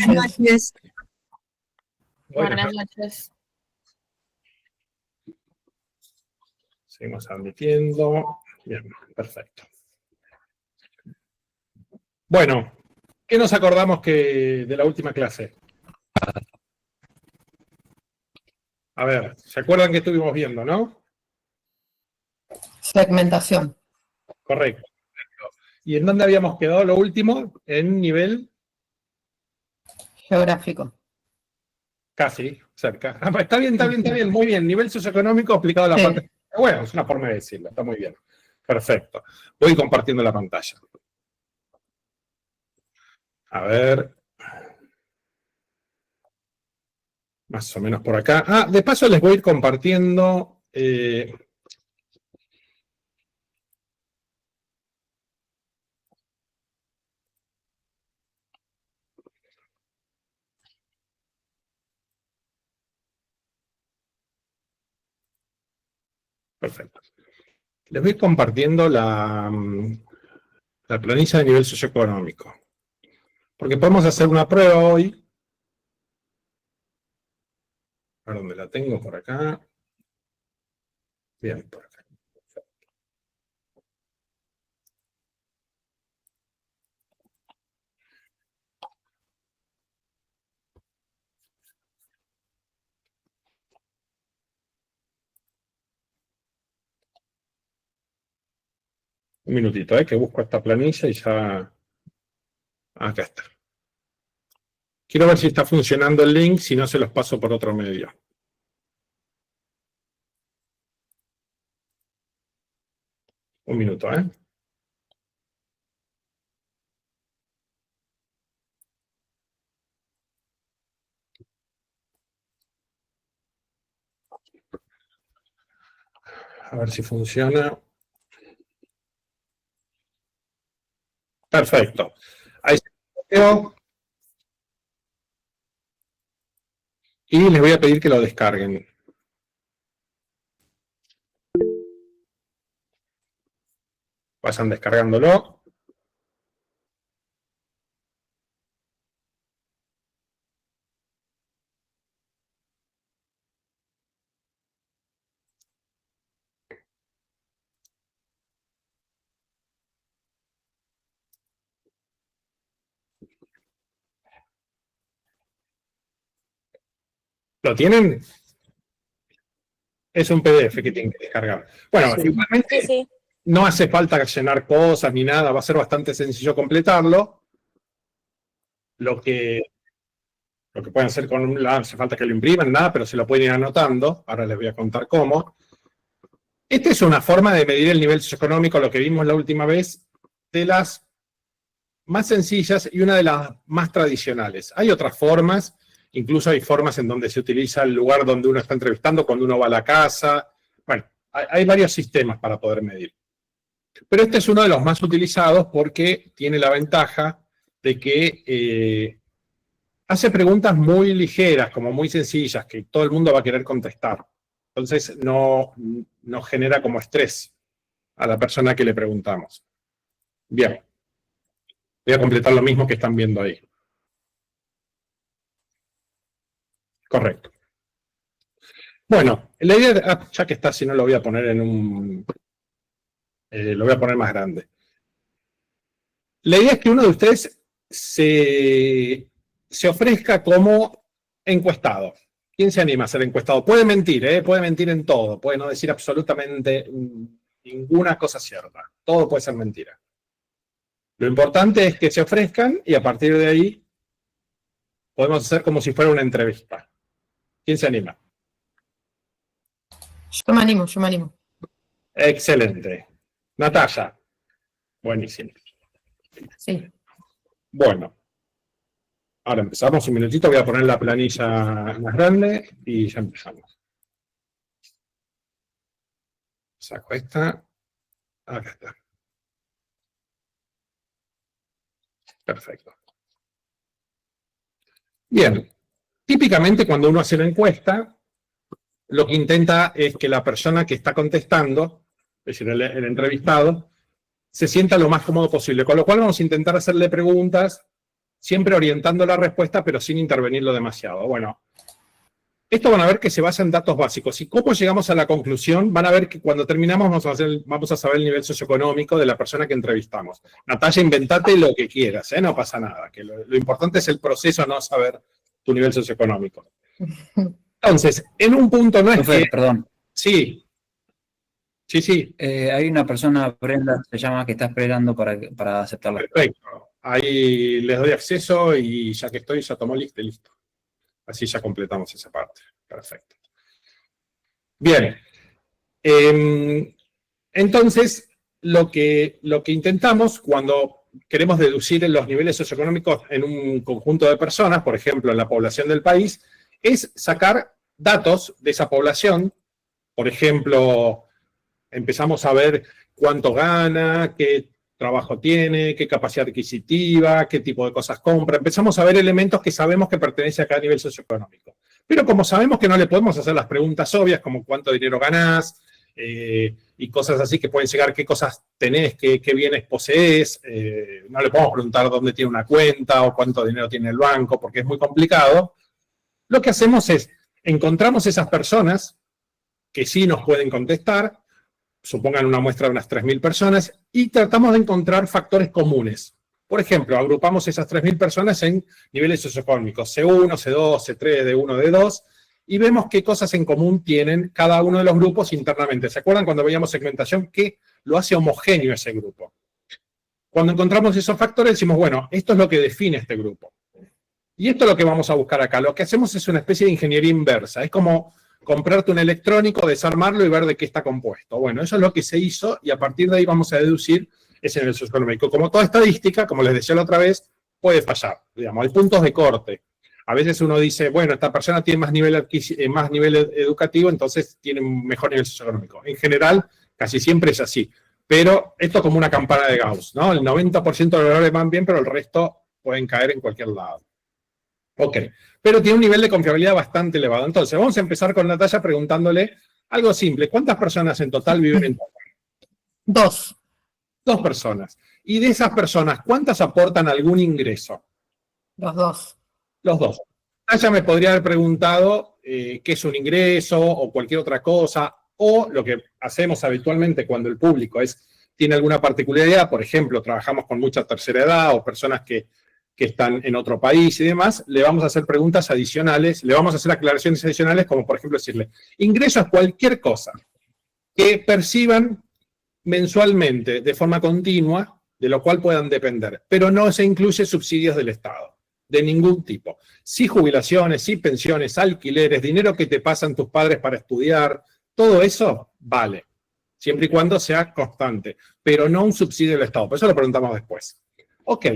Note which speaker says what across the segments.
Speaker 1: noches.
Speaker 2: Buenas noches.
Speaker 3: Seguimos admitiendo. Bien, perfecto. Bueno, ¿qué nos acordamos de la última clase? A ver, ¿se acuerdan que estuvimos viendo, no?
Speaker 1: Segmentación.
Speaker 3: Correcto. ¿Y en dónde habíamos quedado lo último? En nivel...
Speaker 1: Geográfico.
Speaker 3: Casi, cerca. Está bien, muy bien. Nivel socioeconómico aplicado a la parte... Bueno, es una forma de decirlo, está muy bien. Perfecto. Voy compartiendo la pantalla. A ver... Más o menos por acá. Ah, de paso les voy a ir compartiendo... Perfecto. Les voy compartiendo la planilla de nivel socioeconómico. Porque podemos hacer una prueba hoy. ¿A dónde la tengo? Por acá. Bien, por acá. Un minutito, que busco esta planilla y ya... Acá está. Quiero ver si está funcionando el link, si no se los paso por otro medio. Un minuto, A ver si funciona. Perfecto. Ahí se lo y les voy a pedir que lo descarguen. Vayan descargándolo. ¿Lo tienen? Es un PDF que tienen que descargar. Bueno, sí. Igualmente sí. No hace falta llenar cosas ni nada, va a ser bastante sencillo completarlo. Lo que pueden hacer con un no hace falta que lo impriman, nada, pero se lo pueden ir anotando. Ahora les voy a contar cómo. Esta es una forma de medir el nivel socioeconómico, lo que vimos la última vez, de las más sencillas y una de las más tradicionales. Hay otras formas, incluso hay formas en donde se utiliza el lugar donde uno está entrevistando, cuando uno va a la casa. Bueno, hay varios sistemas para poder medir. Pero este es uno de los más utilizados porque tiene la ventaja de que hace preguntas muy ligeras, como muy sencillas, que todo el mundo va a querer contestar. Entonces no genera como estrés a la persona que le preguntamos. Bien. Voy a completar lo mismo que están viendo ahí. Correcto. Bueno, la idea, ya que está, si no lo voy a poner en un... lo voy a poner más grande. La idea es que uno de ustedes se ofrezca como encuestado. ¿Quién se anima a ser encuestado? Puede mentir, puede mentir en todo, puede no decir absolutamente ninguna cosa cierta. Todo puede ser mentira. Lo importante es que se ofrezcan y a partir de ahí podemos hacer como si fuera una entrevista. ¿Quién se anima?
Speaker 1: Yo me animo.
Speaker 3: Excelente. Natalia. Buenísimo.
Speaker 1: Sí.
Speaker 3: Bueno. Ahora empezamos un minutito, voy a poner la planilla más grande y ya empezamos. Saco esta. Acá está. Perfecto. Bien. Típicamente cuando uno hace una encuesta, lo que intenta es que la persona que está contestando, es decir, el entrevistado, se sienta lo más cómodo posible. Con lo cual vamos a intentar hacerle preguntas siempre orientando la respuesta, pero sin intervenirlo demasiado. Bueno, esto van a ver que se basa en datos básicos. ¿Y cómo llegamos a la conclusión? Van a ver que cuando terminamos vamos a saber el nivel socioeconómico de la persona que entrevistamos. Natalia, inventate lo que quieras, no pasa nada. Que lo importante es el proceso, no saber tu nivel socioeconómico. Entonces, en un punto no es
Speaker 4: Profe,
Speaker 3: que...
Speaker 4: perdón.
Speaker 3: Sí. Sí.
Speaker 4: Hay una persona, Brenda, se llama, que está esperando para aceptarla.
Speaker 3: Perfecto. Ahí les doy acceso y ya que estoy, ya tomó listo. Así ya completamos esa parte. Perfecto. Bien. Entonces, lo que intentamos cuando queremos deducir los niveles socioeconómicos en un conjunto de personas, por ejemplo, en la población del país, es sacar datos de esa población. Por ejemplo, empezamos a ver cuánto gana, qué trabajo tiene, qué capacidad adquisitiva, qué tipo de cosas compra. Empezamos a ver elementos que sabemos que pertenecen a cada nivel socioeconómico. Pero como sabemos que no le podemos hacer las preguntas obvias, como cuánto dinero ganás, y cosas así que pueden llegar, qué cosas tenés, qué bienes poseés, no le podemos preguntar dónde tiene una cuenta o cuánto dinero tiene el banco, porque es muy complicado. Lo que hacemos es, encontramos esas personas que sí nos pueden contestar, supongan una muestra de unas 3.000 personas, y tratamos de encontrar factores comunes. Por ejemplo, agrupamos esas 3.000 personas en niveles socioeconómicos, C1, C2, C3, D1, D2, y vemos qué cosas en común tienen cada uno de los grupos internamente. ¿Se acuerdan cuando veíamos segmentación? ¿Qué lo hace homogéneo ese grupo? Cuando encontramos esos factores decimos, bueno, esto es lo que define este grupo. Y esto es lo que vamos a buscar acá. Lo que hacemos es una especie de ingeniería inversa. Es como comprarte un electrónico, desarmarlo y ver de qué está compuesto. Bueno, eso es lo que se hizo y a partir de ahí vamos a deducir ese nivel socioeconómico. Como toda estadística, como les decía la otra vez, puede fallar. Digamos, hay puntos de corte. A veces uno dice, bueno, esta persona tiene más nivel educativo, entonces tiene un mejor nivel socioeconómico. En general, casi siempre es así. Pero esto es como una campana de Gauss, ¿no? El 90% de los valores van bien, pero el resto pueden caer en cualquier lado. Ok, pero tiene un nivel de confiabilidad bastante elevado. Entonces, vamos a empezar con Natalia preguntándole algo simple. ¿Cuántas personas en total viven en total?
Speaker 1: 2.
Speaker 3: 2 personas. Y de esas personas, ¿cuántas aportan algún ingreso?
Speaker 1: Los 2.
Speaker 3: Los 2. Natalia me podría haber preguntado qué es un ingreso o cualquier otra cosa, o lo que hacemos habitualmente cuando el público tiene alguna particularidad, por ejemplo, trabajamos con mucha tercera edad o personas que están en otro país y demás, le vamos a hacer preguntas adicionales, le vamos a hacer aclaraciones adicionales, como por ejemplo decirle, ingreso es cualquier cosa que perciban mensualmente de forma continua, de lo cual puedan depender, pero no se incluye subsidios del Estado, de ningún tipo. Sí jubilaciones, sí pensiones, alquileres, dinero que te pasan tus padres para estudiar, todo eso vale, siempre y cuando sea constante, pero no un subsidio del Estado. Por eso lo preguntamos después. Ok.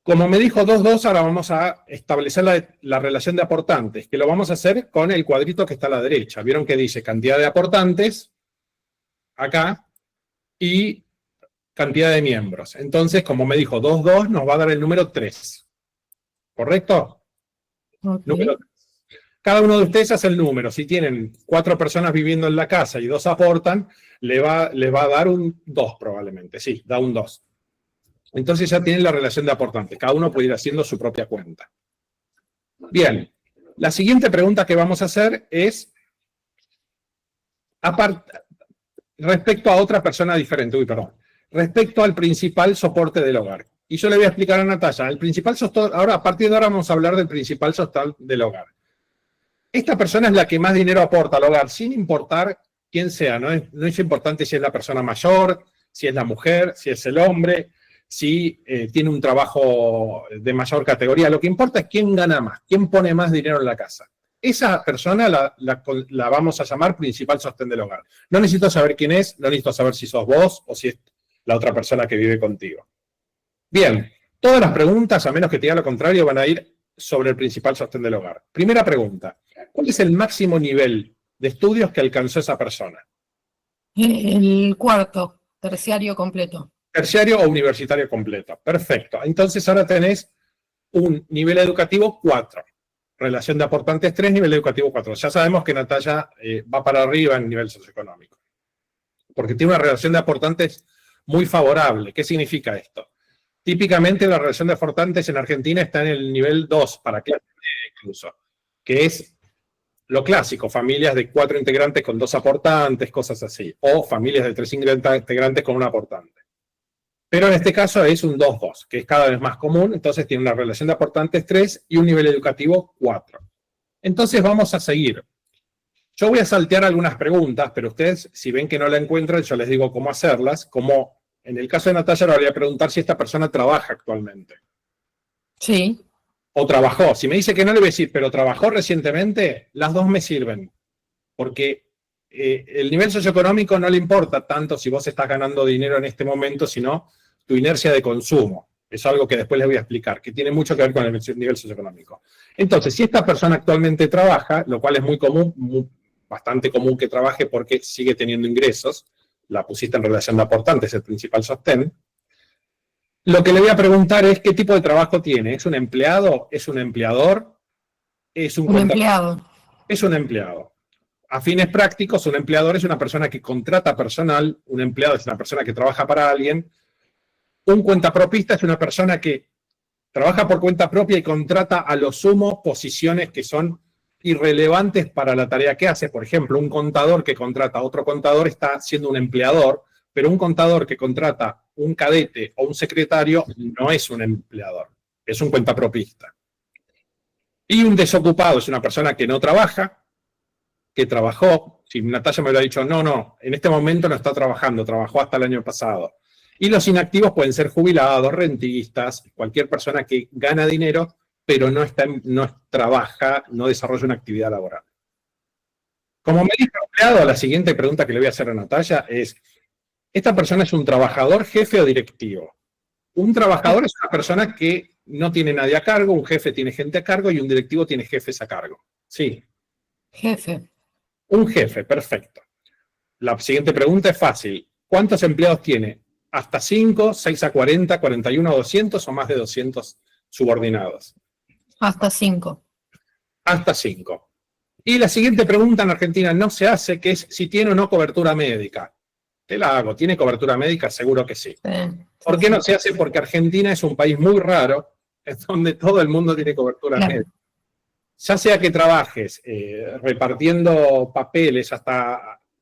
Speaker 3: Como me dijo 2,2, ahora vamos a establecer la relación de aportantes, que lo vamos a hacer con el cuadrito que está a la derecha. Vieron que dice cantidad de aportantes, acá, y cantidad de miembros. Entonces, como me dijo 2,2, nos va a dar el número 3. ¿Correcto?
Speaker 1: Okay.
Speaker 3: Número 3. Cada uno de ustedes hace el número. Si tienen 4 personas viviendo en la casa y 2 aportan, les va a dar un 2 probablemente. Sí, da un 2. Entonces ya tienen la relación de aportantes. Cada uno puede ir haciendo su propia cuenta. Bien, la siguiente pregunta que vamos a hacer es respecto a otra persona diferente. Respecto al principal soporte del hogar. Y yo le voy a explicar a Natalia, a partir de ahora vamos a hablar del principal sostén del hogar. Esta persona es la que más dinero aporta al hogar, sin importar quién sea. No es importante si es la persona mayor, si es la mujer, si es el hombre, si tiene un trabajo de mayor categoría. Lo que importa es quién gana más, quién pone más dinero en la casa. Esa persona la vamos a llamar principal sostén del hogar. No necesito saber quién es, no necesito saber si sos vos o si es la otra persona que vive contigo. Bien, todas las preguntas, a menos que te diga lo contrario, van a ir sobre el principal sostén del hogar. Primera pregunta, ¿cuál es el máximo nivel de estudios que alcanzó esa persona?
Speaker 1: El 4, terciario completo.
Speaker 3: Terciario o universitario completo. Perfecto. Entonces ahora tenés un nivel educativo 4. Relación de aportantes 3, nivel educativo 4. Ya sabemos que Natalia va para arriba en nivel socioeconómico. Porque tiene una relación de aportantes muy favorable. ¿Qué significa esto? Típicamente la relación de aportantes en Argentina está en el nivel 2, para clase media incluso, que es lo clásico, familias de 4 integrantes con 2 aportantes, cosas así, o familias de 3 integrantes con un aportante. Pero en este caso es un 2-2, que es cada vez más común, entonces tiene una relación de aportantes 3 y un nivel educativo 4. Entonces vamos a seguir. Yo voy a saltear algunas preguntas, pero ustedes, si ven que no la encuentran, yo les digo cómo hacerlas. Como en el caso de Natalia, le voy a preguntar si esta persona trabaja actualmente.
Speaker 1: Sí.
Speaker 3: O trabajó. Si me dice que no, le voy a decir, pero trabajó recientemente, las dos me sirven. Porque el nivel socioeconómico no le importa tanto si vos estás ganando dinero en este momento, sino tu inercia de consumo. Es algo que después les voy a explicar, que tiene mucho que ver con el nivel socioeconómico. Entonces, si esta persona actualmente trabaja, lo cual es muy común, bastante común que trabaje porque sigue teniendo ingresos, la pusiste en relación de aportantes, es el principal sostén. Lo que le voy a preguntar es qué tipo de trabajo tiene. ¿Es un empleado? ¿Es un empleador? ¿Es un
Speaker 1: empleado?
Speaker 3: Es un empleado. A fines prácticos, un empleador es una persona que contrata personal, un empleado es una persona que trabaja para alguien, un cuentapropista es una persona que trabaja por cuenta propia y contrata a lo sumo posiciones que son irrelevantes para la tarea que hace. Por ejemplo, un contador que contrata a otro contador está siendo un empleador, pero un contador que contrata un cadete o un secretario no es un empleador, es un cuentapropista. Y un desocupado es una persona que no trabaja, que trabajó. Si Natalia me hubiera dicho, no, en este momento no está trabajando, trabajó hasta el año pasado. Y los inactivos pueden ser jubilados, rentistas, cualquier persona que gana dinero, pero no trabaja, no desarrolla una actividad laboral. Como me dijo empleado, la siguiente pregunta que le voy a hacer a Natalia es, ¿esta persona es un trabajador, jefe o directivo? Un trabajador es una persona que no tiene nadie a cargo, un jefe tiene gente a cargo y un directivo tiene jefes a cargo. Sí.
Speaker 1: Jefe.
Speaker 3: Un jefe, perfecto. La siguiente pregunta es fácil. ¿Cuántos empleados tiene? ¿Hasta 5, 6 a 40, 41 a 200 o más de 200 subordinados?
Speaker 1: Hasta 5.
Speaker 3: Hasta 5. Y la siguiente pregunta en Argentina no se hace, que es si tiene o no cobertura médica. Te la hago. ¿Tiene cobertura médica? Seguro que sí. ¿Por qué no se hace? Porque Argentina es un país muy raro, en donde todo el mundo tiene cobertura médica. Ya sea que trabajes repartiendo papeles,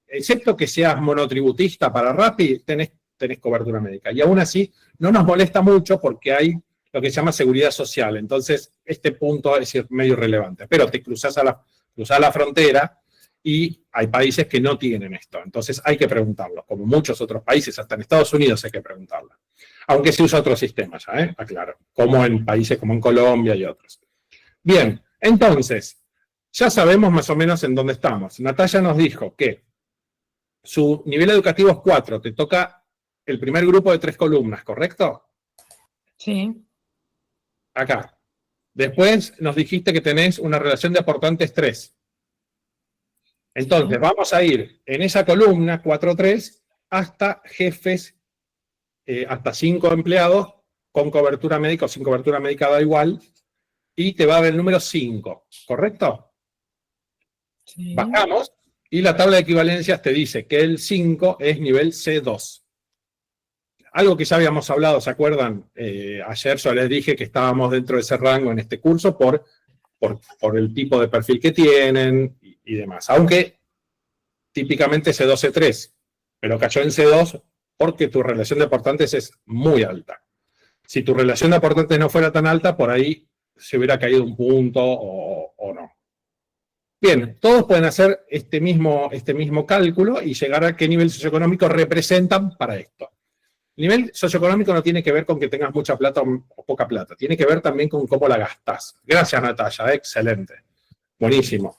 Speaker 3: excepto que seas monotributista para Rappi, tenés cobertura médica. Y aún así, no nos molesta mucho porque hay lo que se llama seguridad social. Entonces, este punto es medio irrelevante. Pero te cruzás a la frontera y hay países que no tienen esto. Entonces, hay que preguntarlo. Como muchos otros países, hasta en Estados Unidos hay que preguntarlo. Aunque se usa otros sistemas, aclaro. Como en países como en Colombia y otros. Bien, entonces, ya sabemos más o menos en dónde estamos. Natalia nos dijo que su nivel educativo es 4, te toca el primer grupo de 3 columnas, ¿correcto?
Speaker 1: Sí.
Speaker 3: Acá. Después nos dijiste que tenés una relación de aportantes 3. Entonces, vamos a ir en esa columna 4-3 hasta jefes, hasta 5 empleados con cobertura médica o sin cobertura médica, da igual, y te va a dar el número 5, ¿correcto?
Speaker 1: Sí.
Speaker 3: Bajamos y la tabla de equivalencias te dice que el 5 es nivel C2. Algo que ya habíamos hablado, ¿se acuerdan? Ayer yo les dije que estábamos dentro de ese rango en este curso por el tipo de perfil que tienen y demás. Aunque típicamente C2, C3, pero cayó en C2 porque tu relación de aportantes es muy alta. Si tu relación de aportantes no fuera tan alta, por ahí se hubiera caído un punto o no. Bien, todos pueden hacer este mismo cálculo y llegar a qué nivel socioeconómico representan para esto. El nivel socioeconómico no tiene que ver con que tengas mucha plata o poca plata, tiene que ver también con cómo la gastás. Gracias, Natalia, excelente. Buenísimo.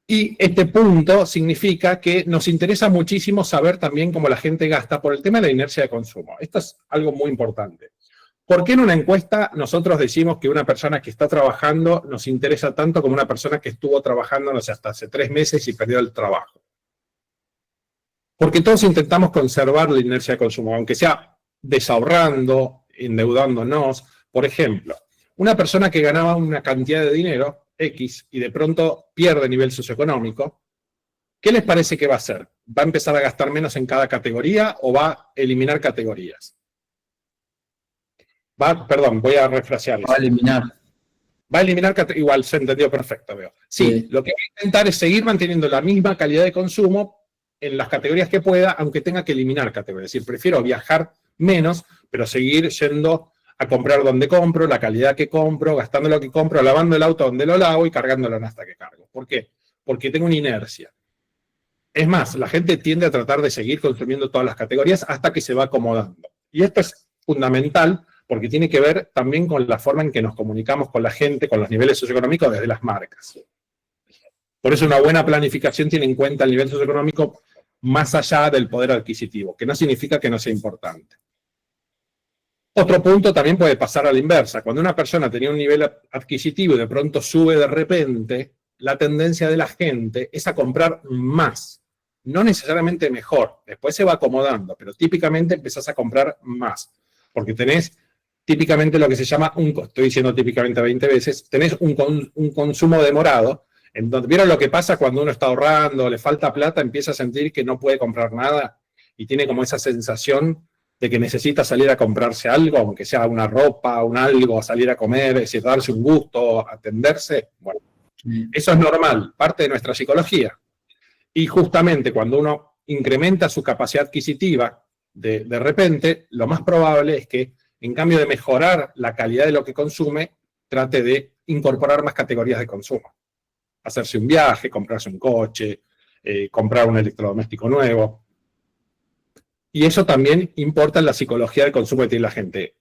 Speaker 3: Y este punto significa que nos interesa muchísimo saber también cómo la gente gasta por el tema de la inercia de consumo. Esto es algo muy importante. ¿Por qué en una encuesta nosotros decimos que una persona que está trabajando nos interesa tanto como una persona que estuvo trabajando, no sé, hasta hace 3 meses y perdió el trabajo? Porque todos intentamos conservar la inercia de consumo, aunque sea desahorrando, endeudándonos. Por ejemplo, una persona que ganaba una cantidad de dinero, X, y de pronto pierde nivel socioeconómico, ¿qué les parece que va a hacer? ¿Va a empezar a gastar menos en cada categoría o va a eliminar categorías? Perdón, voy a refrasear
Speaker 4: Va a
Speaker 3: eso.
Speaker 4: eliminar.
Speaker 3: Va a eliminar, igual se entendió perfecto, veo. Sí, lo que voy a intentar es seguir manteniendo la misma calidad de consumo en las categorías que pueda, aunque tenga que eliminar categorías. Es decir, prefiero viajar menos, pero seguir yendo a comprar donde compro, la calidad que compro, gastando lo que compro, lavando el auto donde lo lavo y cargando la nafta que cargo. ¿Por qué? Porque tengo una inercia. Es más, la gente tiende a tratar de seguir consumiendo todas las categorías hasta que se va acomodando. Y esto es fundamental porque tiene que ver también con la forma en que nos comunicamos con la gente, con los niveles socioeconómicos desde las marcas. Por eso una buena planificación tiene en cuenta el nivel socioeconómico más allá del poder adquisitivo, que no significa que no sea importante. Otro punto también puede pasar a la inversa. Cuando una persona tenía un nivel adquisitivo y de pronto sube de repente, la tendencia de la gente es a comprar más. No necesariamente mejor. Después se va acomodando, pero típicamente empezás a comprar más. Porque tenés típicamente lo que se llama, estoy diciendo típicamente 20 veces, tenés un consumo demorado. En donde, ¿vieron lo que pasa cuando uno está ahorrando, le falta plata, empieza a sentir que no puede comprar nada y tiene como esa sensación de que necesita salir a comprarse algo, aunque sea una ropa, un algo, salir a comer, es decir, darse un gusto, atenderse? Bueno, eso es normal, parte de nuestra psicología. Y justamente cuando uno incrementa su capacidad adquisitiva, de repente, lo más probable es que, en cambio de mejorar la calidad de lo que consume, trate de incorporar más categorías de consumo. Hacerse un viaje, comprarse un coche, comprar un electrodoméstico nuevo. Y eso también importa en la psicología del consumo que tiene la gente.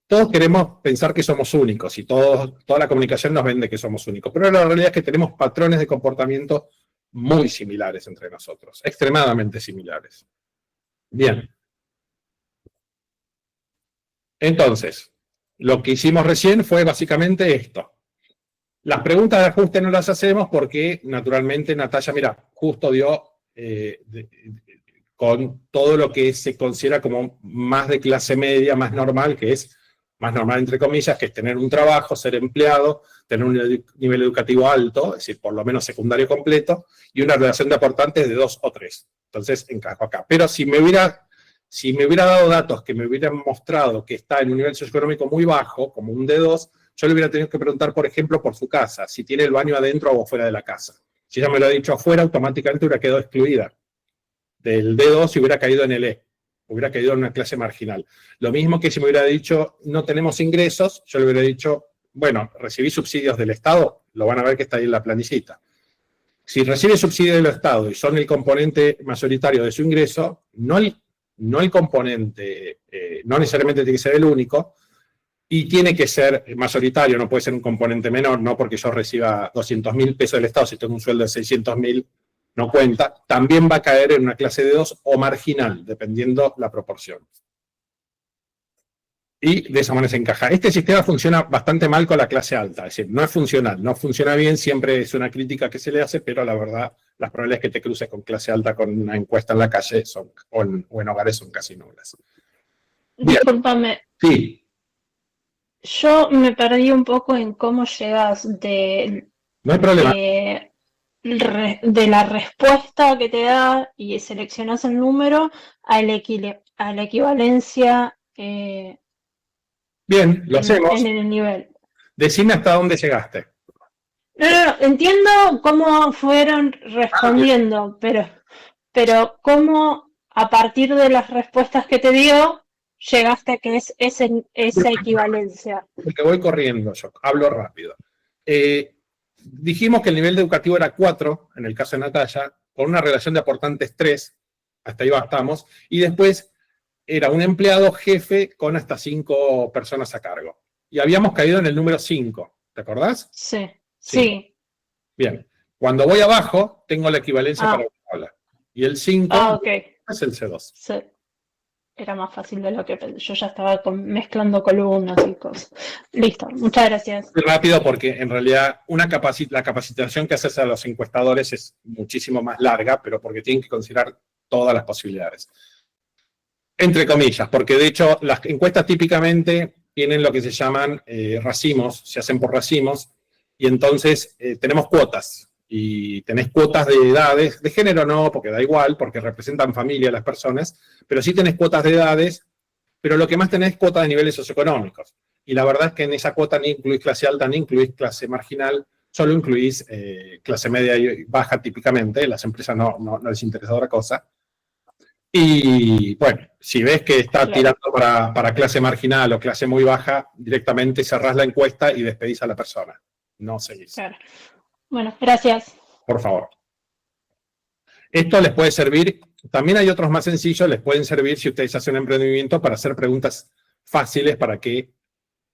Speaker 3: Todos queremos pensar que somos únicos y toda la comunicación nos vende que somos únicos, pero la realidad es que tenemos patrones de comportamiento muy similares entre nosotros, extremadamente similares. Bien. Entonces, lo que hicimos recién fue básicamente esto. Las preguntas de ajuste no las hacemos porque, naturalmente, Natalia, mira, justo dio con todo lo que se considera como más de clase media, más normal, que es, más normal entre comillas, que es tener un trabajo, ser empleado, tener un nivel educativo alto, es decir, por lo menos secundario completo, y una relación de aportantes de 2 o 3. Entonces, encajo acá. Pero si me hubiera dado datos que me hubieran mostrado que está en un nivel socioeconómico muy bajo, como un D2, yo le hubiera tenido que preguntar, por ejemplo, por su casa, si tiene el baño adentro o fuera de la casa. Si ella me lo ha dicho afuera, automáticamente hubiera quedado excluida del D2 y hubiera caído en el E, hubiera caído en una clase marginal. Lo mismo que si me hubiera dicho, no tenemos ingresos, yo le hubiera dicho, bueno, recibí subsidios del Estado, lo van a ver que está ahí en la planillita. Si recibe subsidios del Estado y son el componente mayoritario de su ingreso, no el componente, no necesariamente tiene que ser el único, y tiene que ser mayoritario, no puede ser un componente menor, no porque yo reciba 200.000 pesos del Estado, si tengo un sueldo de 600.000, no cuenta, también va a caer en una clase de 2 o marginal, dependiendo la proporción. Y de esa manera se encaja. Este sistema funciona bastante mal con la clase alta, es decir, no es funcional, no funciona bien, siempre es una crítica que se le hace, pero la verdad, las probabilidades que te cruces con clase alta con una encuesta en la calle o en hogares son casi nulas. Bien.
Speaker 2: Discúlpame.
Speaker 3: Sí.
Speaker 2: Yo me perdí un poco en cómo llegas
Speaker 3: No hay problema.
Speaker 2: de la respuesta que te da y seleccionas el número a la equivalencia
Speaker 3: Bien, lo hacemos.
Speaker 2: en el nivel.
Speaker 3: Decime hasta dónde llegaste.
Speaker 2: No, entiendo cómo fueron respondiendo, pero cómo a partir de las respuestas que te dio llegaste a que es esa equivalencia.
Speaker 3: Porque voy corriendo, yo hablo rápido. Dijimos que el nivel educativo era 4, en el caso de Natalia, con una relación de aportantes 3, hasta ahí bastamos, y después era un empleado jefe con hasta 5 personas a cargo. Y habíamos caído en el número 5, ¿te acordás?
Speaker 2: Sí.
Speaker 3: Bien. Cuando voy abajo, tengo la equivalencia para la tabla. Y el 5 es el C2.
Speaker 2: Sí. Era más fácil de lo que pensé. Yo ya estaba mezclando columnas y cosas. Listo, muchas gracias.
Speaker 3: Muy rápido porque en realidad la capacitación que haces a los encuestadores es muchísimo más larga, pero porque tienen que considerar todas las posibilidades. Entre comillas, porque de hecho las encuestas típicamente tienen lo que se llaman racimos, se hacen por racimos, y entonces tenemos cuotas. Y tenés cuotas de edades, de género no, porque da igual, porque representan familia las personas, pero sí tenés cuotas de edades pero lo que más tenés es cuota de niveles socioeconómicos. Y la verdad es que en esa cuota ni incluís clase alta, ni incluís clase marginal, solo incluís clase media y baja típicamente. Las empresas no les interesa otra cosa. Y bueno, si ves que está tirando para clase marginal o clase muy baja, directamente cerrás la encuesta y despedís a la persona. No seguís.
Speaker 2: Claro. Bueno, gracias.
Speaker 3: Por favor. Esto les puede servir, también hay otros más sencillos, les pueden servir si ustedes hacen un emprendimiento para hacer preguntas fáciles para que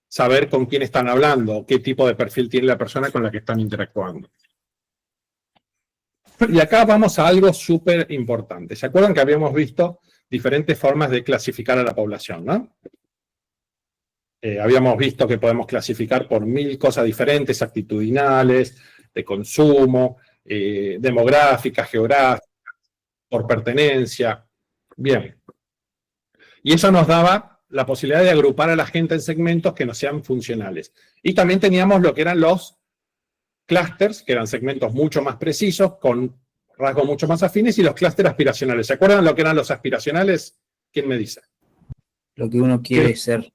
Speaker 3: saber con quién están hablando, qué tipo de perfil tiene la persona con la que están interactuando. Y acá vamos a algo súper importante. ¿Se acuerdan que habíamos visto diferentes formas de clasificar a la población, ¿no? Habíamos visto que podemos clasificar por 1000 cosas diferentes, actitudinales, de consumo, demográficas, geográficas, por pertenencia. Bien. Y eso nos daba la posibilidad de agrupar a la gente en segmentos que no sean funcionales. Y también teníamos lo que eran los clústeres, que eran segmentos mucho más precisos, con rasgos mucho más afines, y los clústeres aspiracionales. ¿Se acuerdan lo que eran los aspiracionales? ¿Quién me dice?
Speaker 4: Lo que uno quiere ser.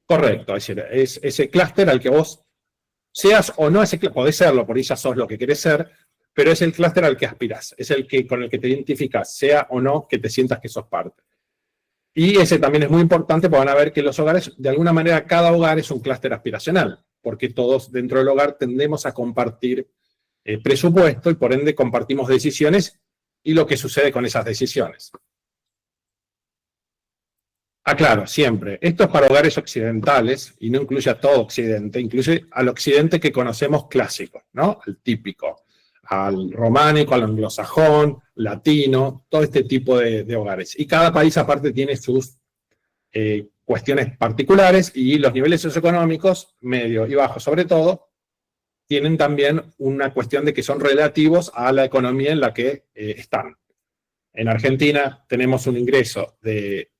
Speaker 3: Correcto, es decir, es ese clúster al que vos seas o no ese clúster, podés serlo, por ahí ya sos lo que querés ser, pero es el clúster al que aspirás, es el que con el que te identificas, sea o no que te sientas que sos parte. Y ese también es muy importante, porque van a ver que los hogares, de alguna manera, cada hogar es un clúster aspiracional, porque todos dentro del hogar tendemos a compartir presupuesto y por ende compartimos decisiones y lo que sucede con esas decisiones. Aclaro, siempre, esto es para hogares occidentales y no incluye a todo Occidente, incluye al Occidente que conocemos clásico, ¿no? Al típico, al románico, al anglosajón, latino, todo este tipo de hogares. Y cada país aparte tiene sus cuestiones particulares y los niveles socioeconómicos, medio y bajo sobre todo, tienen también una cuestión de que son relativos a la economía en la que están. En Argentina tenemos un ingreso de,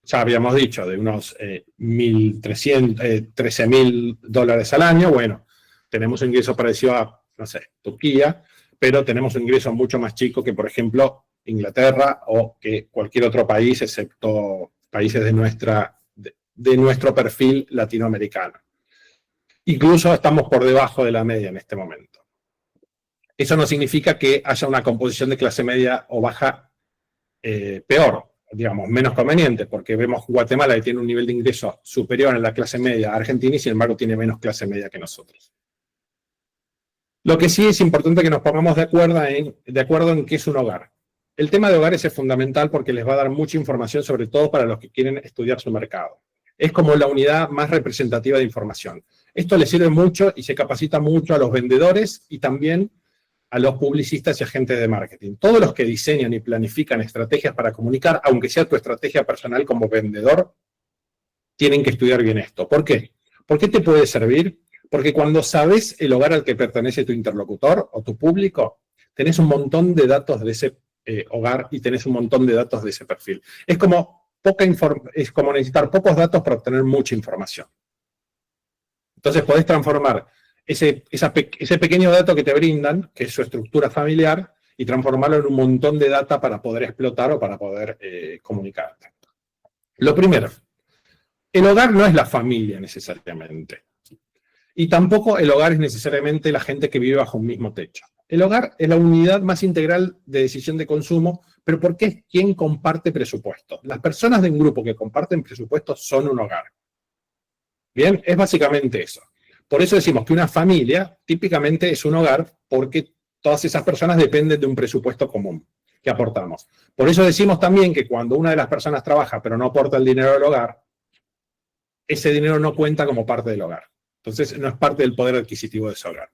Speaker 3: ya habíamos dicho, de unos 13.000 dólares al año. Bueno, tenemos un ingreso parecido a, no sé, Turquía, pero tenemos un ingreso mucho más chico que, por ejemplo, Inglaterra o que cualquier otro país, excepto países de nuestro perfil latinoamericano. Incluso estamos por debajo de la media en este momento. Eso no significa que haya una composición de clase media o baja peor, digamos, menos conveniente, porque vemos Guatemala que tiene un nivel de ingreso superior en la clase media a Argentina y sin embargo tiene menos clase media que nosotros. Lo que sí es importante que nos pongamos de acuerdo en qué es un hogar. El tema de hogares es fundamental porque les va a dar mucha información, sobre todo para los que quieren estudiar su mercado. Es como la unidad más representativa de información. Esto le sirve mucho y se capacita mucho a los vendedores y también a los publicistas y agentes de marketing. Todos los que diseñan y planifican estrategias para comunicar, aunque sea tu estrategia personal como vendedor, tienen que estudiar bien esto. ¿Por qué? ¿Por qué te puede servir? Porque cuando sabes el hogar al que pertenece tu interlocutor o tu público, tenés un montón de datos de ese hogar y tenés un montón de datos de ese perfil. Es como necesitar pocos datos para obtener mucha información. Entonces podés transformar ese pequeño dato que te brindan, que es su estructura familiar, y transformarlo en un montón de data para poder explotar o para poder comunicarte. Lo primero, el hogar no es la familia necesariamente. Y tampoco el hogar es necesariamente la gente que vive bajo un mismo techo. El hogar es la unidad más integral de decisión de consumo, pero porque es quien comparte presupuesto. Las personas de un grupo que comparten presupuesto son un hogar. Bien, es básicamente eso. Por eso decimos que una familia típicamente es un hogar porque todas esas personas dependen de un presupuesto común que aportamos. Por eso decimos también que cuando una de las personas trabaja pero no aporta el dinero del hogar, ese dinero no cuenta como parte del hogar. Entonces no es parte del poder adquisitivo de ese hogar.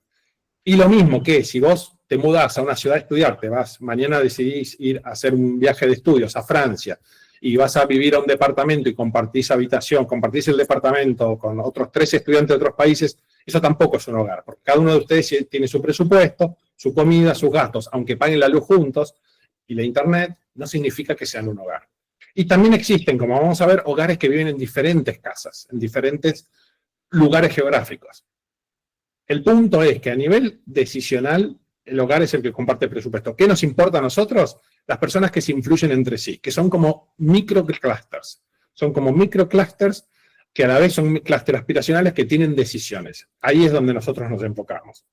Speaker 3: Y lo mismo que si vos te mudás a una ciudad a estudiar, mañana decidís ir a hacer un viaje de estudios a Francia y vas a vivir a un departamento y compartís habitación, compartís el departamento con otros 3 estudiantes de otros países, eso tampoco es un hogar, porque cada uno de ustedes tiene su presupuesto, su comida, sus gastos, aunque paguen la luz juntos y la internet, no significa que sean un hogar. Y también existen, como vamos a ver, hogares que viven en diferentes casas, en diferentes lugares geográficos. El punto es que a nivel decisional, el hogar es el que comparte presupuesto. ¿Qué nos importa a nosotros? Las personas que se influyen entre sí, que son como microclusters. Son como microclústeres que a la vez son clústeres aspiracionales que tienen decisiones. Ahí es donde nosotros nos enfocamos.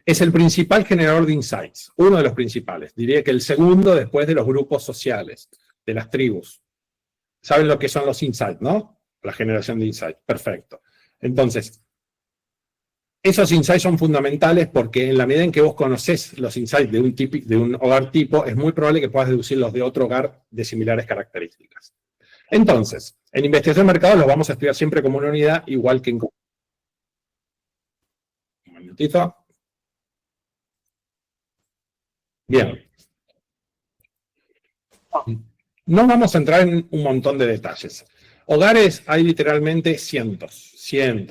Speaker 3: Es el principal generador de insights, uno de los principales. Diría que el segundo después de los grupos sociales, de las tribus. ¿Saben lo que son los insights, no? La generación de insights. Perfecto. Entonces, esos insights son fundamentales porque en la medida en que vos conocés los insights de un hogar tipo, es muy probable que puedas deducirlos de otro hogar de similares características. Entonces, en investigación de mercado los vamos a estudiar siempre como una unidad, igual que en... Un minutito. Bien. No vamos a entrar en un montón de detalles. Hogares hay literalmente cientos.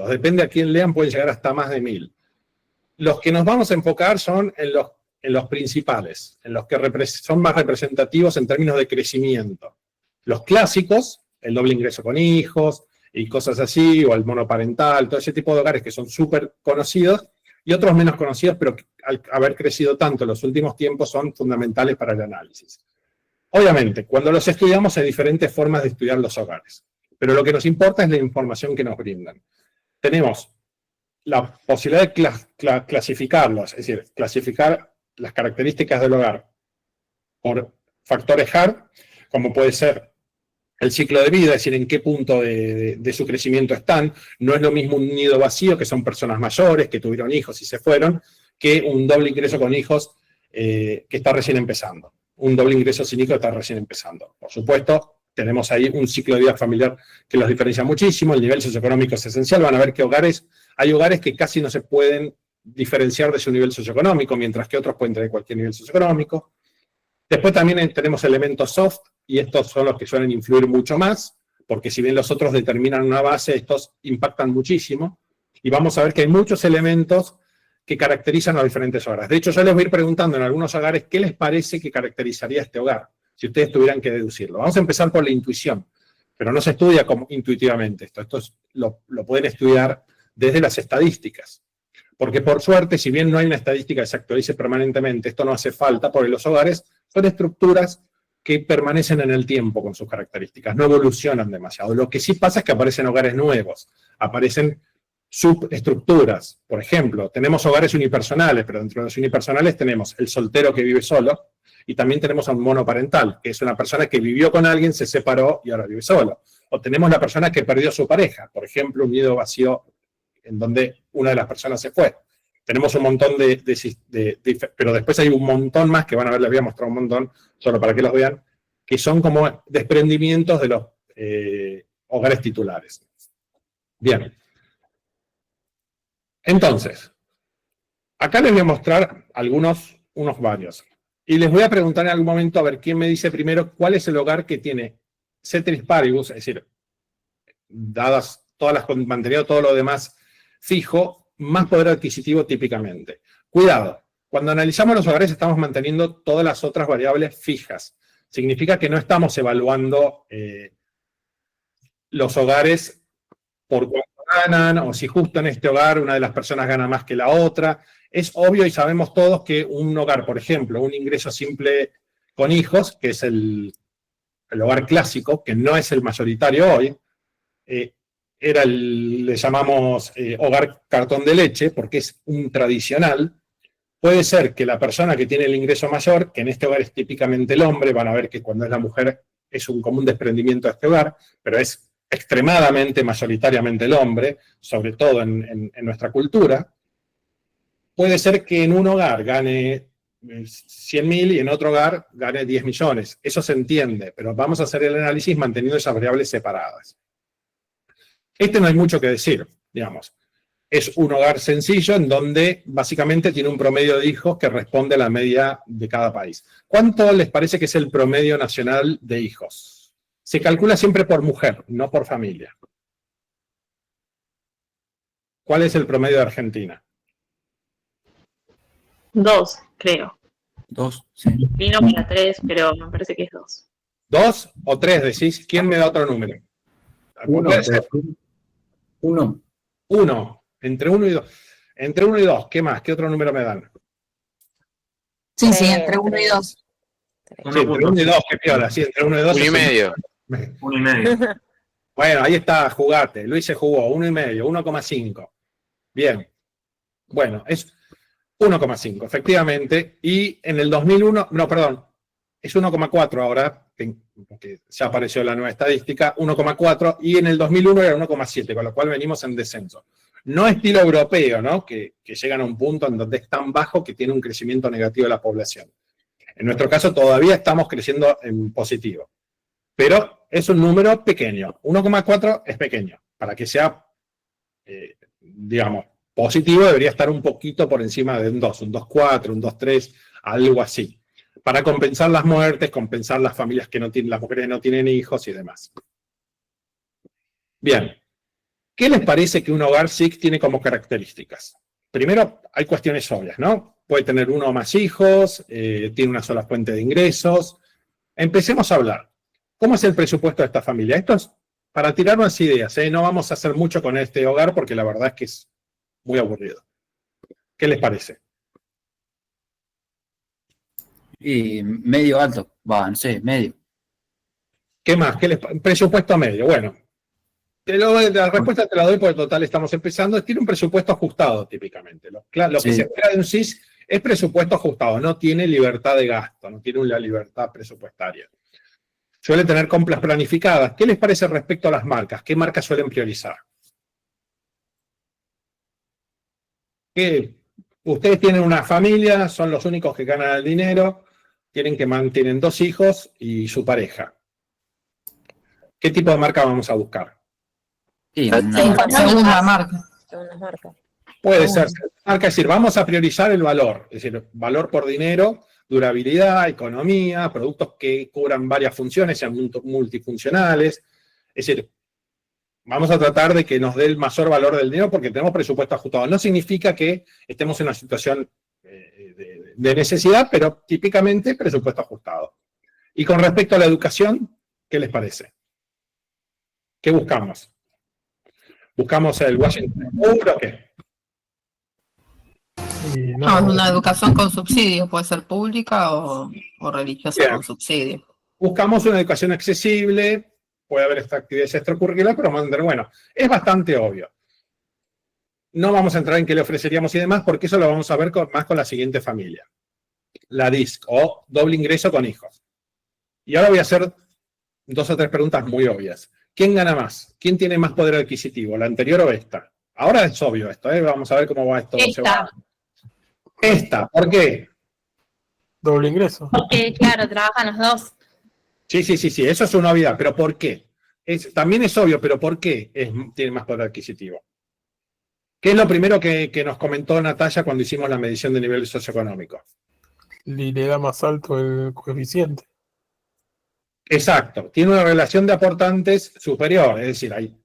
Speaker 3: Depende a quién lean, pueden llegar hasta más de 1000. Los que nos vamos a enfocar son en los principales, en los que son más representativos en términos de crecimiento. Los clásicos, el doble ingreso con hijos y cosas así, o el monoparental, todo ese tipo de hogares que son súper conocidos, y otros menos conocidos, pero que al haber crecido tanto en los últimos tiempos son fundamentales para el análisis. Obviamente, cuando los estudiamos hay diferentes formas de estudiar los hogares, pero lo que nos importa es la información que nos brindan. Tenemos la posibilidad de clasificarlos, es decir, clasificar las características del hogar por factores hard, como puede ser el ciclo de vida, es decir, en qué punto de su crecimiento están. No es lo mismo un nido vacío, que son personas mayores, que tuvieron hijos y se fueron, que un doble ingreso con hijos que está recién empezando. Un doble ingreso sin hijos está recién empezando. Por supuesto, tenemos ahí un ciclo de vida familiar que los diferencia muchísimo, el nivel socioeconómico es esencial, van a ver que hay hogares que casi no se pueden diferenciar de su nivel socioeconómico, mientras que otros pueden tener cualquier nivel socioeconómico. Después también tenemos elementos soft, y estos son los que suelen influir mucho más, porque si bien los otros determinan una base, estos impactan muchísimo, y vamos a ver que hay muchos elementos que caracterizan a los diferentes hogares. De hecho, yo les voy a ir preguntando en algunos hogares qué les parece que caracterizaría este hogar, si ustedes tuvieran que deducirlo. Vamos a empezar por la intuición, pero no se estudia como intuitivamente esto. Lo pueden estudiar desde las estadísticas. Porque por suerte, si bien no hay una estadística que se actualice permanentemente, esto no hace falta, porque los hogares son estructuras que permanecen en el tiempo con sus características, no evolucionan demasiado. Lo que sí pasa es que aparecen hogares nuevos, aparecen subestructuras. Por ejemplo, tenemos hogares unipersonales, pero dentro de los unipersonales tenemos el soltero que vive solo, y también tenemos a un monoparental, que es una persona que vivió con alguien, se separó y ahora vive solo. O tenemos la persona que perdió a su pareja, por ejemplo, un nido vacío en donde una de las personas se fue. Tenemos un montón pero después hay un montón más que van a ver, les voy a mostrar un montón, solo para que los vean, que son como desprendimientos de los hogares titulares. Bien. Entonces, acá les voy a mostrar unos varios. Y les voy a preguntar en algún momento, a ver quién me dice primero, cuál es el hogar que tiene ceteris paribus, es decir, dadas todas las, mantenido todo lo demás fijo, más poder adquisitivo típicamente. Cuidado, cuando analizamos los hogares estamos manteniendo todas las otras variables fijas. Significa que no estamos evaluando los hogares por cuánto ganan, o si justo en este hogar una de las personas gana más que la otra. Es obvio y sabemos todos que un hogar, por ejemplo, un ingreso simple con hijos, que es el hogar clásico, que no es el mayoritario hoy, le llamamos hogar cartón de leche, porque es un tradicional. Puede ser que la persona que tiene el ingreso mayor, que en este hogar es típicamente el hombre, van a ver que cuando es la mujer es un común desprendimiento de este hogar, pero es extremadamente, mayoritariamente el hombre, sobre todo en nuestra cultura. Puede ser que en un hogar gane 100.000 y en otro hogar gane 10 millones. Eso se entiende, pero vamos a hacer el análisis manteniendo esas variables separadas. No hay mucho que decir, digamos. Es un hogar sencillo en donde básicamente tiene un promedio de hijos que responde a la media de cada país. ¿Cuánto les parece que es el promedio nacional de hijos? Se calcula siempre por mujer, no por familia. ¿Cuál es el promedio de Argentina?
Speaker 5: 2, creo.
Speaker 4: 2, sí.
Speaker 5: Vino para 3, pero me parece que es 2.
Speaker 3: ¿2 o 3 decís? ¿Quién me da otro número?
Speaker 4: 1.
Speaker 3: 1. Entre 1 y 2. Entre 1 y 2, ¿qué más? ¿Qué otro número me dan?
Speaker 1: Sí, entre 1 y 2.
Speaker 3: Sí, entre 1 y 2, qué piola. Sí, entre 1 y 2.
Speaker 6: 1 y medio. 1,5.
Speaker 3: Bueno, ahí está, jugate. Luis se jugó, 1,5, 1,5. Bien. Bueno, es 1,5, efectivamente. Y en el 2001, no, perdón, es 1,4 ahora, porque ya apareció la nueva estadística, 1,4, y en el 2001 era 1,7, con lo cual venimos en descenso. No estilo europeo, ¿no? Que llegan a un punto en donde es tan bajo que tiene un crecimiento negativo de la población. En nuestro caso todavía estamos creciendo en positivo. Pero es un número pequeño. 1,4 es pequeño. Para que sea, digamos, positivo debería estar un poquito por encima de un 2, un 2,4, un 2,3, algo así. Para compensar las muertes, compensar las familias que no tienen, las mujeres que no tienen hijos y demás. Bien. ¿Qué les parece que un hogar SIC tiene como características? Primero, hay cuestiones obvias, ¿no? Puede tener uno o más hijos, tiene una sola fuente de ingresos. Empecemos a hablar. ¿Cómo es el presupuesto de esta familia? Esto es para tirar unas ideas, ¿eh? No vamos a hacer mucho con este hogar porque la verdad es que es muy aburrido. ¿Qué les parece?
Speaker 4: Y medio alto, va, no sé, medio.
Speaker 3: ¿Qué más? Presupuesto medio. Bueno, la respuesta te la doy porque total estamos empezando. Tiene un presupuesto ajustado típicamente. Lo que
Speaker 4: Sí.
Speaker 3: se espera de un SIS es presupuesto ajustado, no tiene libertad de gasto, no tiene una libertad presupuestaria. Suele tener compras planificadas. ¿Qué les parece respecto a las marcas? ¿Qué marcas suelen priorizar? Ustedes tienen una familia, son los únicos que ganan el dinero, tienen 2 hijos y su pareja. ¿Qué tipo de marca vamos a buscar?
Speaker 4: Sí,
Speaker 1: Segunda marca.
Speaker 7: Segundas marcas.
Speaker 3: Puede ser marca, es decir, vamos a priorizar el valor, es decir, valor por dinero, durabilidad, economía, productos que cubran varias funciones, sean multifuncionales. Es decir, vamos a tratar de que nos dé el mayor valor del dinero porque tenemos presupuesto ajustado. No significa que estemos en una situación de necesidad, pero típicamente presupuesto ajustado. Y con respecto a la educación, ¿qué les parece? ¿Qué buscamos? ¿Buscamos el Washington Poor o qué?
Speaker 1: No, una educación con subsidio, puede ser pública o religiosa
Speaker 3: Bien.
Speaker 1: con subsidio.
Speaker 3: Buscamos una educación accesible, puede haber esta actividad extracurricular, pero bueno, es bastante obvio. No vamos a entrar en qué le ofreceríamos y demás, porque eso lo vamos a ver más con la siguiente familia. La DISC, o doble ingreso con hijos. Y ahora voy a hacer 2 o 3 preguntas muy obvias. ¿Quién gana más? ¿Quién tiene más poder adquisitivo, la anterior o esta? Ahora es obvio esto, ¿eh? Vamos a ver cómo va esto. Esta, ¿por qué?
Speaker 8: Doble ingreso.
Speaker 7: Porque, claro, trabajan los dos.
Speaker 3: Sí, eso es una obviedad, pero ¿por qué? También es obvio, pero ¿por qué tiene más poder adquisitivo? ¿Qué es lo primero que nos comentó Natalia cuando hicimos la medición de nivel socioeconómico?
Speaker 8: Le da más alto el coeficiente.
Speaker 3: Exacto, tiene una relación de aportantes superior, es decir, hay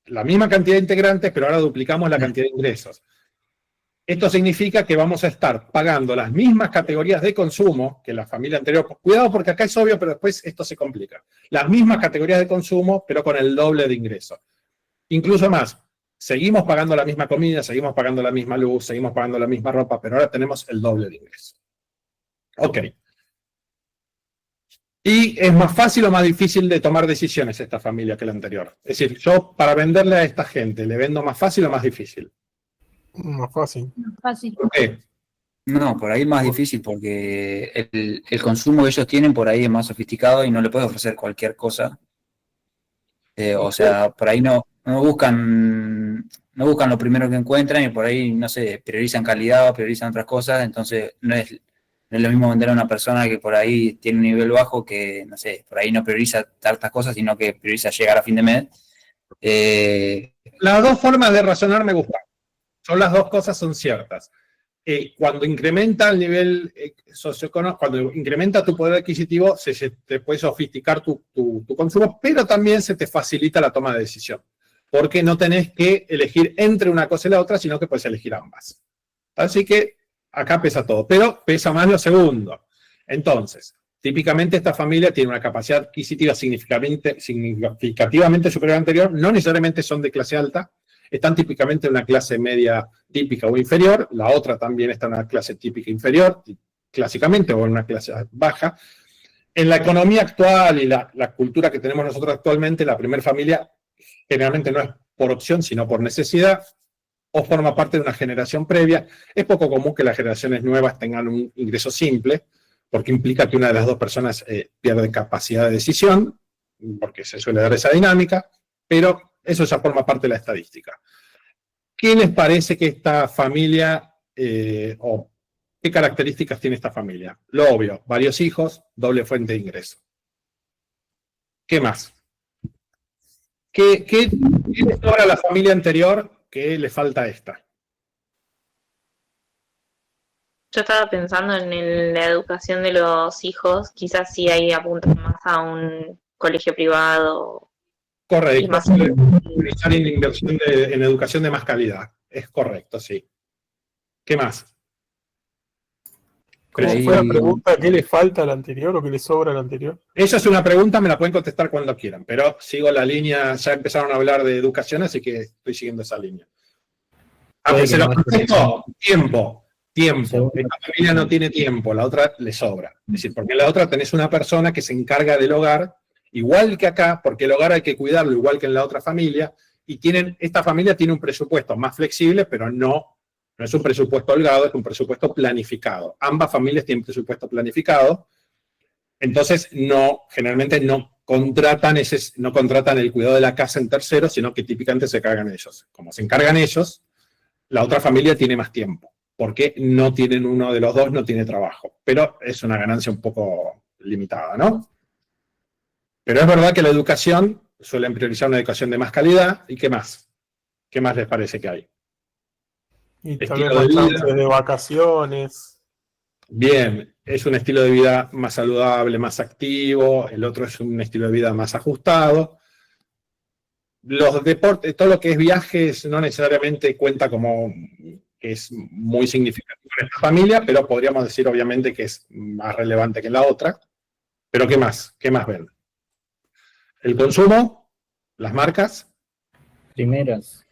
Speaker 3: la misma cantidad de integrantes, pero ahora duplicamos la cantidad de ingresos. Esto significa que vamos a estar pagando las mismas categorías de consumo que la familia anterior. Cuidado porque acá es obvio, pero después esto se complica. Las mismas categorías de consumo, pero con el doble de ingresos. Incluso más, seguimos pagando la misma comida, seguimos pagando la misma luz, seguimos pagando la misma ropa, pero ahora tenemos el doble de ingresos. Ok. Y es más fácil o más difícil de tomar decisiones esta familia que la anterior. Es decir, yo para venderle a esta gente, ¿le vendo más fácil o más difícil?
Speaker 8: Más fácil.
Speaker 7: Fácil.
Speaker 3: ¿Por qué?
Speaker 4: No, por ahí es más difícil porque el consumo que ellos tienen por ahí es más sofisticado y no le puedes ofrecer cualquier cosa. O sea, por ahí no buscan lo primero que encuentran y por ahí, no sé, priorizan calidad o priorizan otras cosas, entonces no es lo mismo vender a una persona que por ahí tiene un nivel bajo que, no sé, por ahí no prioriza tantas cosas, sino que prioriza llegar a fin de mes.
Speaker 3: Las 2 formas de razonar me gustan. Las 2 cosas son ciertas. Cuando incrementa el nivel socioeconómico, cuando incrementa tu poder adquisitivo, se te puede sofisticar tu consumo, pero también se te facilita la toma de decisión. Porque no tenés que elegir entre una cosa y la otra, sino que puedes elegir ambas. Así que acá pesa todo, pero pesa más lo segundo. Entonces, típicamente esta familia tiene una capacidad adquisitiva significativamente superior a la anterior, no necesariamente son de clase alta, están típicamente en una clase media típica o inferior, la otra también está en una clase típica inferior, clásicamente, o en una clase baja. En la economía actual y la cultura que tenemos nosotros actualmente, la primera familia generalmente no es por opción, sino por necesidad, o forma parte de una generación previa. Es poco común que las generaciones nuevas tengan un ingreso simple, porque implica que una de las dos personas pierde capacidad de decisión, porque se suele dar esa dinámica, pero eso ya forma parte de la estadística. ¿Qué les parece que esta familia, o qué características tiene esta familia? Lo obvio, varios hijos, doble fuente de ingreso. ¿Qué más? ¿Qué le sobra a la familia anterior que le falta a esta?
Speaker 5: Yo estaba pensando en la educación de los hijos, quizás sí ahí apuntan más a un colegio privado.
Speaker 3: Correcto,
Speaker 5: Más-
Speaker 3: utilizar en inversión en educación de más calidad. Es correcto, sí. ¿Qué más?
Speaker 8: Como
Speaker 4: Ahí-
Speaker 8: fue la pregunta, ¿qué le falta al anterior o qué le sobra al anterior?
Speaker 3: Esa es una pregunta, me la pueden contestar cuando quieran, pero sigo la línea, ya empezaron a hablar de educación, así que estoy siguiendo esa línea. Aunque se lo contesto, tiempo. Esta familia no tiene tiempo, la otra le sobra. Es decir, porque en la otra tenés una persona que se encarga del hogar, igual que acá, porque el hogar hay que cuidarlo igual que en la otra familia, y esta familia tiene un presupuesto más flexible, pero no es un presupuesto holgado, es un presupuesto planificado. Ambas familias tienen presupuesto planificado, entonces generalmente no contratan el cuidado de la casa en terceros, sino que típicamente se encargan ellos. Como se encargan ellos, la otra familia tiene más tiempo, porque no tienen uno de los dos, no tiene trabajo. Pero es una ganancia un poco limitada, ¿no? Pero es verdad que la educación, suelen priorizar una educación de más calidad. ¿Y qué más? ¿Qué más les parece que hay?
Speaker 8: Y tal
Speaker 3: Estilo
Speaker 8: vez más
Speaker 3: de vida.
Speaker 8: chances de vacaciones.
Speaker 3: Bien, es un estilo de vida más saludable, más activo, el otro es un estilo de vida más ajustado. Los deportes, todo lo que es viajes no necesariamente cuenta como que es muy significativo en esta familia, pero podríamos decir obviamente que es más relevante que en la otra. Pero ¿qué más? ¿Qué más ven? El consumo, las marcas.
Speaker 6: Primeras.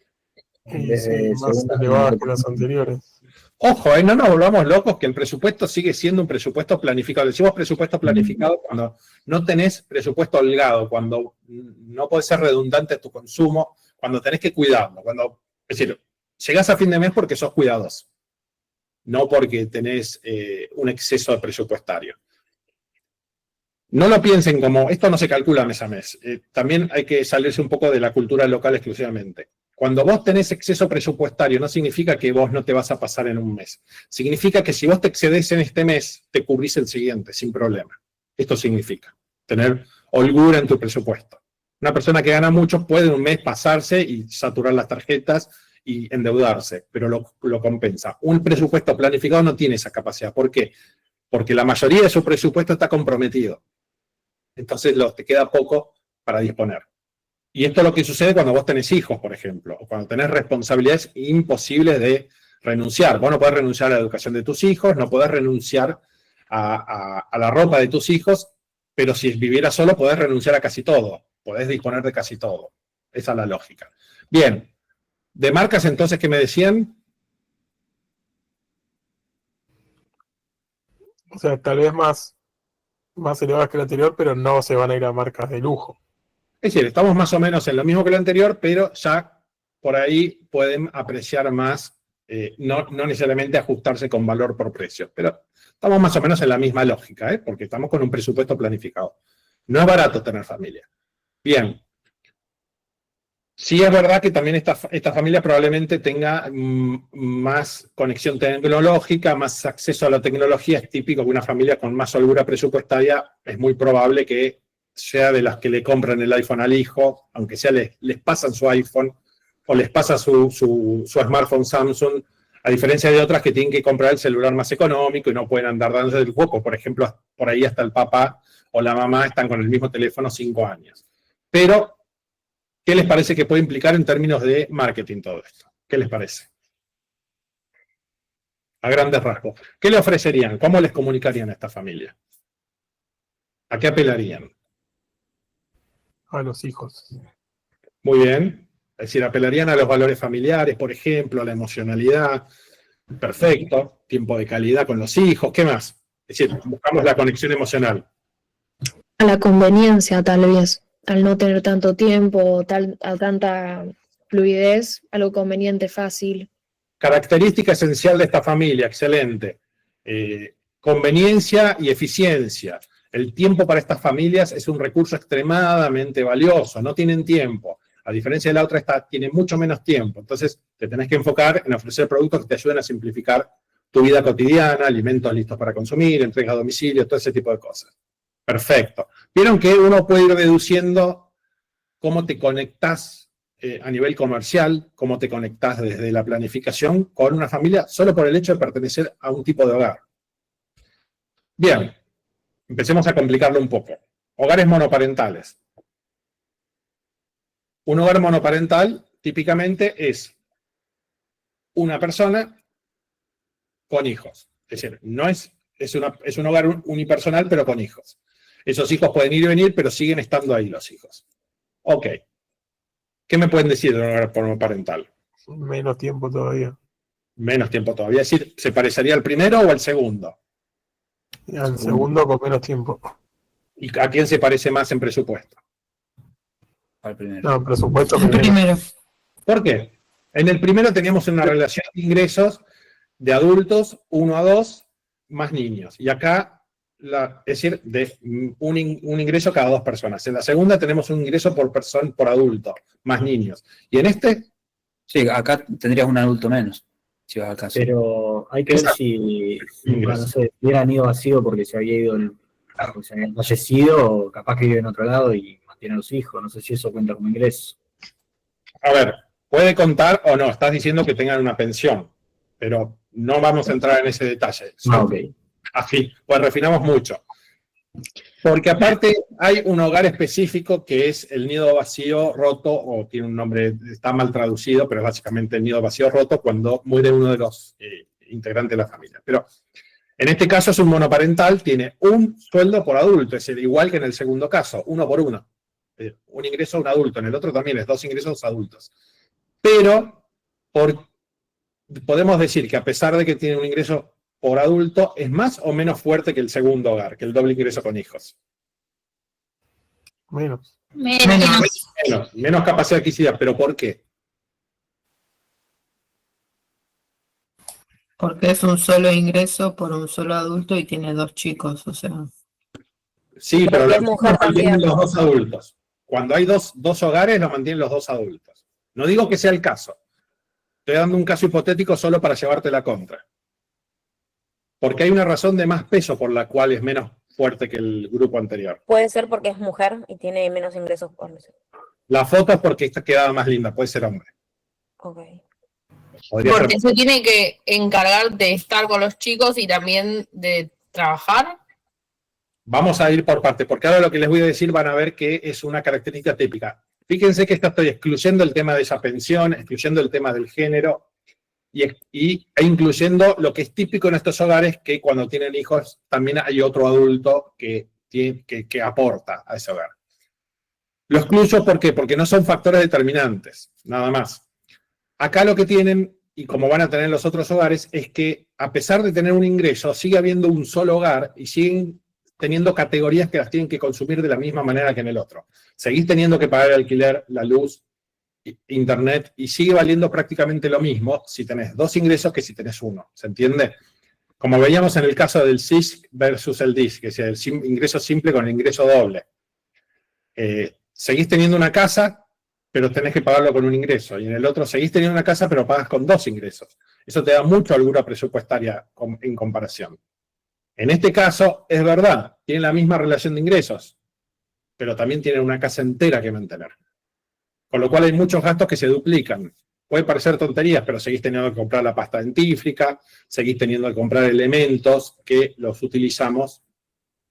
Speaker 8: Y sí, más elevadas que las anteriores.
Speaker 3: Ojo, no nos volvamos locos, que el presupuesto sigue siendo un presupuesto planificado. Decimos presupuesto planificado cuando no tenés presupuesto holgado, cuando no podés ser redundante en tu consumo, cuando tenés que cuidarlo. Es decir, llegás a fin de mes porque sos cuidadoso, no porque tenés un exceso presupuestario. No lo piensen como, esto no se calcula mes a mes. También hay que salirse un poco de la cultura local exclusivamente. Cuando vos tenés exceso presupuestario, no significa que vos no te vas a pasar en un mes. Significa que si vos te excedés en este mes, te cubrís el siguiente, sin problema. Esto significa tener holgura en tu presupuesto. Una persona que gana mucho puede en un mes pasarse y saturar las tarjetas y endeudarse, pero lo compensa. Un presupuesto planificado no tiene esa capacidad. ¿Por qué? Porque la mayoría de su presupuesto está comprometido. Entonces te queda poco para disponer. Y esto es lo que sucede cuando vos tenés hijos, por ejemplo, o cuando tenés responsabilidades imposibles de renunciar. Vos no podés renunciar a la educación de tus hijos, no podés renunciar a la ropa de tus hijos, pero si vivieras solo podés renunciar a casi todo, podés disponer de casi todo. Esa es la lógica. Bien, de marcas entonces, ¿qué me decían?
Speaker 8: O sea, tal vez más elevadas que la anterior, pero no se van a ir a marcas de lujo.
Speaker 3: Es decir, estamos más o menos en lo mismo que lo anterior, pero ya por ahí pueden apreciar más, no necesariamente ajustarse con valor por precio, pero estamos más o menos en la misma lógica, porque estamos con un presupuesto planificado. No es barato tener familia. Bien. Sí es verdad que también esta familia probablemente tenga más conexión tecnológica, más acceso a la tecnología. Es típico que una familia con más holgura presupuestaria es muy probable que sea de las que le compran el iPhone al hijo, aunque sea les pasan su iPhone o les pasa su smartphone Samsung, a diferencia de otras que tienen que comprar el celular más económico y no pueden andar dándose el hueco. Por ejemplo, por ahí hasta el papá o la mamá están con el mismo teléfono 5 años. Pero, ¿qué les parece que puede implicar en términos de marketing todo esto? ¿Qué les parece? A grandes rasgos. ¿Qué le ofrecerían? ¿Cómo les comunicarían a esta familia? ¿A qué apelarían?
Speaker 8: A los hijos.
Speaker 3: Muy bien. Es decir, apelarían a los valores familiares, por ejemplo, a la emocionalidad. Perfecto. Tiempo de calidad con los hijos. ¿Qué más? Es decir, buscamos la conexión emocional.
Speaker 9: a la conveniencia tal vez, al no tener tanto tiempo, a tanta fluidez, algo conveniente, fácil.
Speaker 3: Característica esencial de esta familia, excelente. Conveniencia y eficiencia. El tiempo para estas familias es un recurso extremadamente valioso, no tienen tiempo. A diferencia de la otra, esta tiene mucho menos tiempo. Entonces, te tenés que enfocar en ofrecer productos que te ayuden a simplificar tu vida cotidiana, alimentos listos para consumir, entrega a domicilio, todo ese tipo de cosas. Perfecto. Vieron que uno puede ir deduciendo cómo te conectás a nivel comercial, cómo te conectás desde la planificación con una familia solo por el hecho de pertenecer a un tipo de hogar. Bien, empecemos a complicarlo un poco. Hogares monoparentales. Un hogar monoparental típicamente es una persona con hijos. Es decir, no es un hogar unipersonal, pero con hijos. Esos hijos pueden ir y venir, pero siguen estando ahí los hijos. Ok. ¿Qué me pueden decir de un hogar monoparental?
Speaker 8: Menos tiempo todavía.
Speaker 3: Menos tiempo todavía. Es decir, ¿se parecería al primero o al segundo?
Speaker 8: Y al segundo con menos tiempo.
Speaker 3: ¿Y a quién se parece más en presupuesto?
Speaker 4: Al primero.
Speaker 8: No, presupuesto
Speaker 1: El primero.
Speaker 3: ¿Por qué? En el primero teníamos una relación de ingresos de adultos 1 a 2 más niños. Y acá, es decir, de un ingreso cada 2 personas. En la segunda tenemos un ingreso por adulto más niños. Y en este...
Speaker 4: Sí, acá tendrías un adulto menos, si vas al caso.
Speaker 6: Pero hay que ver si no sé, hubieran ido vacío porque se había ido porque se habían fallecido, o capaz que vive en otro lado y mantiene a los hijos. No sé si eso cuenta como ingreso.
Speaker 3: A ver, puede contar o no. Estás diciendo que tengan una pensión, pero no vamos a entrar en ese detalle.
Speaker 6: Ok.
Speaker 3: Así, pues refinamos mucho. Porque aparte hay un hogar específico que es el nido vacío roto, o tiene un nombre, está mal traducido, pero es básicamente el nido vacío roto cuando muere uno de los integrantes de la familia. Pero en este caso es un monoparental, tiene un sueldo por adulto, es decir, igual que en el segundo caso, 1 por 1. Un ingreso a un adulto, en el otro también es 2 ingresos adultos. Pero podemos decir que a pesar de que tiene un ingreso por adulto, es más o menos fuerte que el segundo hogar, que el doble ingreso con hijos.
Speaker 8: Menos.
Speaker 3: Menos capacidad adquisitiva, ¿pero por qué?
Speaker 1: Porque es un solo ingreso por un solo adulto y tiene 2 chicos, o sea.
Speaker 3: Sí, pero
Speaker 7: Porque
Speaker 3: lo
Speaker 7: es mujer
Speaker 3: mantienen
Speaker 7: también.
Speaker 3: los 2 adultos. Cuando hay dos hogares, lo mantienen los 2 adultos. No digo que sea el caso. Estoy dando un caso hipotético solo para llevarte la contra. Porque hay una razón de más peso por la cual es menos fuerte que el grupo anterior.
Speaker 7: Puede ser porque es mujer y tiene menos ingresos por eso.
Speaker 3: La foto es porque esta quedaba más linda, puede ser hombre.
Speaker 7: Ok.
Speaker 3: Podría
Speaker 10: Porque
Speaker 3: ser.
Speaker 10: se tiene que encargar de estar con los chicos y también de trabajar.
Speaker 3: Vamos a ir por partes, porque ahora lo que les voy a decir van a ver que es una característica típica. Fíjense que estoy excluyendo el tema de esa pensión, excluyendo el tema del género e incluyendo lo que es típico en estos hogares, que cuando tienen hijos también hay otro adulto que aporta a ese hogar. Lo excluyo ¿por qué? Porque no son factores determinantes, nada más. Acá lo que tienen, y como van a tener los otros hogares, es que a pesar de tener un ingreso, sigue habiendo un solo hogar y siguen teniendo categorías que las tienen que consumir de la misma manera que en el otro. Seguís teniendo que pagar el alquiler, la luz, internet, y sigue valiendo prácticamente lo mismo si tenés 2 ingresos que si tenés 1. ¿Se entiende? Como veíamos en el caso del SISC versus el DISC, que es el ingreso simple con el ingreso doble. Seguís teniendo una casa, pero tenés que pagarlo con un ingreso. Y en el otro seguís teniendo una casa, pero pagas con 2 ingresos. Eso te da mucha holgura presupuestaria en comparación. En este caso, es verdad, tienen la misma relación de ingresos, pero también tienen una casa entera que mantener. Con lo cual hay muchos gastos que se duplican. Puede parecer tonterías, pero seguís teniendo que comprar la pasta dentífrica, seguís teniendo que comprar elementos que los utilizamos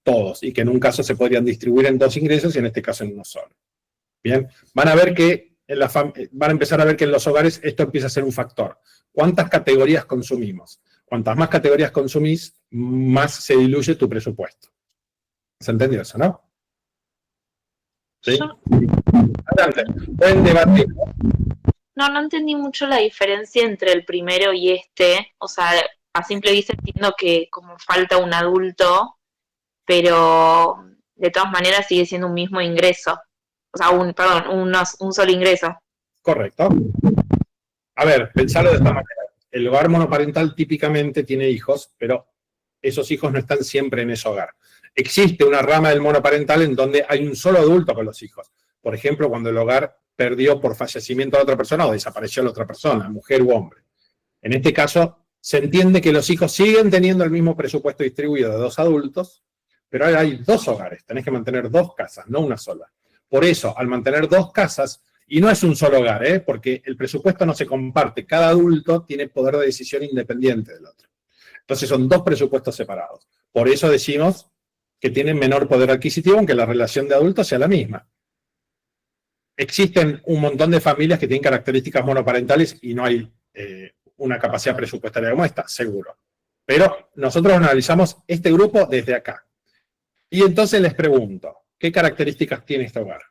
Speaker 3: todos y que en un caso se podrían distribuir en 2 ingresos y en este caso en uno solo. Bien, van a ver que van a empezar a ver que en los hogares esto empieza a ser un factor. ¿Cuántas categorías consumimos? Cuantas más categorías consumís, más se diluye tu presupuesto. ¿Se entendió eso, no? ¿Sí? Adelante, pueden debatir.
Speaker 5: No entendí mucho la diferencia entre el primero y este. O sea, a simple vista entiendo que como falta un adulto, pero de todas maneras sigue siendo un mismo ingreso. O sea, un solo ingreso.
Speaker 3: Correcto. A ver, pensarlo de esta manera. El hogar monoparental típicamente tiene hijos, pero esos hijos no están siempre en ese hogar. Existe una rama del monoparental en donde hay un solo adulto con los hijos. Por ejemplo, cuando el hogar perdió por fallecimiento a otra persona o desapareció a la otra persona, mujer u hombre. En este caso, se entiende que los hijos siguen teniendo el mismo presupuesto distribuido de 2 adultos, pero ahora hay 2 hogares. Tenés que mantener 2 casas, no una sola. Por eso, al mantener 2 casas, y no es un solo hogar, porque el presupuesto no se comparte. Cada adulto tiene poder de decisión independiente del otro. Entonces son 2 presupuestos separados. Por eso decimos que tienen menor poder adquisitivo, aunque la relación de adultos sea la misma. Existen un montón de familias que tienen características monoparentales y no hay una capacidad presupuestaria como esta, seguro. Pero nosotros analizamos este grupo desde acá. Y entonces les pregunto, ¿qué características tiene este hogar?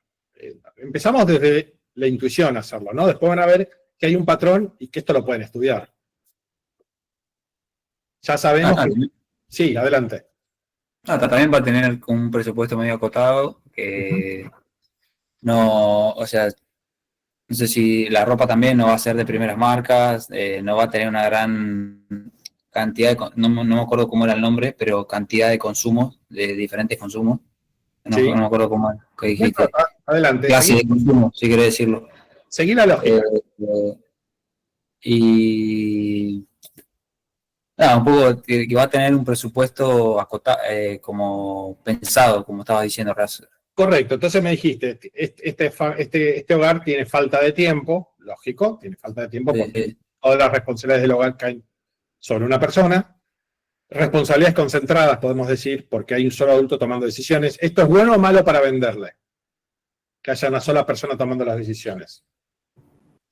Speaker 3: Empezamos desde la intuición a hacerlo, ¿no? Después van a ver que hay un patrón y que esto lo pueden estudiar. Ya sabemos que... Sí, adelante.
Speaker 4: También va a tener un presupuesto medio acotado, que no, o sea, no sé si la ropa también no va a ser de primeras marcas, no va a tener una gran cantidad, no me acuerdo cómo era el nombre, pero cantidad de consumos, de diferentes consumos. No,
Speaker 3: Sí.
Speaker 4: no me acuerdo cómo que dijiste.
Speaker 3: Bueno, adelante.
Speaker 4: Clase de consumo, si querés decirlo.
Speaker 3: Seguí la lógica.
Speaker 4: Y nada, un poco que va a tener un presupuesto como pensado, como estabas diciendo, Raz.
Speaker 3: Correcto, entonces me dijiste, este hogar tiene falta de tiempo, lógico, tiene falta de tiempo porque todas las responsabilidades del hogar caen sobre una persona. Responsabilidades concentradas, podemos decir, porque hay un solo adulto tomando decisiones. ¿Esto es bueno o malo para venderle? Que haya una sola persona tomando las decisiones.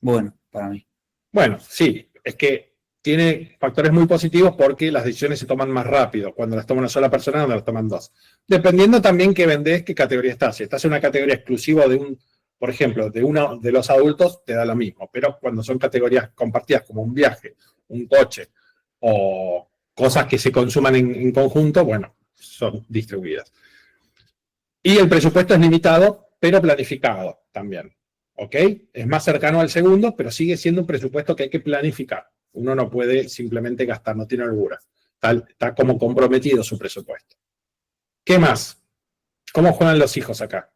Speaker 4: Bueno, para mí.
Speaker 3: Bueno, sí, es que tiene factores muy positivos porque las decisiones se toman más rápido cuando las toma una sola persona, cuando las toman 2. Dependiendo también qué vendés, qué categoría estás. Si estás en una categoría exclusiva por ejemplo, de uno de los adultos, te da lo mismo. Pero cuando son categorías compartidas como un viaje, un coche o cosas que se consuman en conjunto, bueno, son distribuidas. Y el presupuesto es limitado, pero planificado también. ¿Ok? Es más cercano al segundo, pero sigue siendo un presupuesto que hay que planificar. Uno no puede simplemente gastar, no tiene holgura. Está como comprometido su presupuesto. ¿Qué más? ¿Cómo juegan los hijos acá?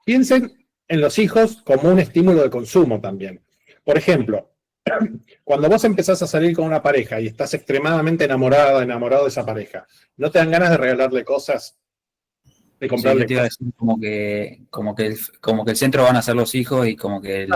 Speaker 3: Piensen en los hijos como un estímulo de consumo también. Por ejemplo, cuando vos empezás a salir con una pareja y estás extremadamente enamorado de esa pareja, ¿no te dan ganas de regalarle cosas? De comprarle
Speaker 4: Sí, yo te iba a decir como que el centro van a ser los hijos y como que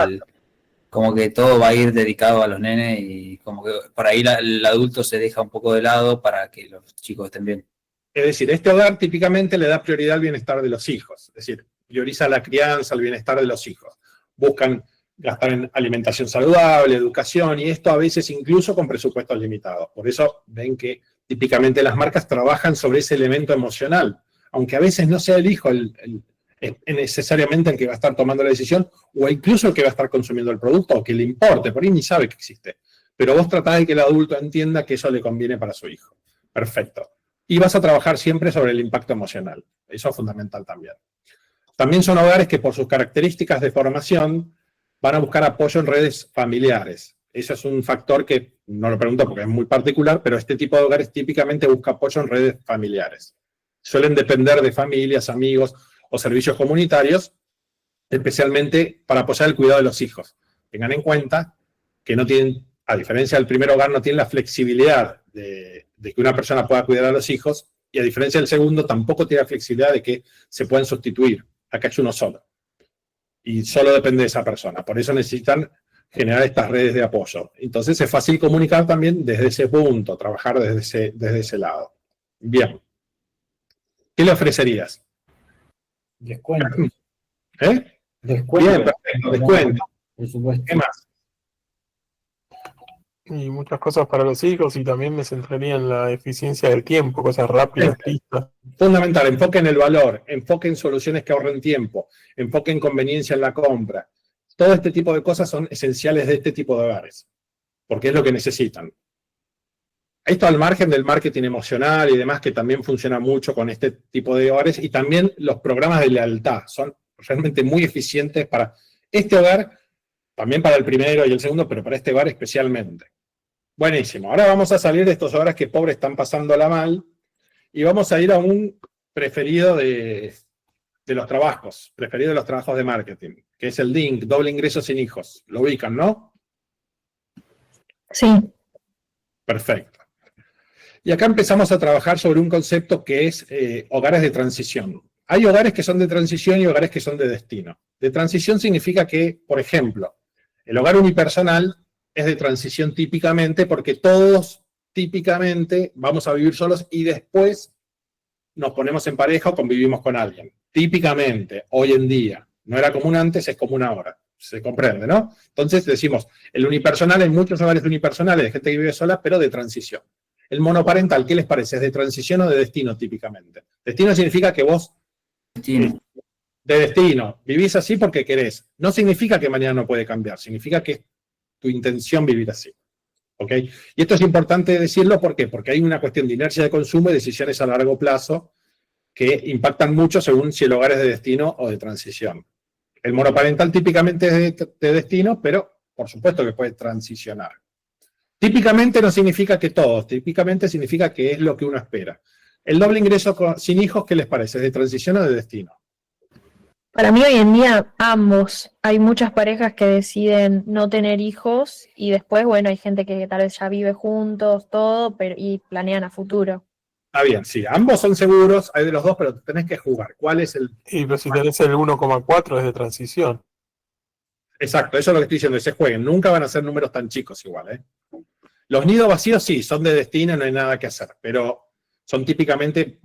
Speaker 4: todo va a ir dedicado a los nenes y como que por ahí el adulto se deja un poco de lado para que los chicos estén bien.
Speaker 3: Es decir, este hogar típicamente le da prioridad al bienestar de los hijos. Es decir, prioriza la crianza, el bienestar de los hijos. Buscan gastar en alimentación saludable, educación, y esto a veces incluso con presupuestos limitados. Por eso ven que típicamente las marcas trabajan sobre ese elemento emocional, aunque a veces no sea el hijo necesariamente el que va a estar tomando la decisión, o incluso el que va a estar consumiendo el producto, o que le importe, por ahí ni sabe que existe. Pero vos tratás de que el adulto entienda que eso le conviene para su hijo. Perfecto. Y vas a trabajar siempre sobre el impacto emocional. Eso es fundamental también. También son hogares que por sus características de formación van a buscar apoyo en redes familiares. Ese es un factor que no lo pregunto porque es muy particular, pero este tipo de hogares típicamente busca apoyo en redes familiares. Suelen depender de familias, amigos o servicios comunitarios, especialmente para apoyar el cuidado de los hijos. Tengan en cuenta que no tienen, a diferencia del primer hogar, no tienen la flexibilidad de que una persona pueda cuidar a los hijos, y a diferencia del segundo, tampoco tiene la flexibilidad de que se pueden sustituir. Acá es uno solo. Y solo depende de esa persona. Por eso necesitan generar estas redes de apoyo. Entonces es fácil comunicar también desde ese punto, trabajar desde ese lado. Bien. ¿Qué le ofrecerías?
Speaker 6: Descuento.
Speaker 3: ¿Eh?
Speaker 6: Descuento.
Speaker 3: Bien, perfecto, descuento.
Speaker 6: Por supuesto.
Speaker 3: ¿Qué más?
Speaker 8: Y muchas cosas para los hijos, y también me centraría en la eficiencia del tiempo, cosas rápidas, listas.
Speaker 3: Fundamental, enfoque en el valor, enfoque en soluciones que ahorren tiempo, enfoque en conveniencia en la compra. Todo este tipo de cosas son esenciales de este tipo de hogares, porque es lo que necesitan. Esto al margen del marketing emocional y demás, que también funciona mucho con este tipo de hogares, y también los programas de lealtad son realmente muy eficientes para este hogar, también para el primero y el segundo, pero para este hogar especialmente. Buenísimo. Ahora vamos a salir de estos hogares que pobres están pasándola mal y vamos a ir a un preferido de los trabajos, preferido de los trabajos de marketing, que es el DINC, doble ingreso sin hijos. Lo ubican, ¿no?
Speaker 9: Sí.
Speaker 3: Perfecto. Y acá empezamos a trabajar sobre un concepto que es hogares de transición. Hay hogares que son de transición y hogares que son de destino. De transición significa que, por ejemplo, el hogar unipersonal es de transición típicamente porque todos típicamente vamos a vivir solos y después nos ponemos en pareja o convivimos con alguien. Típicamente, hoy en día. No era común antes, es común ahora. Se comprende, ¿no? Entonces decimos, el unipersonal, hay muchos hogares unipersonales de gente que vive sola, pero de transición. El monoparental, ¿qué les parece? ¿Es de transición o de destino típicamente? Destino significa que vos,
Speaker 4: Destino.
Speaker 3: de destino, vivís así porque querés. No significa que mañana no puede cambiar, significa que es tu intención vivir así. ¿Ok? Y esto es importante decirlo, ¿por qué? Porque hay una cuestión de inercia de consumo y decisiones a largo plazo que impactan mucho según si el hogar es de destino o de transición. El monoparental típicamente es de destino, pero por supuesto que puede transicionar. Típicamente no significa que todos, típicamente significa que es lo que uno espera. El doble ingreso sin hijos, ¿qué les parece? ¿Es de transición o de destino?
Speaker 9: Para mí hoy en día ambos. Hay muchas parejas que deciden no tener hijos y después, bueno, hay gente que tal vez ya vive juntos, todo, pero y planean a futuro.
Speaker 3: Está bien, sí, ambos son seguros, hay de los dos, pero tenés que jugar. ¿Cuál es el...?
Speaker 8: Y pero si tenés el 1,4 es de transición.
Speaker 3: Exacto, eso es lo que estoy diciendo, que se jueguen. Nunca van a ser números tan chicos igual, ¿eh? Los nidos vacíos sí, son de destino, no hay nada que hacer, pero son típicamente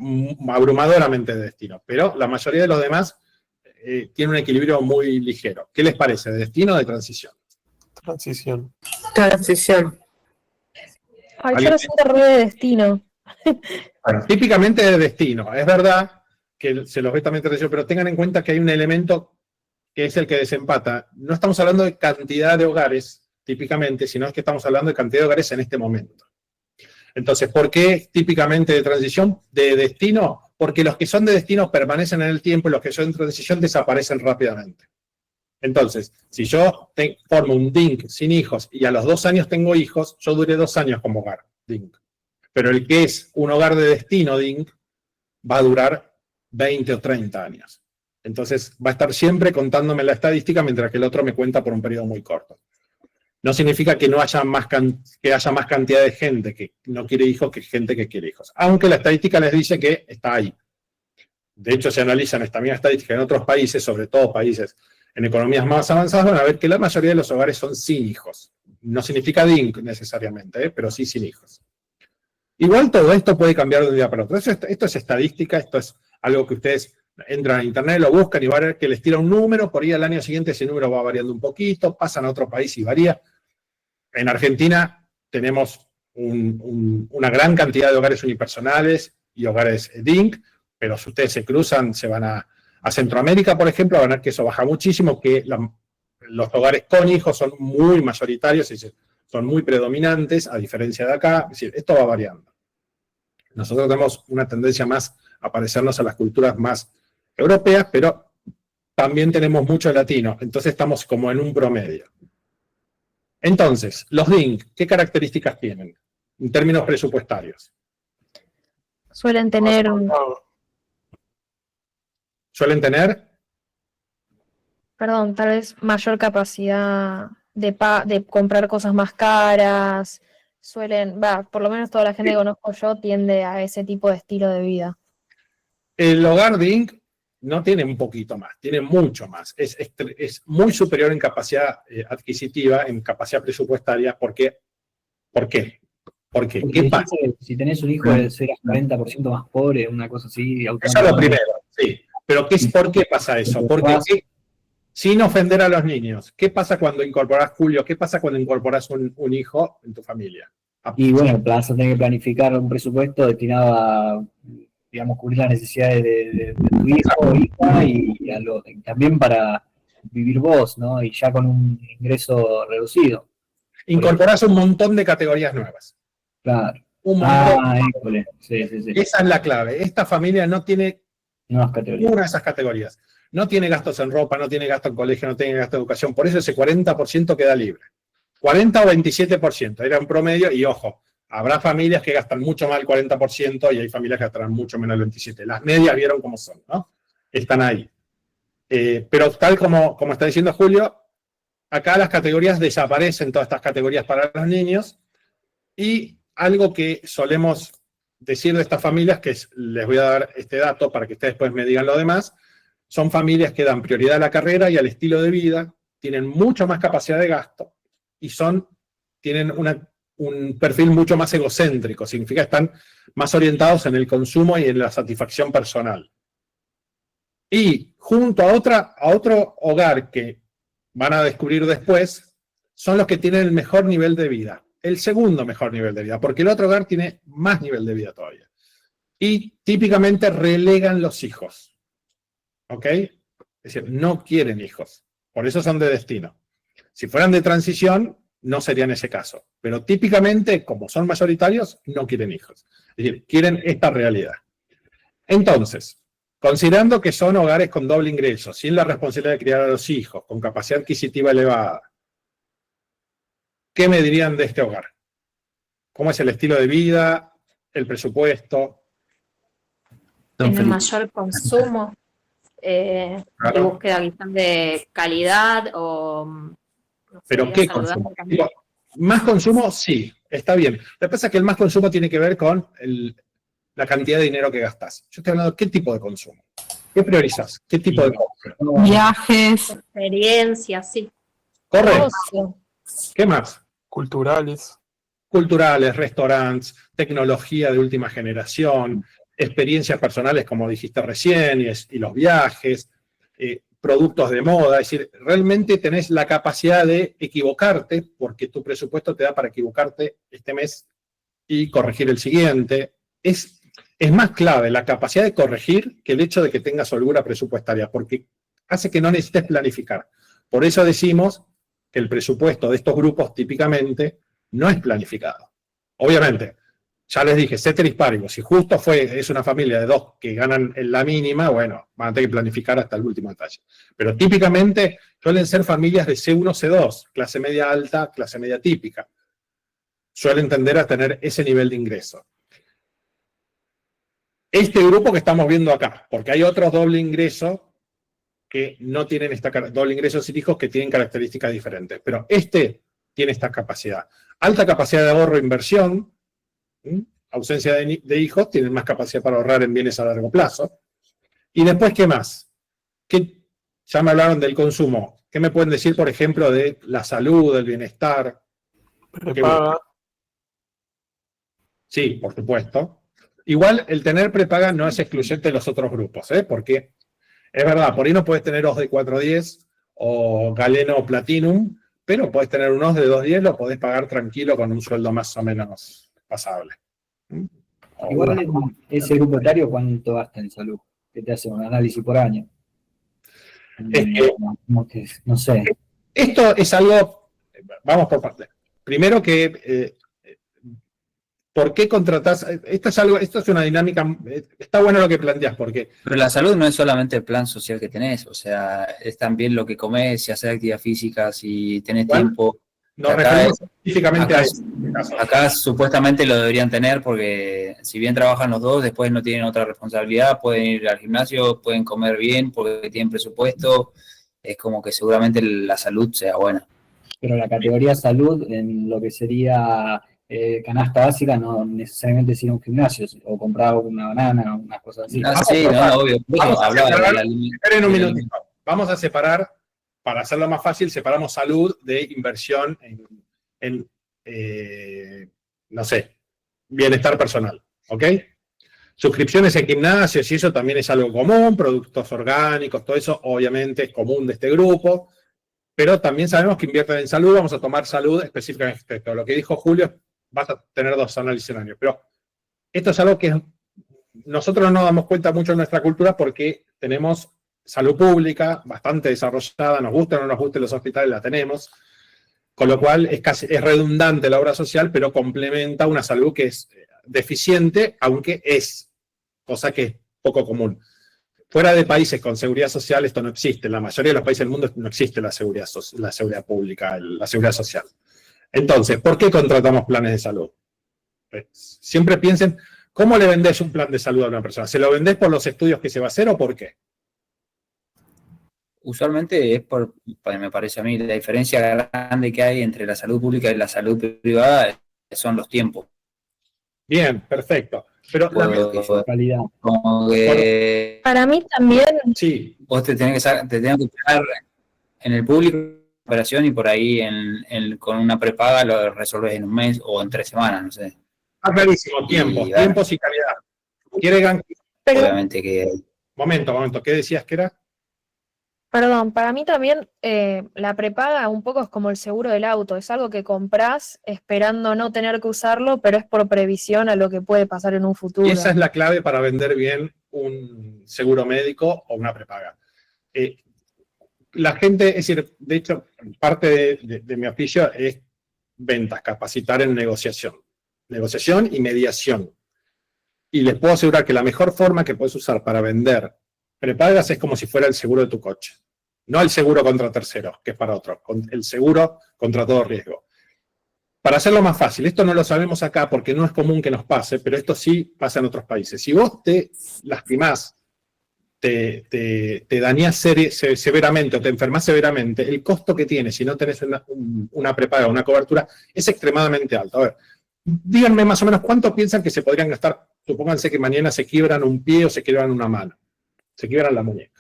Speaker 3: abrumadoramente de destino. Pero la mayoría de los demás tienen un equilibrio muy ligero. ¿Qué les parece? ¿De destino o de transición?
Speaker 8: Transición.
Speaker 10: Transición.
Speaker 9: Ay, yo lo siento re de destino.
Speaker 3: Bueno, típicamente de destino. Es verdad que se los ve también de transición, pero tengan en cuenta que hay un elemento que es el que desempata. No estamos hablando de cantidad de hogares, típicamente, sino es que estamos hablando de cantidad de hogares en este momento. Entonces, ¿por qué típicamente de transición? De destino, porque los que son de destino permanecen en el tiempo y los que son de transición desaparecen rápidamente. Entonces, si yo formo un DINC sin hijos y a los 2 años tengo hijos, yo duré 2 años como hogar DINC. Pero el que es un hogar de destino DINC va a durar 20 o 30 años. Entonces, va a estar siempre contándome la estadística mientras que el otro me cuenta por un periodo muy corto. No significa que no haya más cantidad de gente que no quiere hijos que gente que quiere hijos. Aunque la estadística les dice que está ahí. De hecho, se analizan esta misma estadística en otros países, sobre todo países en economías más avanzadas, van a ver que la mayoría de los hogares son sin hijos. No significa DINC necesariamente, pero sí sin hijos. Igual todo esto puede cambiar de un día para otro. Esto es estadística, esto es algo que ustedes entran a internet, lo buscan y van a ver que les tira un número, por ahí al año siguiente ese número va variando un poquito, pasan a otro país y varía. En Argentina tenemos una gran cantidad de hogares unipersonales y hogares DINC, pero si ustedes se cruzan, se van a Centroamérica, por ejemplo, van a ver que eso baja muchísimo, que los hogares con hijos son muy mayoritarios y son muy predominantes, a diferencia de acá. Es decir, esto va variando. Nosotros tenemos una tendencia más a parecernos a las culturas más europeas, pero también tenemos mucho latino, entonces estamos como en un promedio. Entonces, los DINC, ¿qué características tienen en términos presupuestarios?
Speaker 9: Suelen tener perdón, tal vez mayor capacidad de comprar cosas más caras. Por lo menos toda la gente que conozco yo tiende a ese tipo de estilo de vida.
Speaker 3: El hogar DINC no tiene un poquito más, tiene mucho más. Es muy superior en capacidad adquisitiva, en capacidad presupuestaria. ¿Por qué? Porque, ¿qué pasa?
Speaker 6: Si tenés un hijo, serás 40% más pobre, una cosa así.
Speaker 3: Eso es lo primero, sí. Pero ¿por qué pasa eso? Porque, sin ofender a los niños, ¿qué pasa cuando incorporás, Julio? ¿Qué pasa cuando incorporás un hijo en tu familia?
Speaker 6: Y bueno, vas a tener que planificar un presupuesto destinado a, digamos, cubrir las necesidades de tu hijo o hija y también para vivir vos, ¿no? Y ya con un ingreso reducido.
Speaker 3: Incorporás un montón de categorías nuevas.
Speaker 6: Claro.
Speaker 3: un montón.
Speaker 6: Híjole. Sí.
Speaker 3: Esa es la clave. Esta familia no tiene ninguna de esas categorías. No tiene gastos en ropa, no tiene gasto en colegio, no tiene gasto en educación. Por eso ese 40% queda libre. 40 o 27%, era un promedio, y ojo, habrá familias que gastan mucho más del 40% y hay familias que gastarán mucho menos del 27%. Las medias vieron cómo son, ¿no? Están ahí. Pero tal como está diciendo Julio, acá las categorías desaparecen, todas estas categorías para los niños, y algo que solemos decir de estas familias, les voy a dar este dato para que ustedes después me digan lo demás, son familias que dan prioridad a la carrera y al estilo de vida, tienen mucho más capacidad de gasto, y tienen un perfil mucho más egocéntrico, significa que están más orientados en el consumo y en la satisfacción personal. Y junto a otro hogar que van a descubrir después, son los que tienen el mejor nivel de vida, el segundo mejor nivel de vida, porque el otro hogar tiene más nivel de vida todavía. Y típicamente relegan los hijos, ¿ok? Es decir, no quieren hijos, por eso son de destino. Si fueran de transición, no sería en ese caso. Pero típicamente, como son mayoritarios, no quieren hijos. Es decir, quieren esta realidad. Entonces, considerando que son hogares con doble ingreso, sin la responsabilidad de criar a los hijos, con capacidad adquisitiva elevada, ¿qué me dirían de este hogar? ¿Cómo es el estilo de vida, el presupuesto?
Speaker 11: Tiene mayor consumo, de búsqueda quizás de calidad o...
Speaker 3: ¿Pero qué consumo? Más consumo, sí, está bien. Lo que pasa es que el más consumo tiene que ver con la cantidad de dinero que gastas. Yo estoy hablando de qué tipo de consumo. ¿Qué priorizas? ¿Qué tipo de compra?
Speaker 1: Viajes.
Speaker 11: Experiencias, sí.
Speaker 3: Correcto. ¿Qué más?
Speaker 8: Culturales.
Speaker 3: Culturales, restaurantes, tecnología de última generación, experiencias personales, como dijiste recién, y los viajes, productos de moda. Es decir, realmente tenés la capacidad de equivocarte, porque tu presupuesto te da para equivocarte este mes y corregir el siguiente. Es más clave la capacidad de corregir que el hecho de que tengas holgura presupuestaria, porque hace que no necesites planificar. Por eso decimos que el presupuesto de estos grupos típicamente no es planificado. Obviamente, ya les dije, ceteris paribus, si justo es una familia de dos que ganan en la mínima, bueno, van a tener que planificar hasta el último detalle. Pero típicamente suelen ser familias de C1, C2, clase media alta, clase media típica. Suelen tender a tener ese nivel de ingreso. Este grupo que estamos viendo acá, porque hay otros doble ingreso que no tienen doble ingreso sin hijos, que tienen características diferentes. Pero este tiene esta capacidad. Alta capacidad de ahorro e inversión, ausencia de hijos, tienen más capacidad para ahorrar en bienes a largo plazo. Y después, ¿qué más? Ya me hablaron del consumo. ¿Qué me pueden decir, por ejemplo, de la salud, del bienestar?
Speaker 8: Prepaga.
Speaker 3: Sí, por supuesto. Igual, el tener prepaga no es excluyente de los otros grupos, porque es verdad, por ahí no puedes tener OS de 410 o Galeno Platinum, pero podés tener un OS de 210, lo podés pagar tranquilo con un sueldo más o menos pasable.
Speaker 6: Igual ese grupo etario, ¿cuánto gasta en salud? ¿Qué te hace un análisis por año? No sé.
Speaker 3: Esto es algo, vamos por partes. Primero que, ¿por qué contratás? Esto es una dinámica, está bueno lo que planteás, porque...
Speaker 4: Pero la salud no es solamente el plan social que tenés, o sea, es también lo que comés, si haces actividad física, si tenés tiempo.
Speaker 3: Nos referimos específicamente a eso.
Speaker 4: Acá supuestamente lo deberían tener porque si bien trabajan los dos, después no tienen otra responsabilidad, pueden ir al gimnasio, pueden comer bien porque tienen presupuesto, es como que seguramente la salud sea buena.
Speaker 6: Pero la categoría salud en lo que sería canasta básica no necesariamente sería un gimnasio, o comprar una banana, unas cosas así.
Speaker 4: Sí, no, obvio.
Speaker 3: Esperen un minutito. Vamos a separar. Para hacerlo más fácil, separamos salud de inversión en no sé, bienestar personal, ¿ok? Suscripciones en gimnasios y eso también es algo común, productos orgánicos, todo eso obviamente es común de este grupo, pero también sabemos que invierten en salud. Vamos a tomar salud específicamente. Lo que dijo Julio, vas a tener 2 análisis en año, pero esto es algo que nosotros no nos damos cuenta mucho en nuestra cultura porque tenemos salud pública bastante desarrollada, nos guste o no nos guste los hospitales, la tenemos, con lo cual es redundante la obra social, pero complementa una salud que es deficiente, aunque es, cosa que es poco común. Fuera de países con seguridad social esto no existe. En la mayoría de los países del mundo no existe la seguridad pública, la seguridad social. Entonces, ¿por qué contratamos planes de salud? Siempre piensen, ¿cómo le vendés un plan de salud a una persona? ¿Se lo vendés por los estudios que se va a hacer o por qué?
Speaker 4: Usualmente es me parece a mí, la diferencia grande que hay entre la salud pública y la salud privada son los tiempos.
Speaker 3: Bien, perfecto. Pero
Speaker 6: calidad.
Speaker 4: Como que
Speaker 9: Para mí también,
Speaker 3: sí,
Speaker 4: vos te tenés que quedar en el público operación y por ahí con una prepaga lo resolves en un mes o en 3 semanas, no sé.
Speaker 3: está clarísimo, tiempos y calidad.
Speaker 4: Obviamente que...
Speaker 3: Momento, ¿qué decías que era?
Speaker 9: perdón, para mí también la prepaga un poco es como el seguro del auto, es algo que comprás esperando no tener que usarlo, pero es por previsión a lo que puede pasar en un futuro.
Speaker 3: Y esa es la clave para vender bien un seguro médico o una prepaga. La gente, es decir, de hecho, parte de mi oficio es ventas, capacitar en negociación y mediación. Y les puedo asegurar que la mejor forma que puedes usar para vender prepagas es como si fuera el seguro de tu coche. No el seguro contra terceros, que es para otros, el seguro contra todo riesgo. Para hacerlo más fácil, esto no lo sabemos acá porque no es común que nos pase, pero esto sí pasa en otros países. Si vos te lastimás, te dañás severamente o te enfermás severamente, el costo que tiene si no tenés una prepaga, una cobertura, es extremadamente alto. A ver, díganme más o menos cuánto piensan que se podrían gastar. Supónganse que mañana se quiebran un pie o se quiebran una mano. Se quiebran la muñeca.